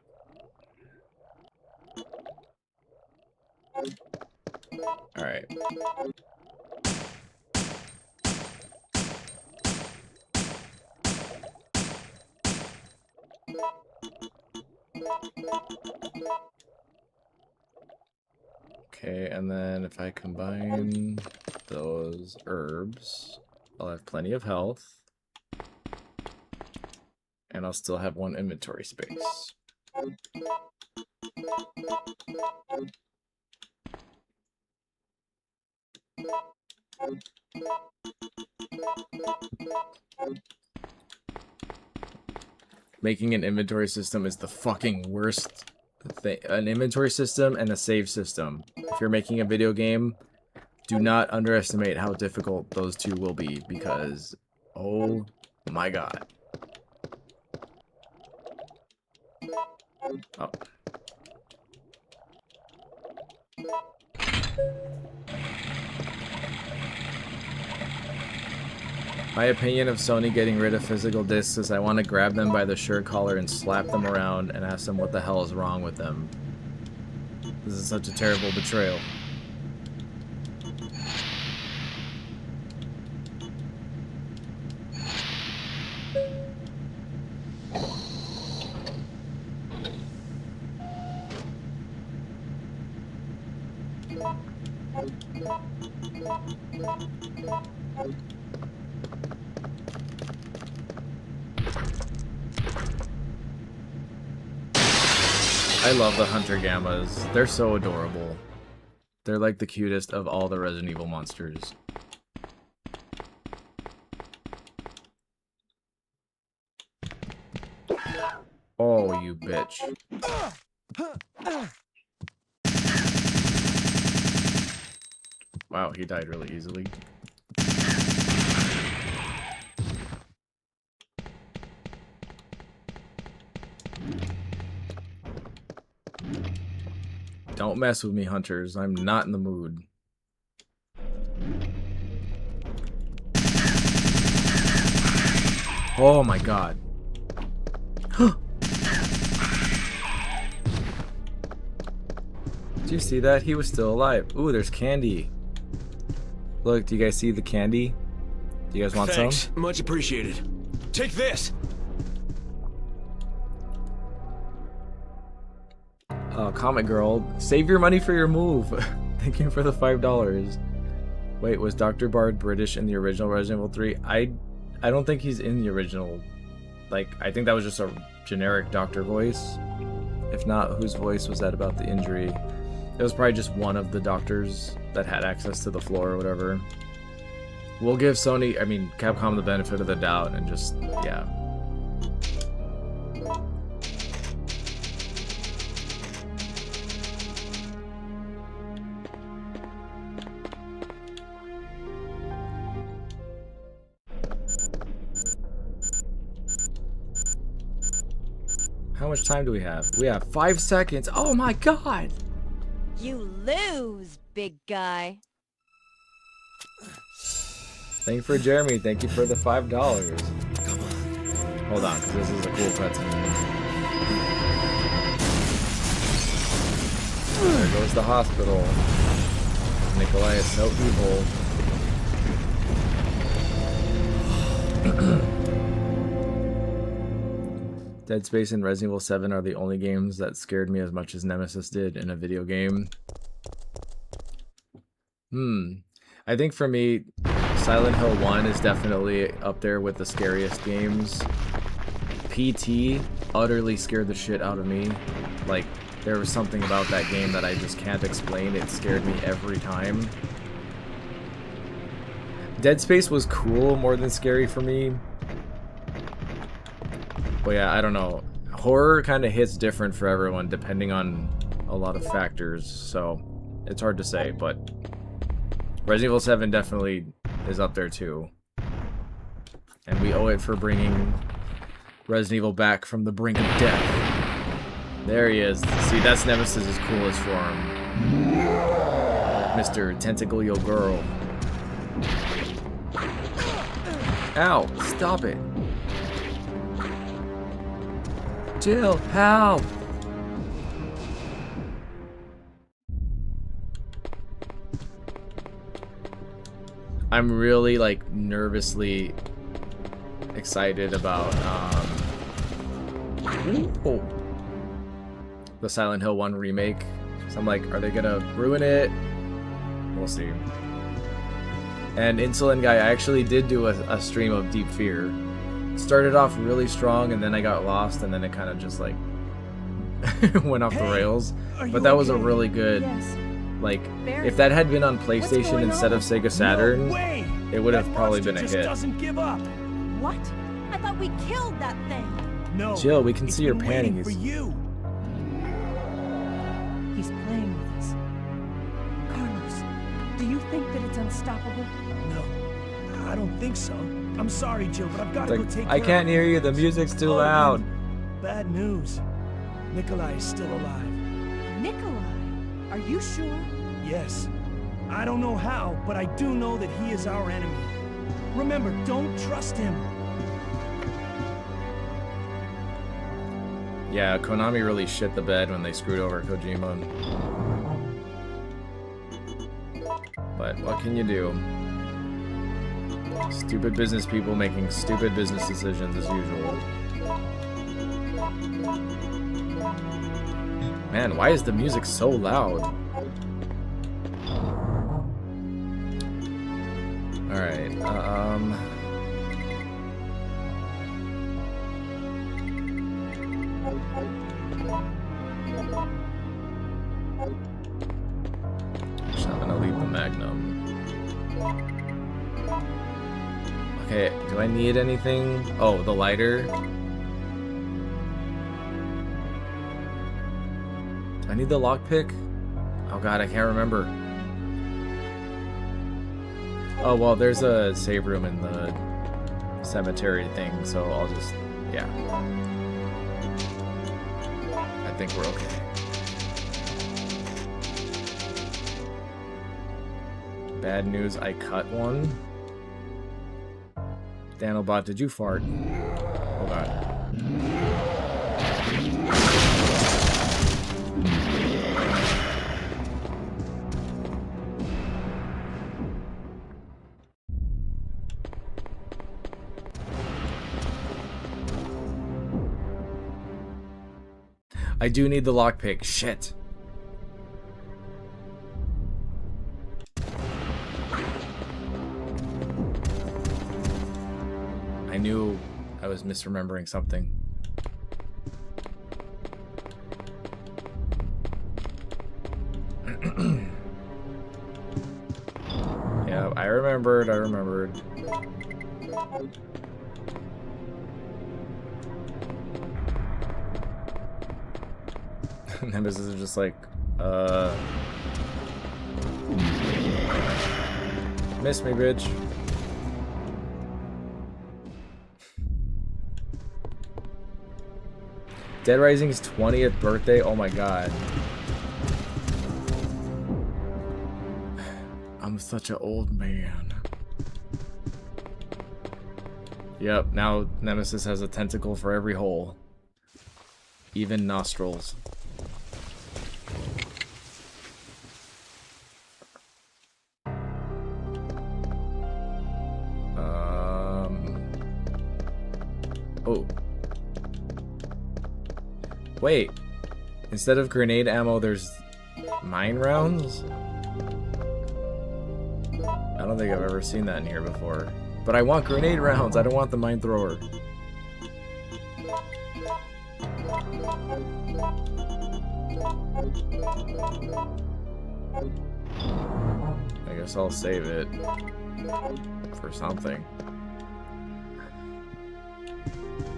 Alright. Okay, and then if I combine those herbs, I'll have plenty of health. And I'll still have 1 inventory space. Making an inventory system is the fucking worst thing. An inventory system and a save system. If you're making a video game, do not underestimate how difficult those two will be, because oh my god. Oh. My opinion of Sony getting rid of physical discs is I want to grab them by the shirt collar and slap them around and ask them what the hell is wrong with them. This is such a terrible betrayal. I love the Hunter Gammas. They're so adorable. They're like the cutest of all the Resident Evil monsters. Oh, you bitch. Wow, he died really easily. Don't mess with me, hunters. I'm not in the mood. Oh my god. Did you see that? He was still alive. Ooh, there's candy. Look, do you guys see the candy? Do you guys want some?
Thanks. Much appreciated. Take this.
Comic Girl, save your money for your move. Thank you for the $5. Wait, was Dr. Bard British in the original Resident Evil 3? I don't think he's in the original. Like, I think that was just a generic doctor voice. If not, whose voice was that about the injury? It was probably just one of the doctors that had access to the floor or whatever. We'll give Capcom the benefit of the doubt and just, yeah. How much time do we have? We have 5 seconds. Oh my god!
You lose, big guy.
Thank you for Jeremy. Thank you for the $5. Come on. Hold on, because this is a cool cutscene. There goes the hospital. Nikolai is so evil. Dead Space and Resident Evil 7 are the only games that scared me as much as Nemesis did in a video game. I think for me, Silent Hill 1 is definitely up there with the scariest games. PT utterly scared the shit out of me. Like, there was something about that game that I just can't explain. It scared me every time. Dead Space was cool more than scary for me. But yeah, I don't know. Horror kind of hits different for everyone depending on a lot of factors, so it's hard to say, but Resident Evil 7 definitely is up there too. And we owe it for bringing Resident Evil back from the brink of death. There he is. See, that's Nemesis' coolest form. Mr. Tentacle Yo Girl. Ow, stop it. Jill, help! I'm really, like, nervously excited about, the Silent Hill 1 remake. So I'm like, are they gonna ruin it? We'll see. And Insulin Guy, I actually did do a stream of Deep Fear. Started off really strong, and then I got lost, and then it kind of just, like, went off the rails. But that was a really good, like, if that had been on PlayStation instead of Sega Saturn, it would have probably been a hit.
Doesn't give up.
What? I thought we killed that thing.
No.
Jill, we can see your
panties.
panties.
For you.
He's playing with us. Carlos, do you think that it's unstoppable?
No, I don't think so. I'm sorry, Jill, but I've got to go take care
I can't hear you. The music's too loud.
Bad news. Nikolai is still alive.
Nikolai? Are you sure?
Yes. I don't know how, but I do know that he is our enemy. Remember, don't trust him.
Yeah, Konami really shit the bed when they screwed over Kojima. But what can you do? Stupid business people making stupid business decisions as usual. Man, why is the music so loud? Alright, actually, I'm gonna leave the Magnum. Okay, do I need anything? Oh, the lighter. Do I need the lockpick? Oh god, I can't remember. Oh, well, there's a save room in the cemetery thing, so I'll just... yeah. I think we're okay. Bad news, I cut one. Danobot, did you fart? Hold on. I do need the lockpick. Shit. I knew I was misremembering something. Yeah, I remembered. Nemesis is just like, miss me, bitch. Dead Rising's 20th birthday? Oh my god. I'm such an old man. Yep, now Nemesis has a tentacle for every hole. Even nostrils. Oh. Wait. Instead of grenade ammo, there's mine rounds? I don't think I've ever seen that in here before. But I want grenade rounds. I don't want the mine thrower. I guess I'll save it for something.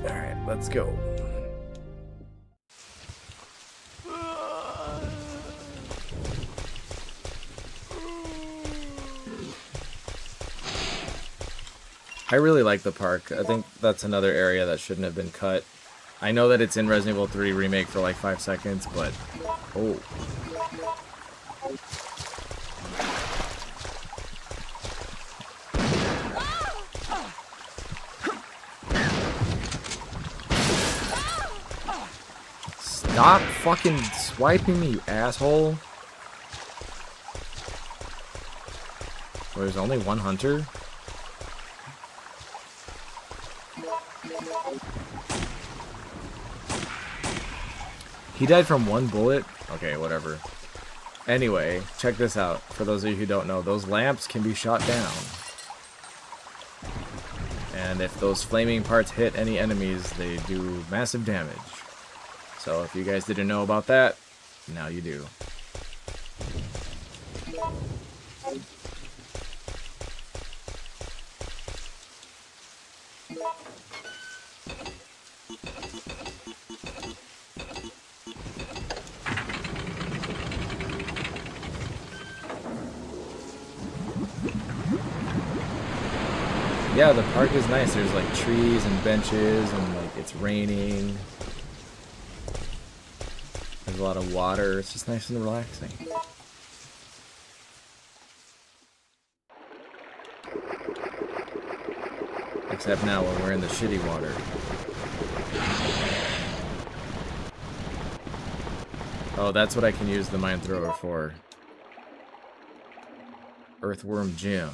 Alright, let's go. I really like the park. I think that's another area that shouldn't have been cut. I know that it's in Resident Evil 3 Remake for like 5 seconds, but... oh. Stop fucking swiping me, you asshole. Well, there's only one hunter? He died from one bullet? Okay, whatever. Anyway, check this out. For those of you who don't know, those lamps can be shot down. And if those flaming parts hit any enemies, they do massive damage. So if you guys didn't know about that, now you do. Yeah, the park is nice. There's like trees and benches and like it's raining. There's a lot of water. It's just nice and relaxing. Except now when we're in the shitty water. Oh, that's what I can use the mine thrower for. Earthworm Jim.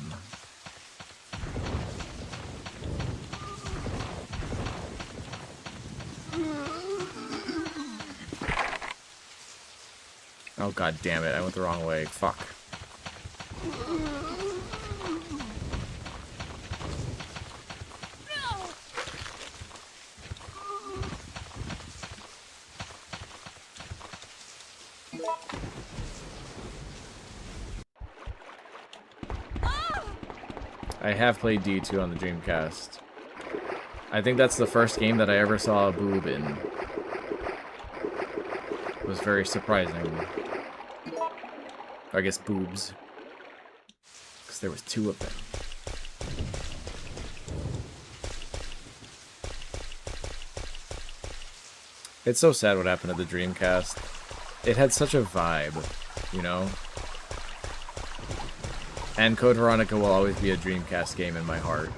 Oh god damn it, I went the wrong way. Fuck. I have played D2 on the Dreamcast. I think that's the first game that I ever saw a boob in. It was very surprising. I guess boobs. Because there was 2 of them. It's so sad what happened to the Dreamcast. It had such a vibe, you know? And Code Veronica will always be a Dreamcast game in my heart.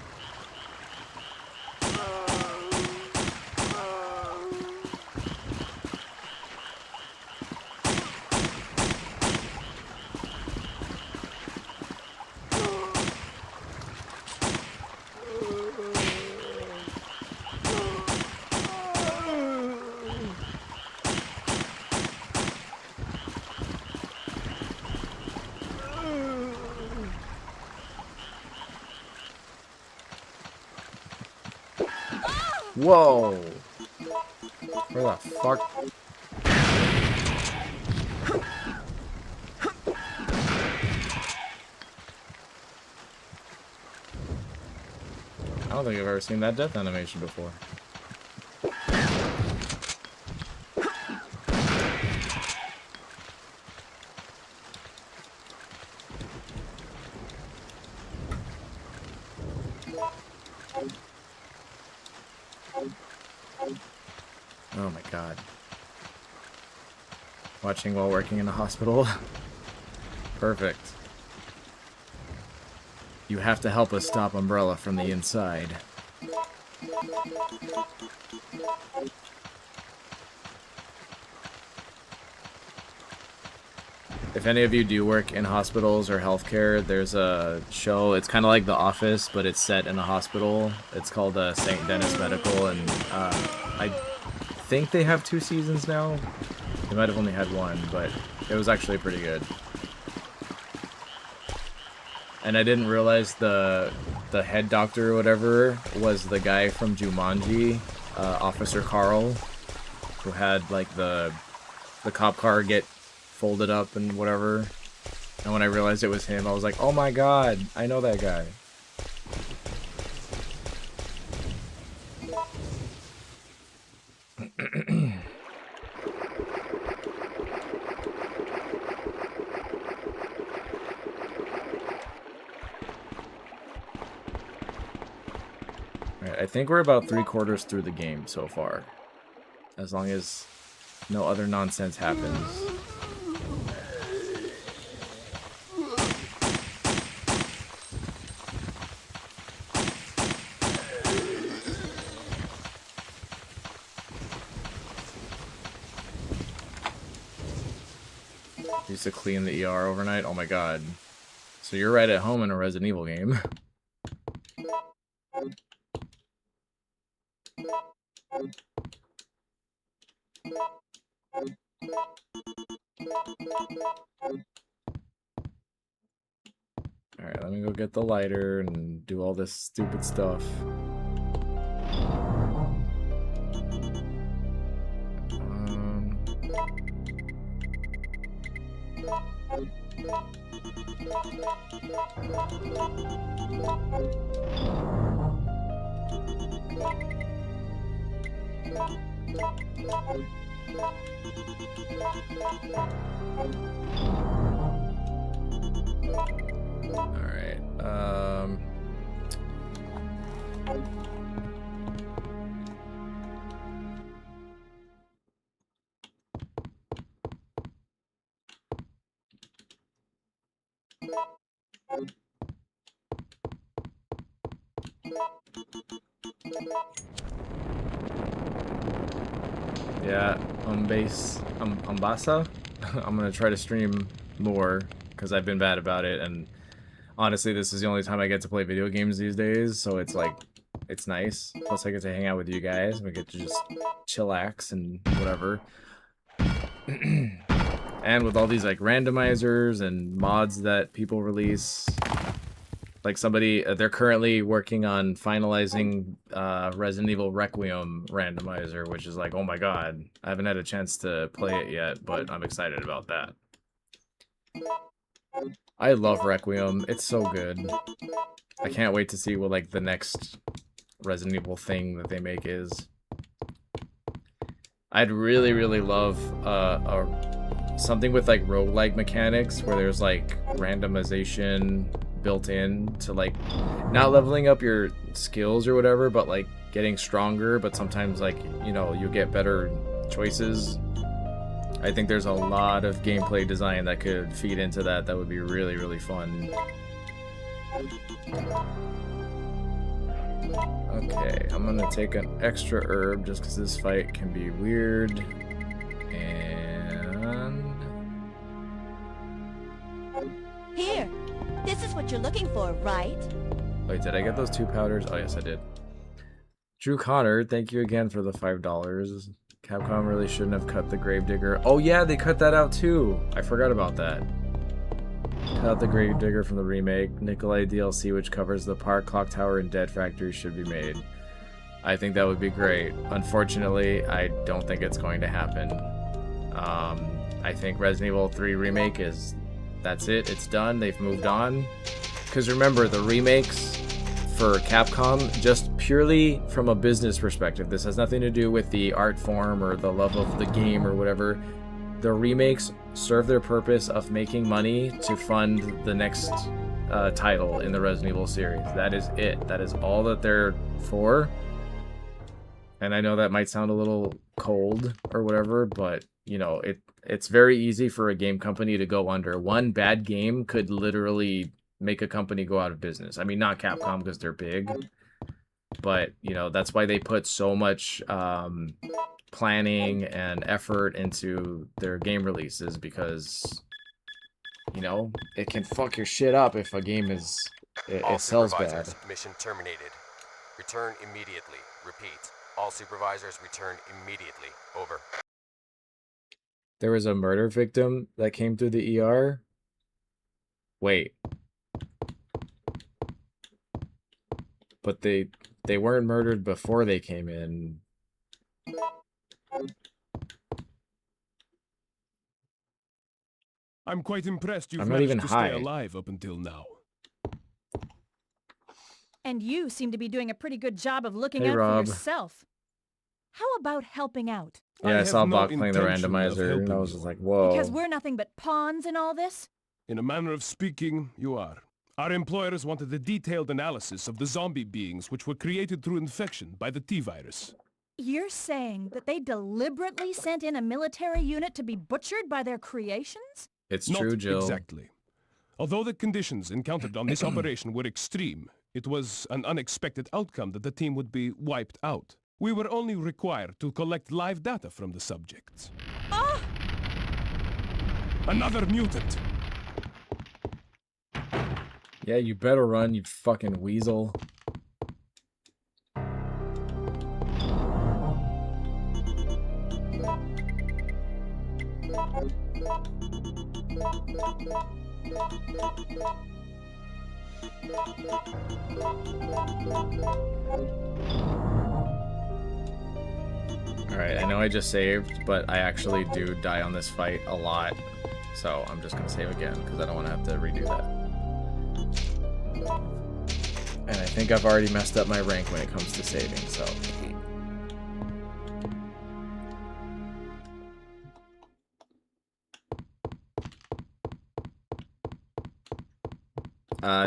Whoa! Where the fuck? I don't think I've ever seen that death animation before. Oh my god. Watching while working in a hospital. Perfect. You have to help us stop Umbrella from the inside. If any of you do work in hospitals or healthcare, there's a show, it's kind of like The Office, but it's set in a hospital. It's called St. Denis Medical, and I think they have 2 seasons now. They might have only had 1, but it was actually pretty good. And I didn't realize the head doctor or whatever was the guy from Jumanji, Officer Carl, who had like the cop car get folded up and whatever. And when I realized it was him, I was like, oh my god, I know that guy. Alright, I think we're about 3/4 through the game so far. As long as no other nonsense happens. Used to clean the ER overnight. Oh my god. So you're right at home in a Resident Evil game. Alright, let me go get the lighter and do all this stupid stuff. Alright, Yeah, Umbasa. I'm gonna try to stream more because I've been bad about it, and honestly, this is the only time I get to play video games these days, so it's like, it's nice. Plus, I get to hang out with you guys. We get to just chillax and whatever. And with all these like randomizers and mods that people release, like somebody, they're currently working on finalizing Resident Evil Requiem randomizer, which is like, oh my god, I haven't had a chance to play it yet, but I'm excited about that. I love Requiem, it's so good. I can't wait to see what like the next Resident Evil thing that they make is. I'd really, really love something with like roguelike mechanics where there's like randomization built in to like not leveling up your skills or whatever, but like getting stronger, but sometimes like, you know, you get better choices. I think there's a lot of gameplay design that could feed into that. That would be really, really fun. Okay, I'm gonna take an extra herb just because this fight can be weird. And
Here. This is what you're looking for, right?
wait, did I get those 2 powders? Oh yes, I did. Drew Connor, thank you again for the $5. Capcom really shouldn't have cut the Gravedigger. Oh yeah, they cut that out too. I forgot about that. Cut out the Gravedigger from the remake. Nikolai DLC, which covers the Park, Clock Tower, and Dead Factory, should be made. I think that would be great. Unfortunately, I don't think it's going to happen. I think Resident Evil 3 Remake is... that's it. It's done. They've moved on. Because remember, the remakes for Capcom, just purely from a business perspective, this has nothing to do with the art form or the love of the game or whatever. The remakes serve their purpose of making money to fund the next title in the Resident Evil series. That is it. That is all that they're for. And I know that might sound a little cold or whatever, but you know, it's very easy for a game company to go under. One bad game could literally make a company go out of business. I mean, not Capcom because they're big, but you know, that's why they put so much planning and effort into their game releases, because you know, it can fuck your shit up if a game is it sells bad.
Mission terminated. Return immediately. Repeat. All supervisors return immediately. Over.
There was a murder victim that came through the ER. Wait. But they weren't murdered before they came in.
I'm quite impressed you've
I'm not
managed
even
to
high.
stay alive up until now.
And you seem to be doing a pretty good job of looking
Hey,
out
Rob.
for yourself. How about helping out?
Yeah, I
have
saw
no
Bach playing the
intention of
randomizer, and I
helping
was
you.
just like, whoa.
Because we're nothing but pawns in all this?
In a manner of speaking, you are. Our employers wanted a detailed analysis of the zombie beings which were created through infection by the T-virus.
You're saying that they deliberately sent in a military unit to be butchered by their creations?
It's
Not
true, Jill.
exactly. Although the conditions encountered on this operation were extreme, it was an unexpected outcome that the team would be wiped out. We were only required to collect live data from the subjects.
Ah!
Another mutant!
Yeah, you better run, you fucking weasel. Alright, I know I just saved, but I actually do die on this fight a lot. So I'm just gonna save again, because I don't want to have to redo that. And I think I've already messed up my rank when it comes to saving, so...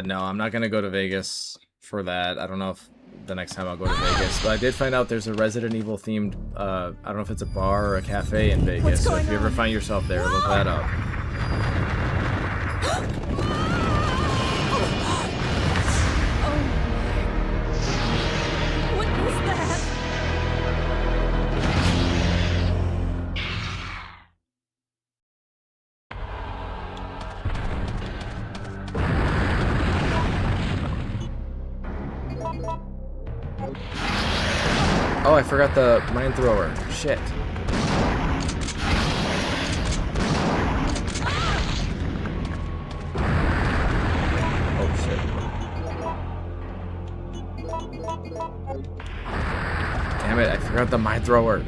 no, I'm not gonna go to Vegas for that. I don't know if the next time I'll go to Vegas, but I did find out there's a Resident Evil themed, I don't know if it's a bar or a cafe in Vegas, so if you ever find yourself there, look that up. Oh, I forgot the mine thrower. Shit. Oh, shit. Damn it, I forgot the mine thrower.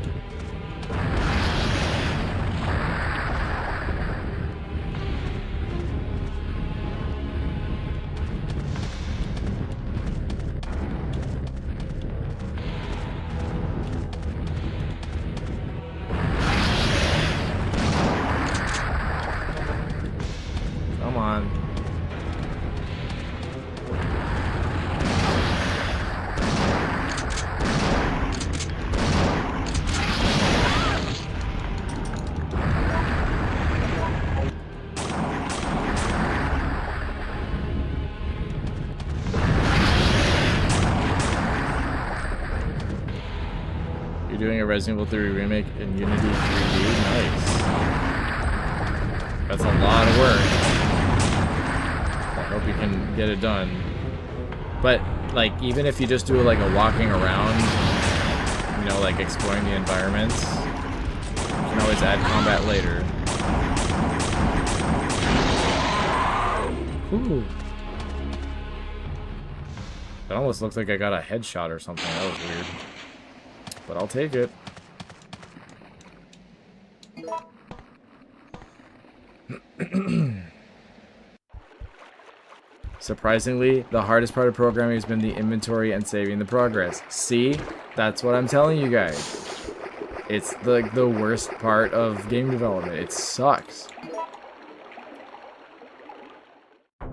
Come on. You're doing a Resident Evil 3 remake in Unity 3D? Nice. That's a lot of work. I hope you can get it done. But, like, even if you just do, like, a walking around, you know, like, exploring the environments, you can always add combat later. Ooh. That almost looks like I got a headshot or something. That was weird. But I'll take it. Surprisingly, the hardest part of programming has been the inventory and saving the progress. See? That's what I'm telling you guys. It's the worst part of game development. It sucks.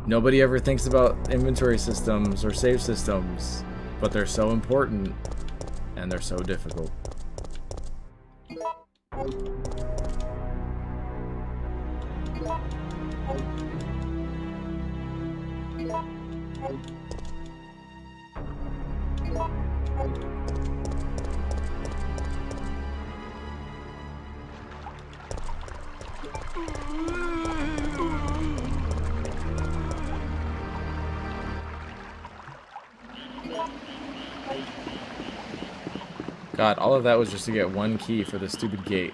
Nobody ever thinks about inventory systems or save systems, but they're so important and they're so difficult. God, all of that was just to get one key for the stupid gate.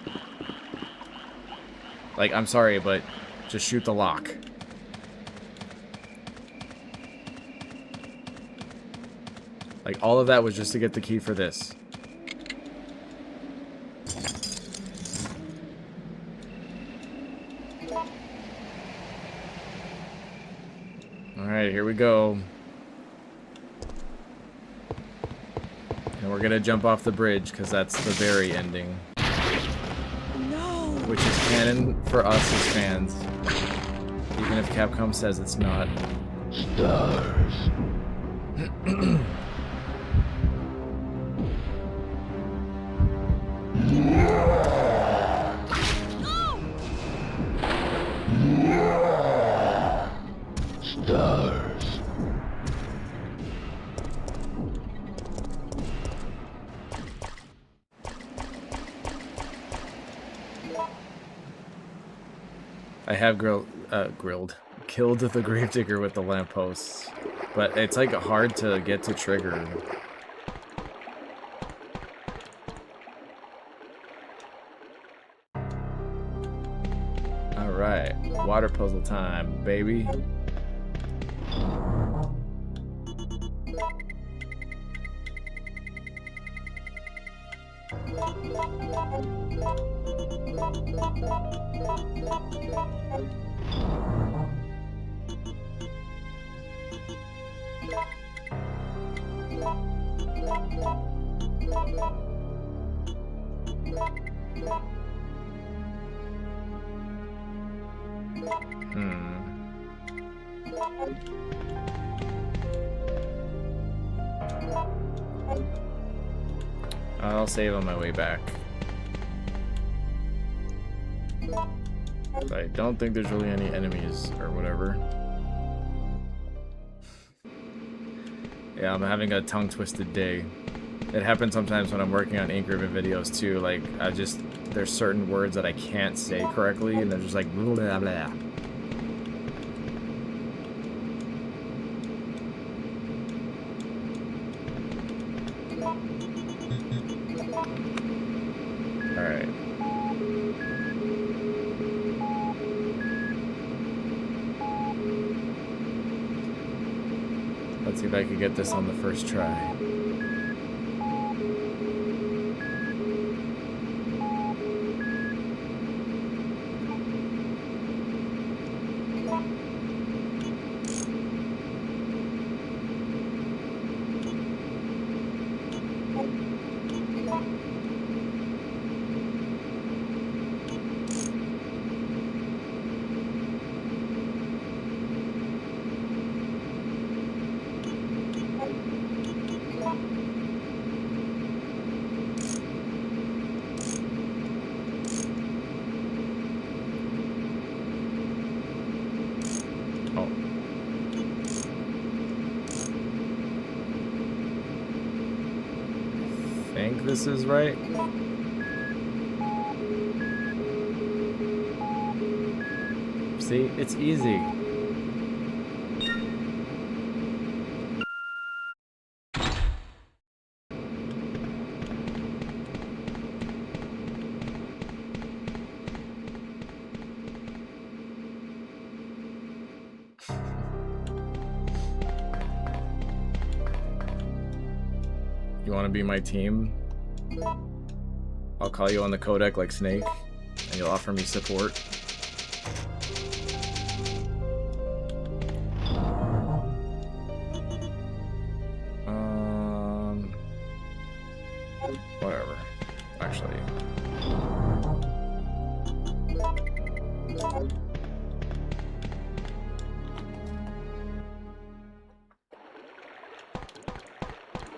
Like, I'm sorry, but just shoot the lock. Like, all of that was just to get the key for this. Alright, here we go. And we're gonna jump off the bridge, because that's the very ending.
No!
Which is canon for us as fans. Even if Capcom says it's not.
Stars. Stars.
I have killed the gravedigger with the lampposts, but it's like hard to get to trigger. All right, water puzzle time, baby. I'll save on my way back. I don't think there's really any enemies or whatever. Yeah, I'm having a tongue-twisted day. It happens sometimes when I'm working on ink-ribbon videos too. Like, there's certain words that I can't say correctly, and they're just like blah blah blah. Let's see if I can get this on the first try. I think this is right. See, it's easy. You want to be my team? I'll call you on the codec like Snake, and you'll offer me support. Whatever. Actually.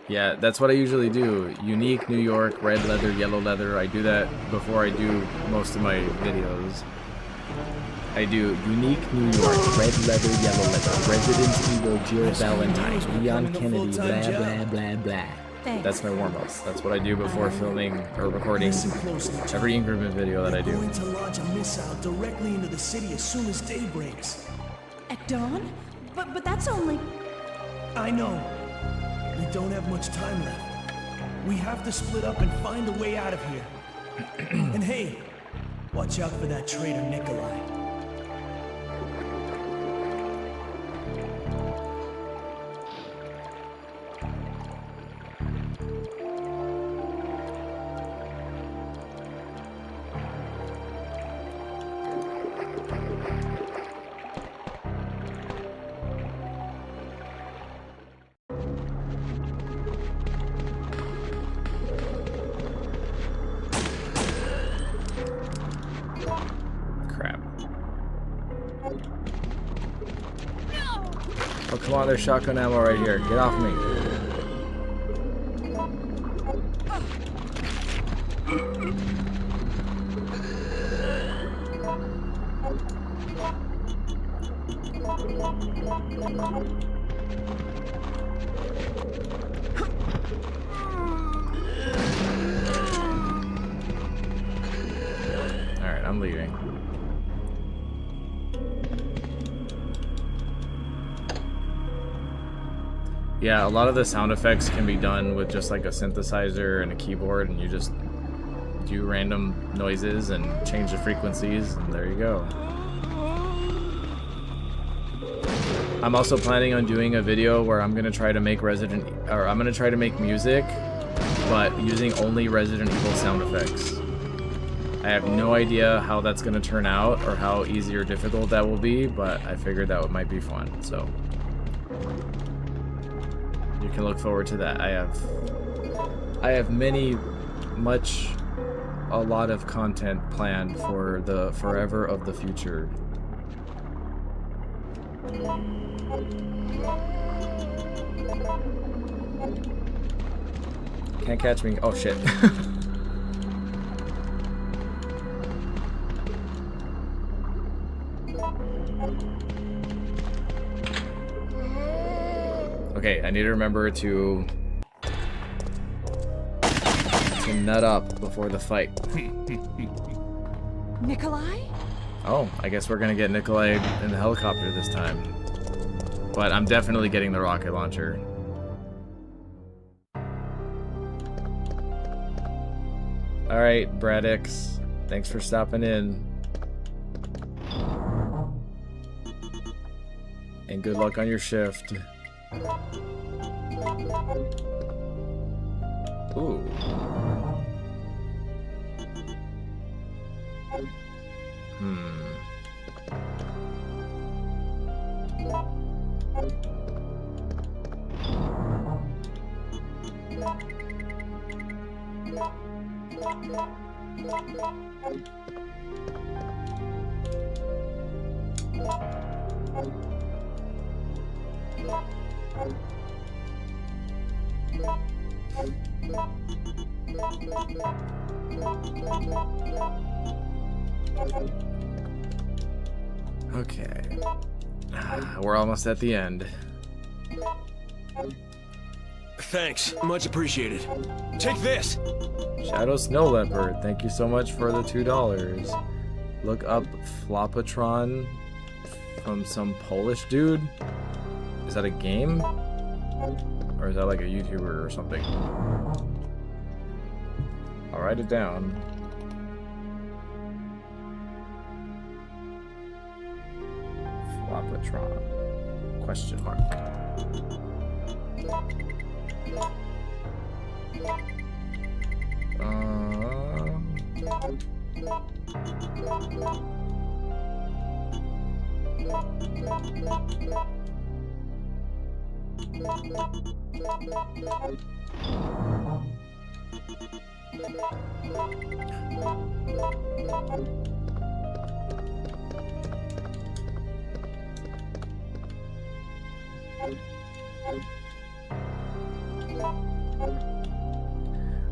Yeah, that's what I usually do. Unique, New York, red leather, yellow leather. I do that before I do most of my videos. I do unique, New York, red leather, yellow leather, Resident Evil, Jill Valentine, Leon Kennedy, blah, blah, blah, blah.
Thanks.
That's my warm-up. That's what I do before filming or recording every increment video that I do.
We're going to launch a missile directly into the city as soon as day breaks.
At dawn? But that's only...
I know. We don't have much time left. We have to split up and find a way out of here. And hey, watch out for that traitor Nikolai.
Oh, come on, there's shotgun ammo right here. Get off me. Alright, I'm leaving. Yeah, a lot of the sound effects can be done with just like a synthesizer and a keyboard, and you just do random noises and change the frequencies, and there you go. I'm also planning on doing a video where I'm gonna try to make music, but using only Resident Evil sound effects. I have no idea how that's gonna turn out or how easy or difficult that will be, but I figured that might be fun, so. You can look forward to that. I have a lot of content planned for the forever of the future. Can't catch me. Oh shit. Okay, I need to remember to nut up before the fight.
Nikolai?
Oh, I guess we're gonna get Nikolai in the helicopter this time. But I'm definitely getting the rocket launcher. Alright, Bradix. Thanks for stopping in. And good luck on your shift. Ooh. Okay. We're almost at the end.
Thanks. Much appreciated. Take this!
Shadow Snow Leopard, thank you so much for the $2. Look up Flopatron from some Polish dude. Is that a game? Or is that like a YouTuber or something? I'll write it down. Flopatron. Question mark.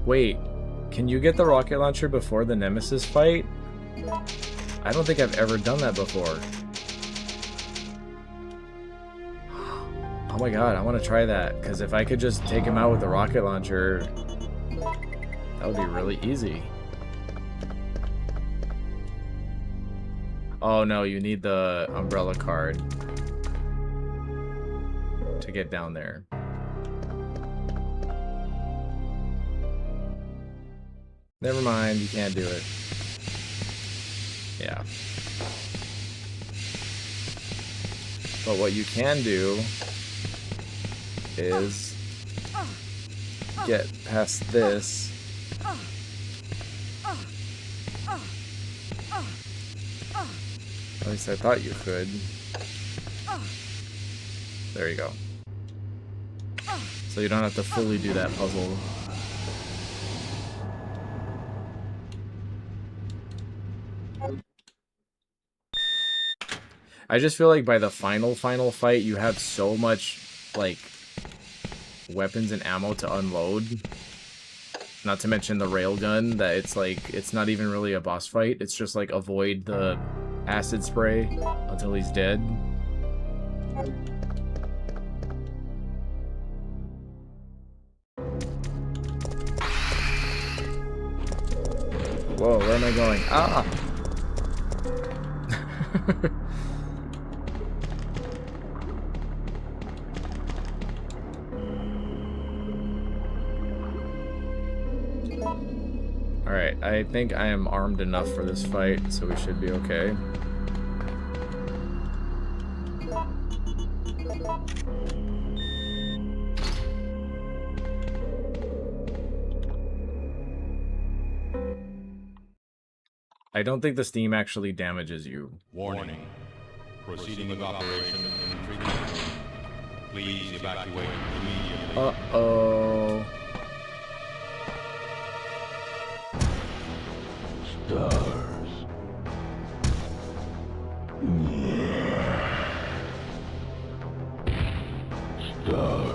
Wait, can you get the rocket launcher before the Nemesis fight? I don't think I've ever done that before. Oh my god, I want to try that, because if I could just take him out with the rocket launcher, that would be really easy. Oh no, you need the umbrella card to get down there. Never mind, you can't do it. Yeah. But what you can do is get past this. At least I thought you could. There you go. So you don't have to fully do that puzzle. I just feel like by the final fight, you have so much, like, weapons and ammo to unload. Not to mention the railgun, that it's like, it's not even really a boss fight. It's just like, avoid the acid spray until he's dead. Whoa, where am I going? Ah! Alright, I think I am armed enough for this fight, so we should be okay. I don't think the steam actually damages you.
Warning. Proceeding with operation in 3 minutes. Please evacuate immediately.
Uh-oh.
Stars. Stars.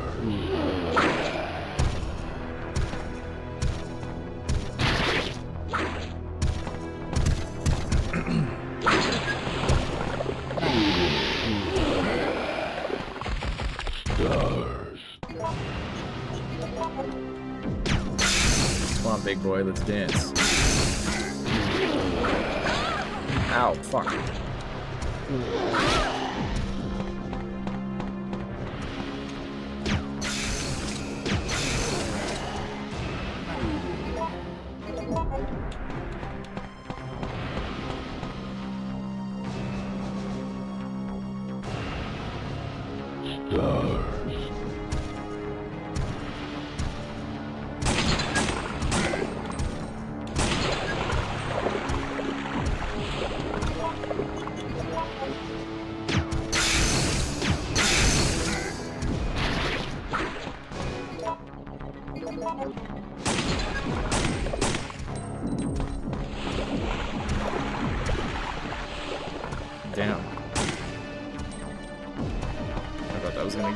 Come on, big boy, let's dance. Ow, fuck.
Stars.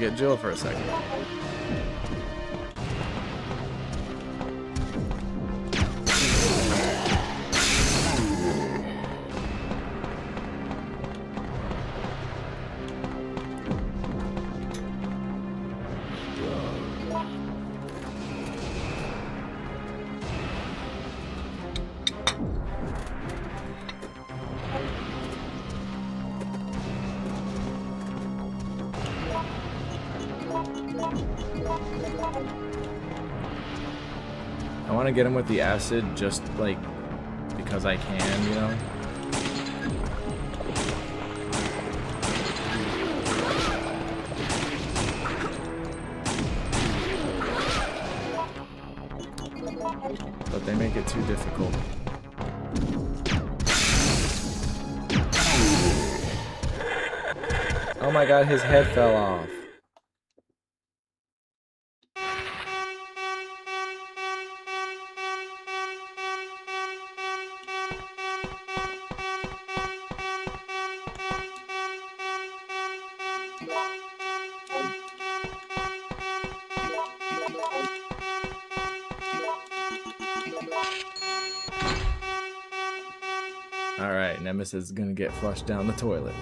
get Jill for a second. I want to get him with the acid just like because I can, you know? But they make it too difficult. Oh my god, his head fell off. Alright, Nemesis is gonna get flushed down the toilet.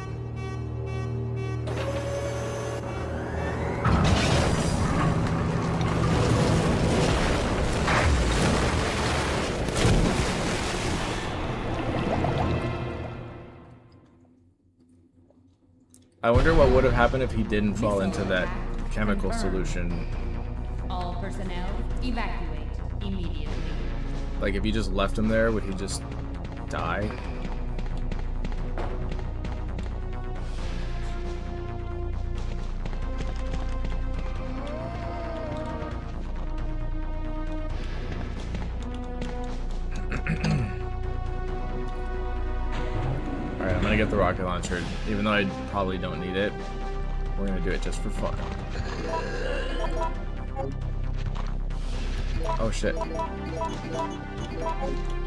I wonder what would have happened if he didn't fall into that chemical solution.
All personnel, evacuate immediately.
Like, if you just left him there, would he just die? Alright, I'm gonna get the rocket launcher, even though I probably don't need it. We're gonna do it just for fun. Oh shit.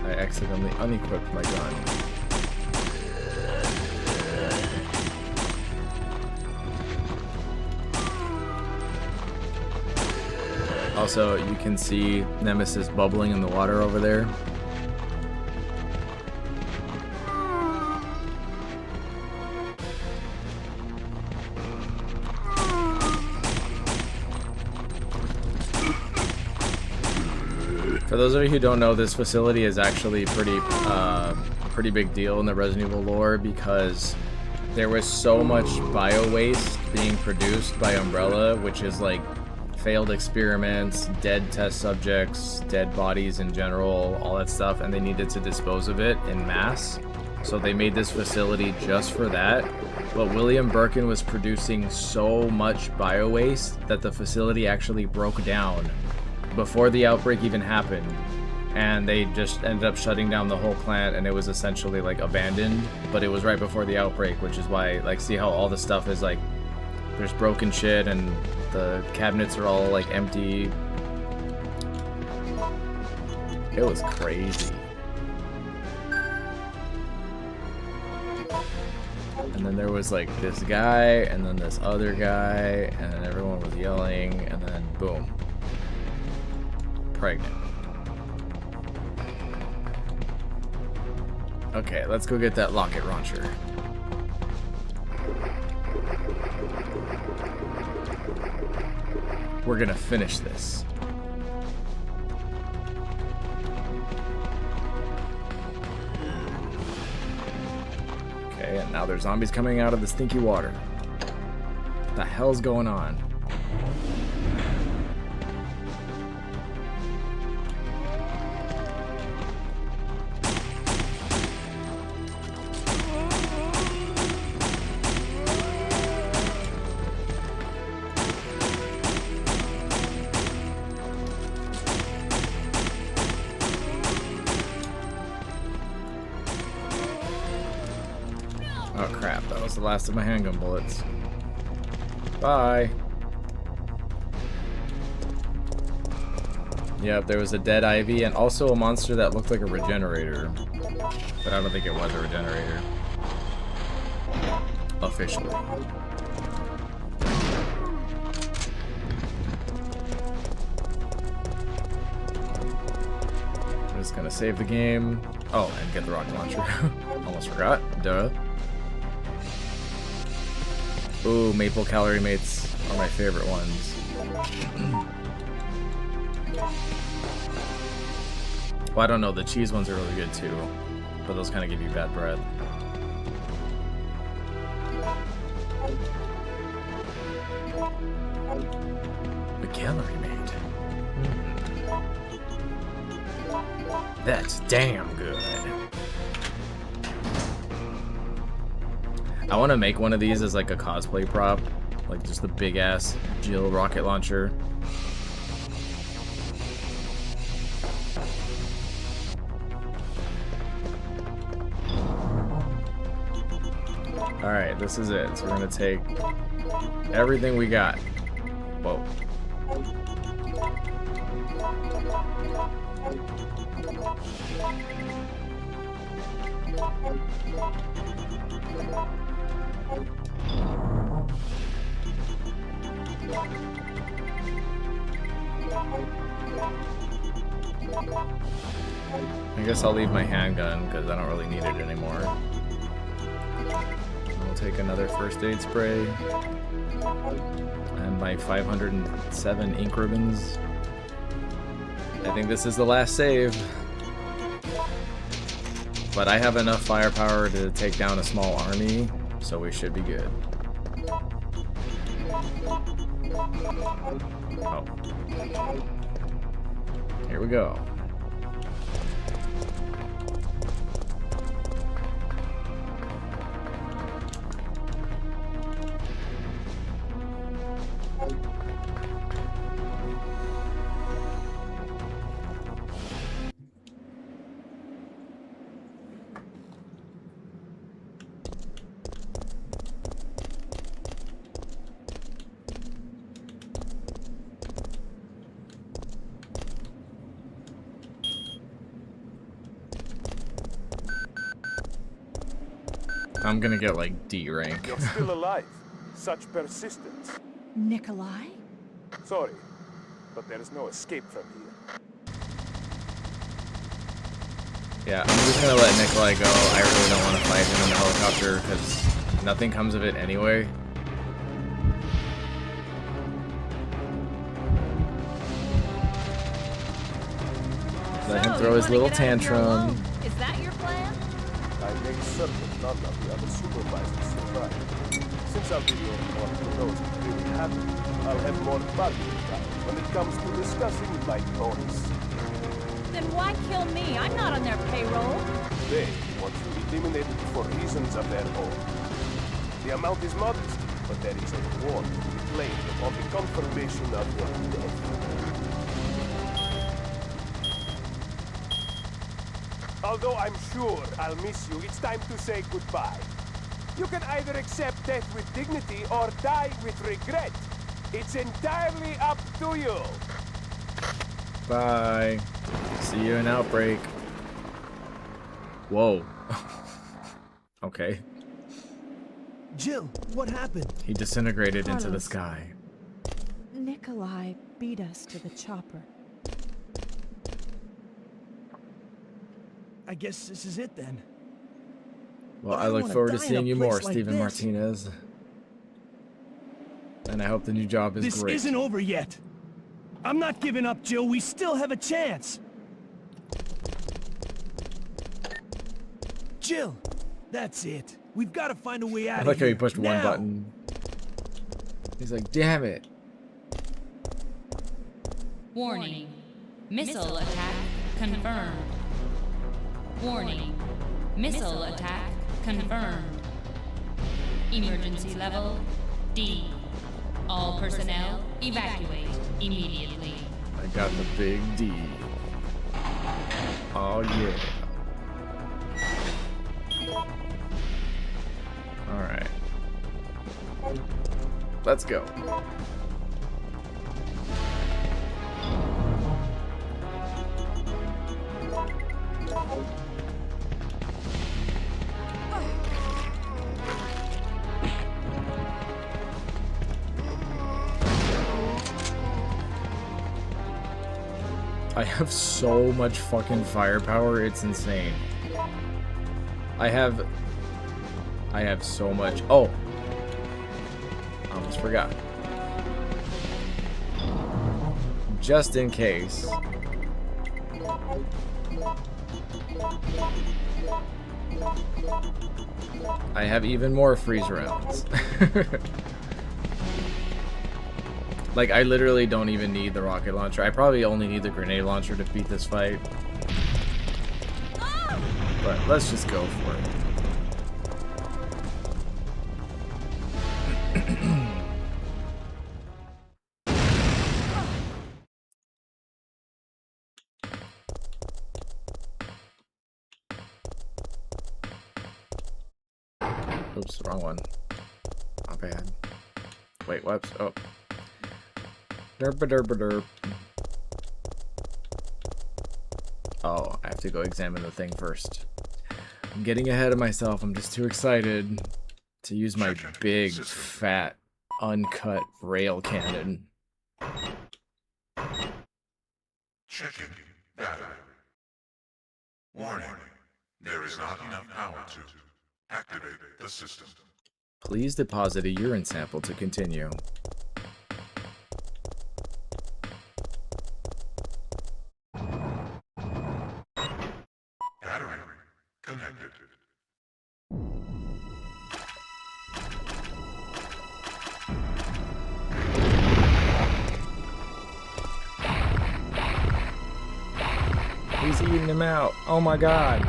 I accidentally unequipped my gun. Also, you can see Nemesis bubbling in the water over there. For those of you who don't know, this facility is actually pretty big deal in the Resident Evil lore because there was so much bio waste being produced by Umbrella, which is like failed experiments, dead test subjects, dead bodies in general, all that stuff, and they needed to dispose of it in mass. So they made this facility just for that. But William Birkin was producing so much bio waste that the facility actually broke down before the outbreak even happened, and they just ended up shutting down the whole plant, and it was essentially like abandoned. But it was right before the outbreak, which is why, like, see how all the stuff is like, there's broken shit and the cabinets are all like empty. It was crazy. And then there was like this guy and then this other guy, and then everyone was yelling, and then boom, pregnant. Okay, let's go get that rocket launcher. We're gonna finish this. Okay, and now there's zombies coming out of the stinky water. What the hell's going on? Oh crap, that was the last of my handgun bullets. Bye. Yep, there was a dead Ivy and also a monster that looked like a regenerator. But I don't think it was a regenerator. Officially. gonna save the game. Oh, and get the rocket launcher. Almost forgot. Duh. Ooh, maple calorie mates are my favorite ones. Well, I don't know. The cheese ones are really good too, but those kind of give you bad breath. The calorie mate. That's damn good. I want to make one of these as like a cosplay prop, like just the big ass Jill rocket launcher. Alright, this is it. So we're gonna take everything we got. Whoa. I guess I'll leave my handgun because I don't really need it anymore. I'll take another first aid spray and my 507 ink ribbons. I think this is the last save, but I have enough firepower to take down a small army, so we should be good. Oh. Here we go. I'm gonna get like D rank.
You're still alive. Such persistence.
Nikolai?
Sorry, but there is no escape from here.
Yeah, I'm just gonna let Nikolai go. I really don't want to fight him in the helicopter because nothing comes of it anyway. Let him throw his little tantrum.
Is that your plan?
I make certain none of the other supervisors survive. Since I'll be the only one who knows what really happened, I'll have more bargaining power when it comes to discussing my bonus.
Then why kill me? I'm not on their payroll.
They want you eliminated for reasons of their own. The amount is modest, but there is a reward to be claimed upon the confirmation of your death. Although I'm sure I'll miss you, it's time to say goodbye. You can either accept death with dignity or die with regret. It's entirely up to you.
Bye. See you in Outbreak. Whoa. Okay.
Jill, what happened?
He disintegrated into the
Carlos.
sky.
Nikolai beat us to the chopper.
I guess this is it then.
Well,
But
I
I
look
wanna
forward to
die in
seeing
a
you more,
place like
Steven
this.
Martinez. And I hope the new job is
This
great.
isn't over yet. I'm not giving up, Jill. We still have a chance. Jill, that's it. We've got to find a way out
I
of
like how
here.
he pushed one
now.
button. He's like, damn it.
Warning. Missile attack confirmed. Warning. Missile attack confirmed. Emergency level D. All personnel evacuate immediately.
I got the big D. Oh yeah. Alright. Let's go. I have so much fucking firepower, it's insane. I have so much. Oh, I almost forgot. Just in case. I have even more freeze rounds. Like, I literally don't even need the rocket launcher. I probably only need the grenade launcher to beat this fight. But let's just go for it. Oops, wrong one. Not bad. Wait, whoops. Oh. Derp. Oh, I have to go examine the thing first. I'm getting ahead of myself. I'm just too excited to use my big, fat, uncut rail cannon.
Checking battery. Warning. There is not enough power to activate the system.
Please deposit a urine sample to continue.
Battery connected.
He's eating him out. Oh my god.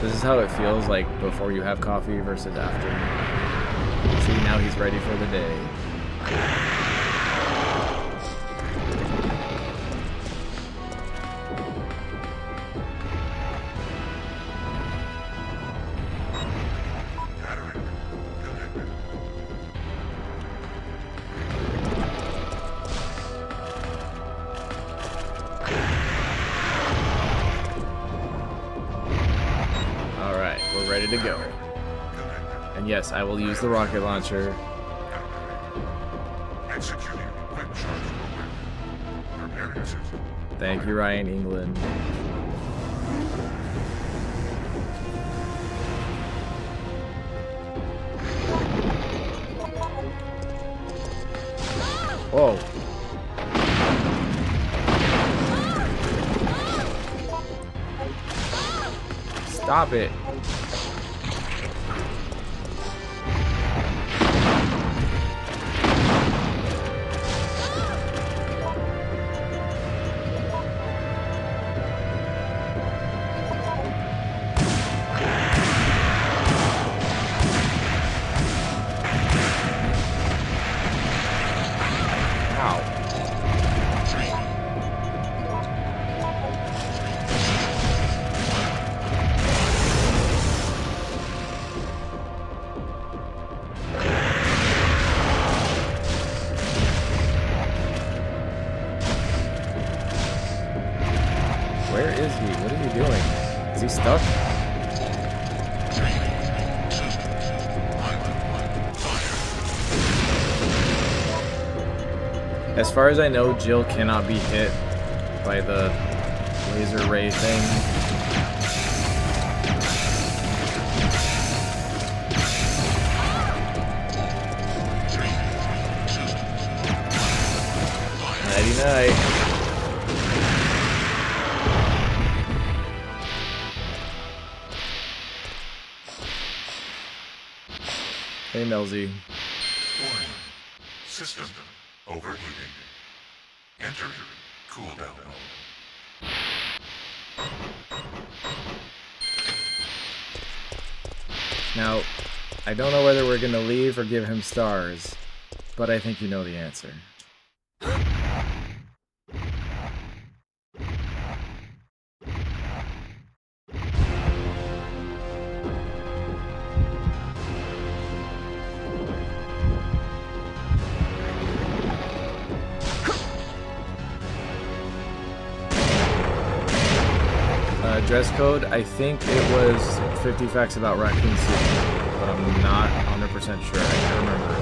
This is how it feels like before you have coffee versus after. See, now he's ready for the day. To go. And yes, I will use the rocket launcher.
Executing quick charge program. Preparing to.
Thank you, Ryan England. Whoa. Stop it. Where is he? What is he doing? Is he stuck? As far as I know, Jill cannot be hit by the laser ray thing. Nighty-night. Hey, Melzy.
Warning. System overheating. Enter cooldown mode.
Now, I don't know whether we're gonna leave or give him stars, but I think you know the answer. Dress code, I think it was 50 facts about Raccoon City, but I'm not 100% sure. I can't remember.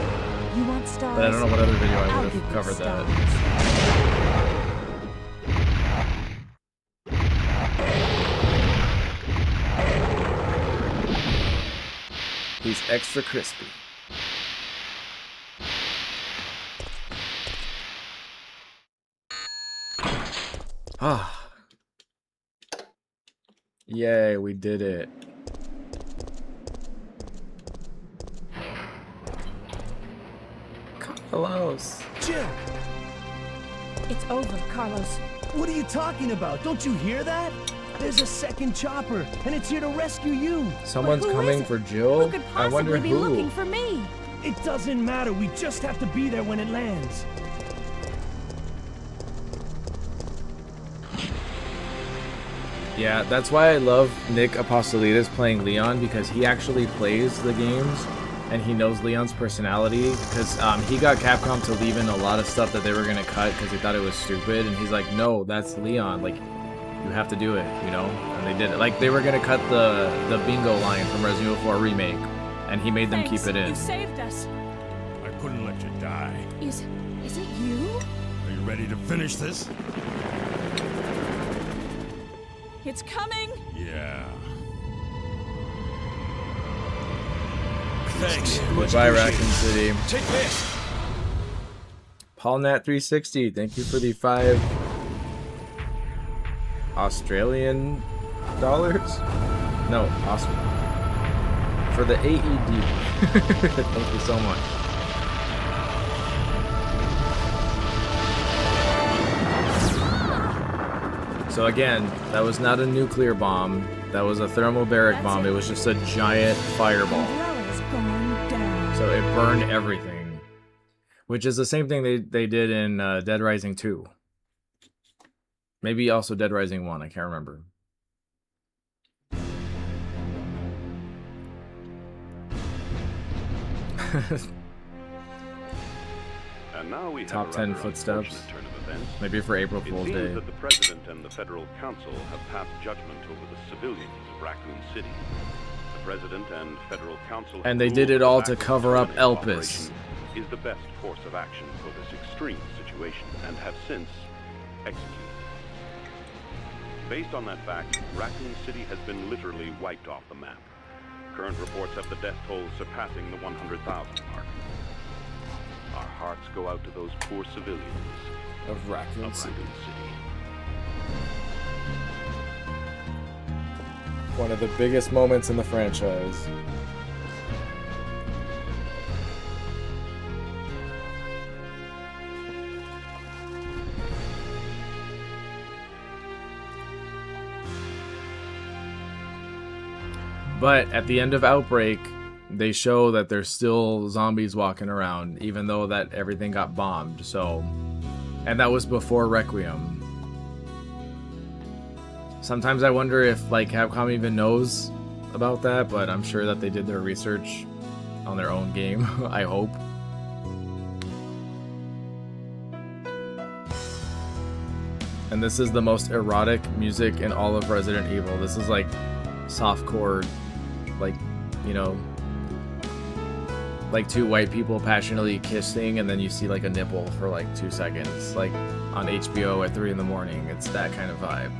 You want stars?
But I don't know what other video I
I'll
would
give
have
you
covered that. He's extra crispy. Ah. Yay, we did it. Carlos.
Jill!
It's over, Carlos.
What are you talking about? Don't you hear that? There's a second chopper, and it's here to rescue you.
Someone's
But who
coming
is it?
for Jill?
Who could
I wonder
possibly be
who.
looking for me?
It doesn't matter. We just have to be there when it lands.
Yeah, that's why I love Nick Apostolides playing Leon, because he actually plays the games and he knows Leon's personality, because he got Capcom to leave in a lot of stuff that they were going to cut because they thought it was stupid, and he's like, no, that's Leon, like, you have to do it, you know? And they did it. Like, they were going to cut the bingo line from Resident Evil 4 Remake, and he made them
Thanks.
keep it in.
You saved us.
I couldn't let you die.
Is it you?
Are you ready to finish this?
It's coming.
Yeah.
Thanks.
Goodbye, Raccoon City.
Take this.
PaulNat360, thank you for the 5 Australian dollars? No, for the AED. Thank you so much. So again, that was not a nuclear bomb. That was a thermobaric bomb. It was just a giant fireball.
Umbrella's going down.
So it burned everything. Which is the same thing they did in Dead Rising 2. Maybe also Dead Rising 1, I can't remember.
And now we
Top
have a
10
rather
footsteps.
unfortunate turn of events.
Maybe for April
It
Fool's
seems
Day.
that the President and the Federal Council have passed judgment over the civilians of Raccoon City. The President and Federal Council
And
have
they did
ruled
it all
that
to
active
cover up
elimination
Elpis.
operation is the best course of action for this extreme situation, and have since executed. Based on that fact, Raccoon City has been literally wiped off the map. Current reports have the death toll surpassing the 100,000 mark. Our hearts go out to those poor civilians
Of Raccoon City. One of the biggest moments in the franchise. But at the end of Outbreak, they show that there's still zombies walking around, even though that everything got bombed. So, and that was before Requiem. Sometimes I wonder if like Capcom even knows about that, but I'm sure that they did their research on their own game. I hope. And this is the most erotic music in all of Resident Evil. This is like softcore, like, you know, like two white people passionately kissing and then you see like a nipple for like 2 seconds, like on HBO at 3 in the morning. It's that kind of vibe.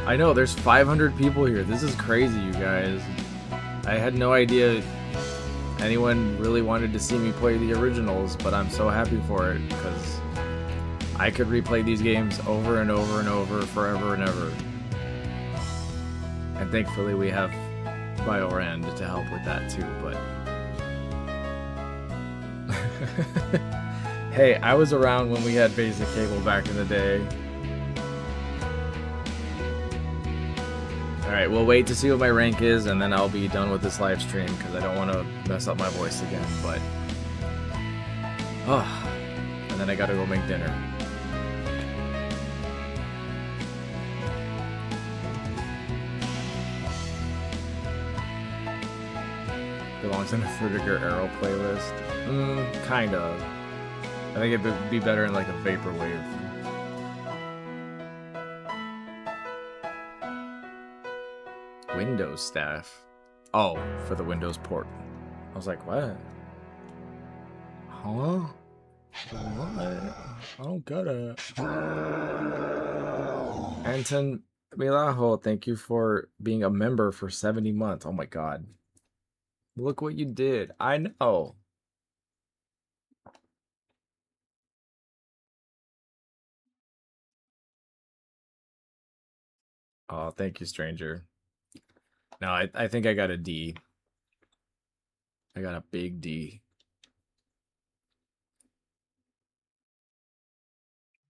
I know, there's 500 people here. This is crazy, you guys. I had no idea anyone really wanted to see me play the originals, but I'm so happy for it because I could replay these games over and over and over, forever and ever. And thankfully we have BioRand to help with that too, but... Hey, I was around when we had basic cable back in the day. Alright, we'll wait to see what my rank is, and then I'll be done with this live stream, because I don't want to mess up my voice again, but... Oh, and then I gotta go make dinner. Belongs in the Fruitiger Arrow playlist? Kind of. I think it would be better in like a vaporwave. Windows staff. Oh, for the Windows port. I was like, what? Huh? What? I don't get it. Anton Milajo, thank you for being a member for 70 months. Oh my god. Look what you did. I know. Oh, thank you, stranger. No, I think I got a D. I got a big D.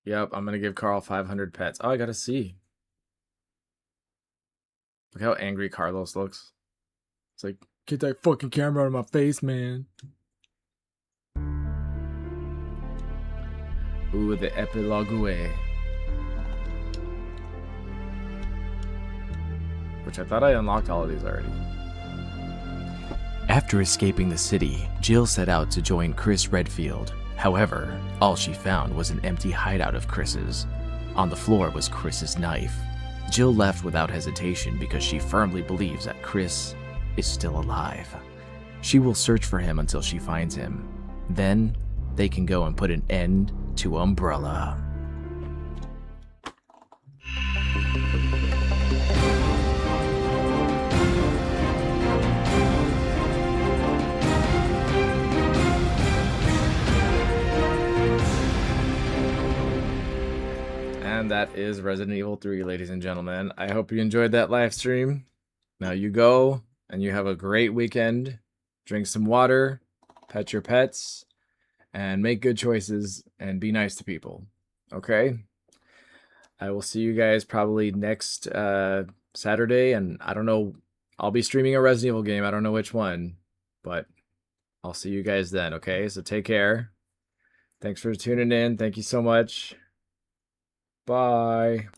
Yep, I'm gonna give Carl 500 pets. Oh, I got a C. Look how angry Carlos looks. It's like, get that fucking camera out of my face, man. Ooh, the Epilogue. Which I thought I unlocked all of these already.
After escaping the city, Jill set out to join Chris Redfield. However, all she found was an empty hideout of Chris's. On the floor was Chris's knife. Jill left without hesitation because she firmly believes that Chris is still alive. She will search for him until she finds him. Then, they can go and put an end to Umbrella.
And that is Resident Evil 3, ladies and gentlemen. I hope you enjoyed that live stream. Now you go and you have a great weekend. Drink some water, pet your pets, and make good choices and be nice to people. Okay? I will see you guys probably next Saturday, and I don't know, I'll be streaming a Resident Evil game. I don't know which one, but I'll see you guys then, okay? So take care. Thanks for tuning in. Thank you so much. Bye.